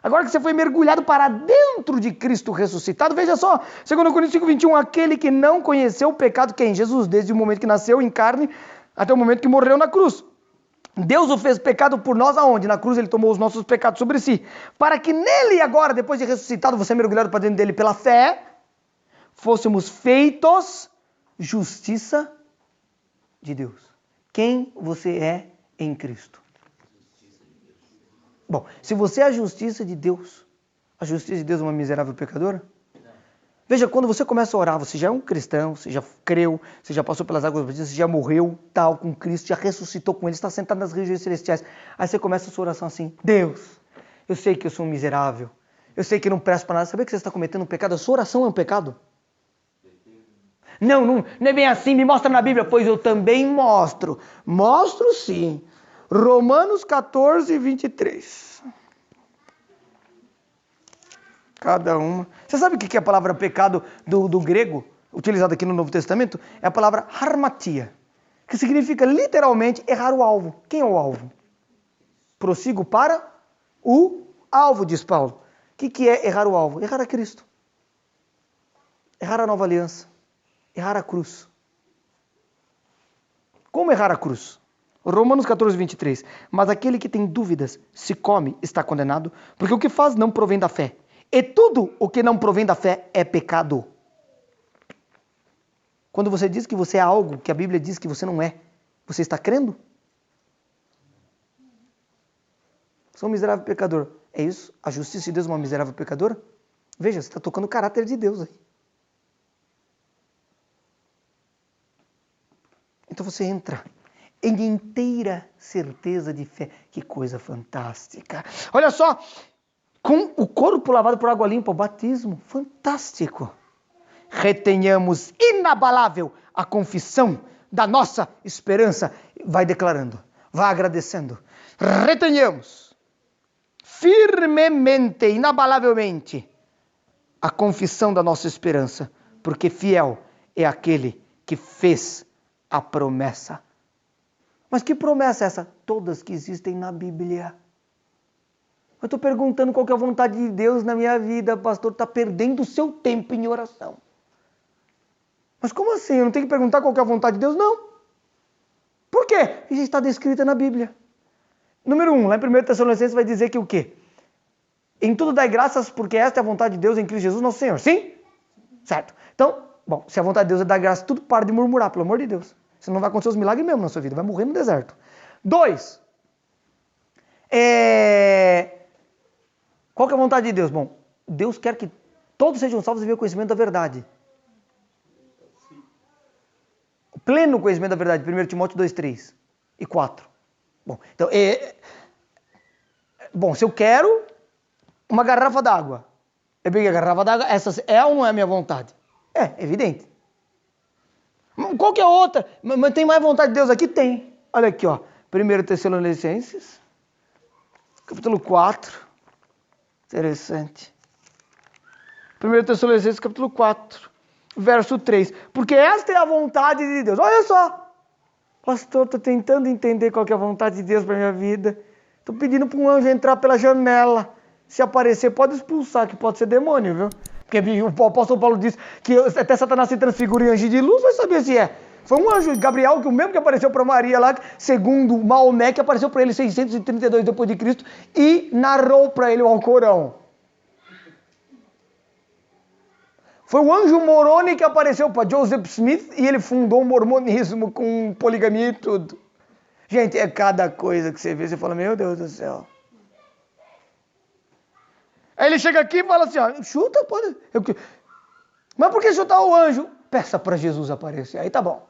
Agora que você foi mergulhado para dentro de Cristo ressuscitado, veja só, 2 Coríntios 5, 21, aquele que não conheceu o pecado, que é em Jesus, desde o momento que nasceu em carne, até o momento que morreu na cruz. Deus o fez pecado por nós aonde? Na cruz ele tomou os nossos pecados sobre si. Para que nele agora, depois de ressuscitado, você é mergulhado para dentro dele pela fé, fôssemos feitos justiça de Deus. Quem você é em Cristo? Bom, se você é a justiça de Deus é uma miserável pecadora? Veja, quando você começa a orar, você já é um cristão, você já creu, você já passou pelas águas batidas, você já morreu, tal, com Cristo, já ressuscitou com Ele, está sentado nas regiões celestiais. Aí você começa a sua oração assim: Deus, eu sei que eu sou um miserável, eu sei que não presto para nada. Sabe que você está cometendo um pecado? A sua oração é um pecado? Não é bem assim, me mostra na Bíblia. Pois eu também mostro. Mostro sim. Romanos 14, 23. Cada uma. Você sabe o que é a palavra pecado do grego, utilizada aqui no Novo Testamento? É a palavra harmatia, que significa literalmente errar o alvo. Quem é o alvo? Prossigo para o alvo, diz Paulo. O que é errar o alvo? Errar a Cristo. Errar a nova aliança. Errar a cruz. Como errar a cruz? Romanos 14, 23. Mas aquele que tem dúvidas, se come, está condenado, porque o que faz não provém da fé. E tudo o que não provém da fé é pecado. Quando você diz que você é algo que a Bíblia diz que você não é, você está crendo? Sou um miserável pecador. É isso? A justiça de Deus é uma miserável pecadora? Veja, você está tocando o caráter de Deus aí. Então você entra em inteira certeza de fé. Que coisa fantástica. Olha só, com o corpo lavado por água limpa, o batismo, fantástico. Retenhamos inabalável a confissão da nossa esperança. Vai declarando, vai agradecendo. Retenhamos firmemente, inabalavelmente, a confissão da nossa esperança, porque fiel é aquele que fez a promessa. Mas que promessa é essa? Todas que existem na Bíblia. Eu estou perguntando qual que é a vontade de Deus na minha vida, pastor. Está perdendo o seu tempo em oração. Mas como assim? Eu não tenho que perguntar qual que é a vontade de Deus? Não. Por quê? Isso está descrita na Bíblia. Número 1, lá em 1 Tessalonicenses vai dizer que o quê? Em tudo dai graças, porque esta é a vontade de Deus em Cristo Jesus, nosso Senhor. Sim? Certo. Então, bom, se a vontade de Deus é dar graça, tudo para de murmurar, pelo amor de Deus. Senão vai acontecer os milagres mesmo na sua vida. Vai morrer no deserto. 2. Qual que é a vontade de Deus? Bom, Deus quer que todos sejam salvos e venham ao conhecimento da verdade. O pleno conhecimento da verdade. 1 Timóteo 2, 3 e 4. Bom, então, se eu quero uma garrafa d'água, eu peguei a garrafa d'água, essa é ou não é a minha vontade? É evidente. Qual que é a outra? Mas tem mais vontade de Deus aqui? Tem. Olha aqui, ó. 1 Tessalonicenses, capítulo 4. Interessante. 1 Tessalonicenses, capítulo 4, verso 3. Porque esta é a vontade de Deus. Olha só. Pastor, estou tentando entender qual que é a vontade de Deus para a minha vida. Estou pedindo para um anjo entrar pela janela. Se aparecer, pode expulsar, que pode ser demônio, viu? Porque o apóstolo Paulo diz que até Satanás se transfigura em anjo de luz, vai saber se é. Foi um anjo, Gabriel, que o mesmo que apareceu para Maria lá, segundo Maomé, que apareceu para ele 632 depois de Cristo e narrou para ele o Alcorão. Foi o anjo Moroni que apareceu para Joseph Smith e ele fundou o mormonismo com poligamia e tudo. Gente, é cada coisa que você vê, você fala, meu Deus do céu. Aí ele chega aqui e fala assim, ó, chuta, pode. Mas por que chutar o anjo? Peça para Jesus aparecer, aí tá bom.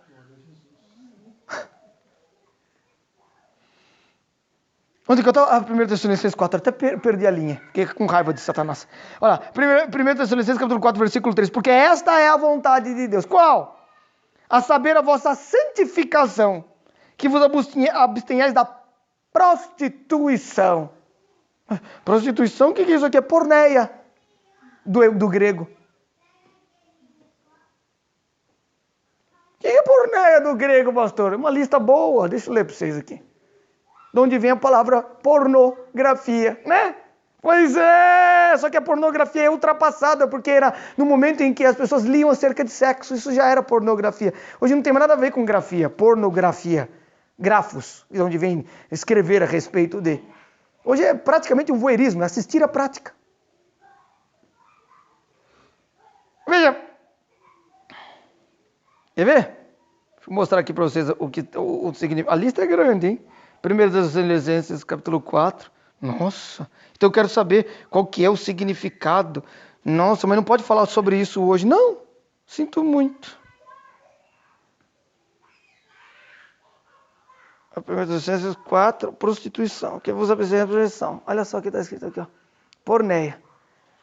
Onde que eu estava? 1 Tessalonicenses 4, até perdi a linha, fiquei com raiva de Satanás. Olha lá, 1 Tessalonicenses capítulo 4, versículo 3, porque esta é a vontade de Deus. Qual? A saber a vossa santificação, que vos abstenhais da prostituição. Prostituição, o que é isso aqui? É porneia, do grego. O que é porneia do grego, pastor? Uma lista boa, deixa eu ler para vocês aqui. De onde vem a palavra pornografia, né? Pois é, só que a pornografia é ultrapassada, porque era no momento em que as pessoas liam acerca de sexo, isso já era pornografia. Hoje não tem mais nada a ver com grafia, pornografia, grafos, de onde vem escrever a respeito de. Hoje é praticamente um voyeurismo, assistir à prática. Veja, quer ver? Deixa eu mostrar aqui para vocês o significado. A lista é grande, hein? 1 Tessalonicenses, capítulo 4. Nossa, então eu quero saber qual que é o significado Nossa, mas não pode falar sobre isso hoje. Não, sinto muito. A 1 4, prostituição. Que vos apresenta a prostituição. Olha só o que está escrito aqui, ó. Porneia.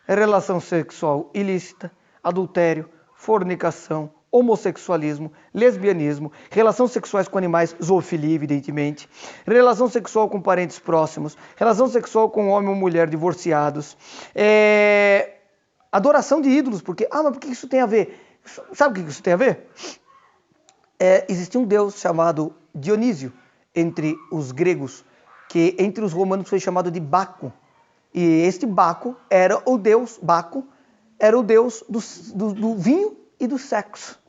É relação sexual ilícita, adultério, fornicação, homossexualismo, lesbianismo, relações sexuais com animais, zoofilia, evidentemente, relação sexual com parentes próximos, relação sexual com homem ou mulher divorciados, adoração de ídolos, porque, mas por que isso tem a ver? Sabe o que isso tem a ver? Existia um deus chamado Dionísio entre os gregos, que entre os romanos foi chamado de Baco. E este Baco era o deus, Baco, era o deus do vinho e do sexo.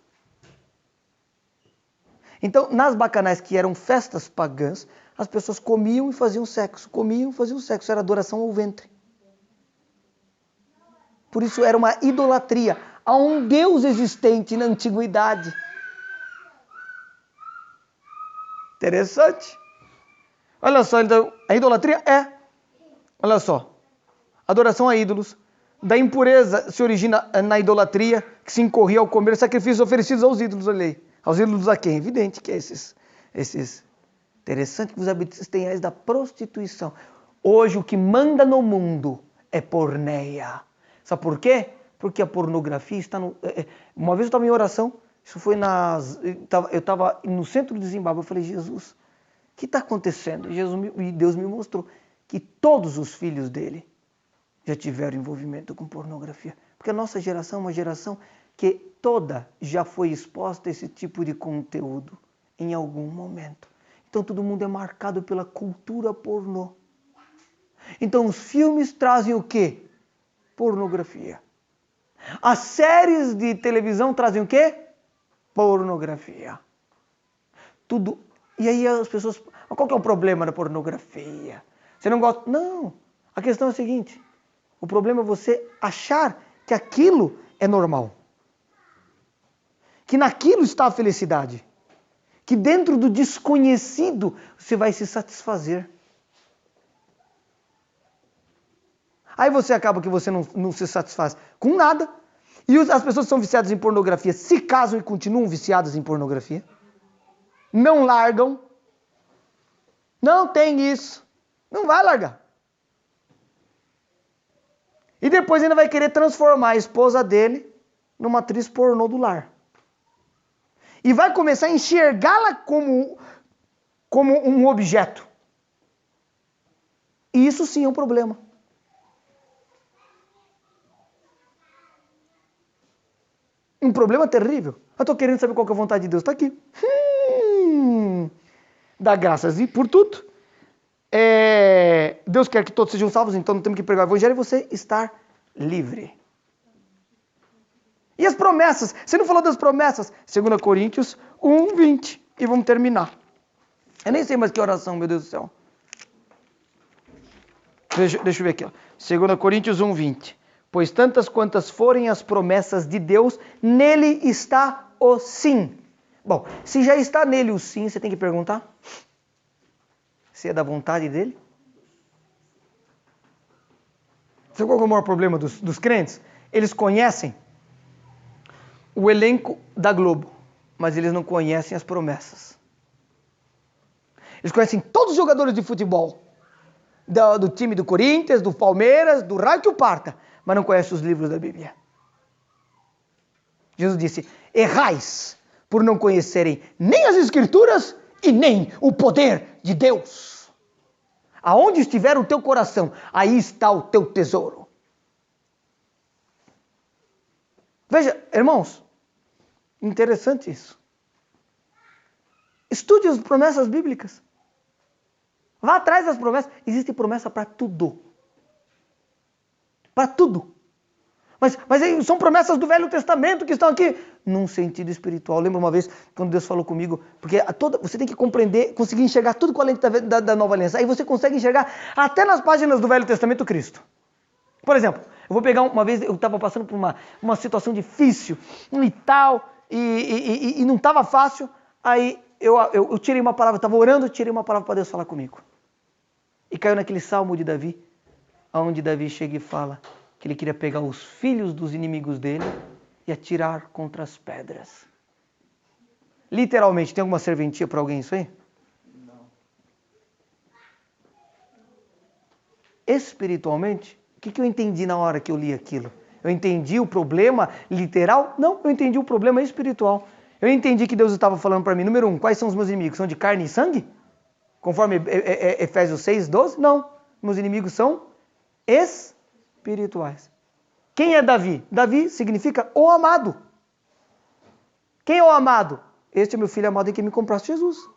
Então, nas bacanais, que eram festas pagãs, as pessoas comiam e faziam sexo, era adoração ao ventre. Por isso era uma idolatria a um deus existente na antiguidade. Interessante. Olha só, então, a idolatria olha só, adoração a ídolos, da impureza se origina na idolatria, que se incorria ao comer sacrifícios oferecidos aos ídolos, olha aí. Aos ídolos a quem? Evidente que é esses. Interessante que os habitantes têm a da prostituição. Hoje o que manda no mundo é porneia. Sabe por quê? Porque a pornografia está no... Uma vez eu estava em oração, isso foi eu estava no centro de Zimbábue, eu falei, Jesus, o que está acontecendo? E Deus me mostrou que todos os filhos dele já tiveram envolvimento com pornografia. Porque a nossa geração é uma geração que toda já foi exposta a esse tipo de conteúdo em algum momento. Então todo mundo é marcado pela cultura pornô. Então os filmes trazem o quê? Pornografia. As séries de televisão trazem o quê? Pornografia. Tudo. E aí as pessoas... Qual que é o problema da pornografia? Você não gosta? Não. A questão é a seguinte. O problema é você achar que aquilo é normal. Que naquilo está a felicidade. Que dentro do desconhecido você vai se satisfazer. Aí você acaba que você não se satisfaz com nada. E as pessoas que são viciadas em pornografia se casam e continuam viciadas em pornografia. Não largam. Não tem isso. Não vai largar. E depois ainda vai querer transformar a esposa dele numa atriz pornô do lar. E vai começar a enxergá-la como um objeto. E isso sim é um problema. Um problema terrível. Eu estou querendo saber qual que é a vontade de Deus. Está aqui. Dá graças por tudo. Deus quer que todos sejam salvos, então não temos que pregar o evangelho e você estar livre. E as promessas? Você não falou das promessas? 2 Coríntios 1, 20. E vamos terminar. Eu nem sei mais que oração, meu Deus do céu. Deixa eu ver aqui. 2 Coríntios 1, 20. Pois tantas quantas forem as promessas de Deus, nele está o sim. Bom, se já está nele o sim, você tem que perguntar se é da vontade dele. Sabe qual é o maior problema dos crentes? Eles conhecem o elenco da Globo, mas eles não conhecem as promessas. Eles conhecem todos os jogadores de futebol, do time do Corinthians, do Palmeiras, do raio que o parta, mas não conhecem os livros da Bíblia. Jesus disse, errais por não conhecerem nem as Escrituras e nem o poder de Deus. Aonde estiver o teu coração, aí está o teu tesouro. Veja, irmãos, interessante isso. Estude as promessas bíblicas. Vá atrás das promessas. Existe promessa para tudo. Para tudo. Mas são promessas do Velho Testamento que estão aqui num sentido espiritual. Lembra uma vez quando Deus falou comigo? Porque você tem que compreender, conseguir enxergar tudo com a lente da nova aliança. Aí você consegue enxergar até nas páginas do Velho Testamento Cristo. Por exemplo, eu vou pegar uma vez, eu estava passando por uma situação difícil e tal, e não estava fácil. Aí eu tirei uma palavra, estava orando, tirei uma palavra para Deus falar comigo. E caiu naquele salmo de Davi, onde Davi chega e fala, que ele queria pegar os filhos dos inimigos dele e atirar contra as pedras. Literalmente, tem alguma serventia para alguém isso aí? Não. Espiritualmente, o que eu entendi na hora que eu li aquilo? Eu entendi o problema literal? Não, eu entendi o problema espiritual. Eu entendi que Deus estava falando para mim, número 1, quais são os meus inimigos? São de carne e sangue? Conforme Efésios 6:12? Não. Meus inimigos são espirituais. Quem é Davi? Davi significa o amado. Quem é o amado? Este é meu filho amado em quem me compraste, Jesus.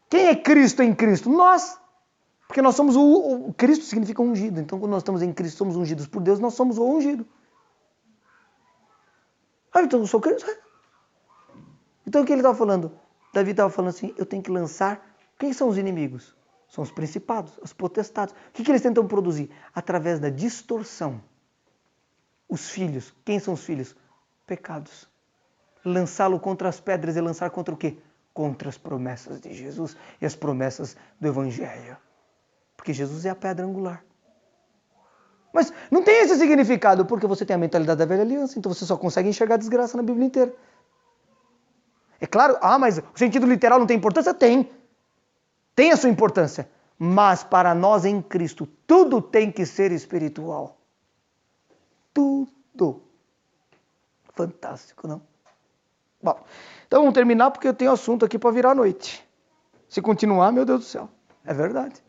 Quem é Cristo em Cristo? Nós. Porque nós somos o Cristo significa ungido. Então, quando nós estamos em Cristo, somos ungidos por Deus, nós somos o ungido. Ah, então eu sou Cristo? Então, o que ele estava falando? Davi estava falando assim, eu tenho que lançar... Quem são os inimigos? São os principados, as potestades. O que eles tentam produzir? Através da distorção. Os filhos. Quem são os filhos? Pecados. Lançá-lo contra as pedras e lançar contra o quê? Contra as promessas de Jesus e as promessas do Evangelho. Porque Jesus é a pedra angular. Mas não tem esse significado, porque você tem a mentalidade da velha aliança, então você só consegue enxergar a desgraça na Bíblia inteira. É claro, mas o sentido literal não tem importância? Tem. Tem a sua importância. Mas para nós em Cristo, tudo tem que ser espiritual. Tudo. Fantástico, não? Bom, então vamos terminar porque eu tenho assunto aqui para virar a noite. Se continuar, meu Deus do céu. É verdade.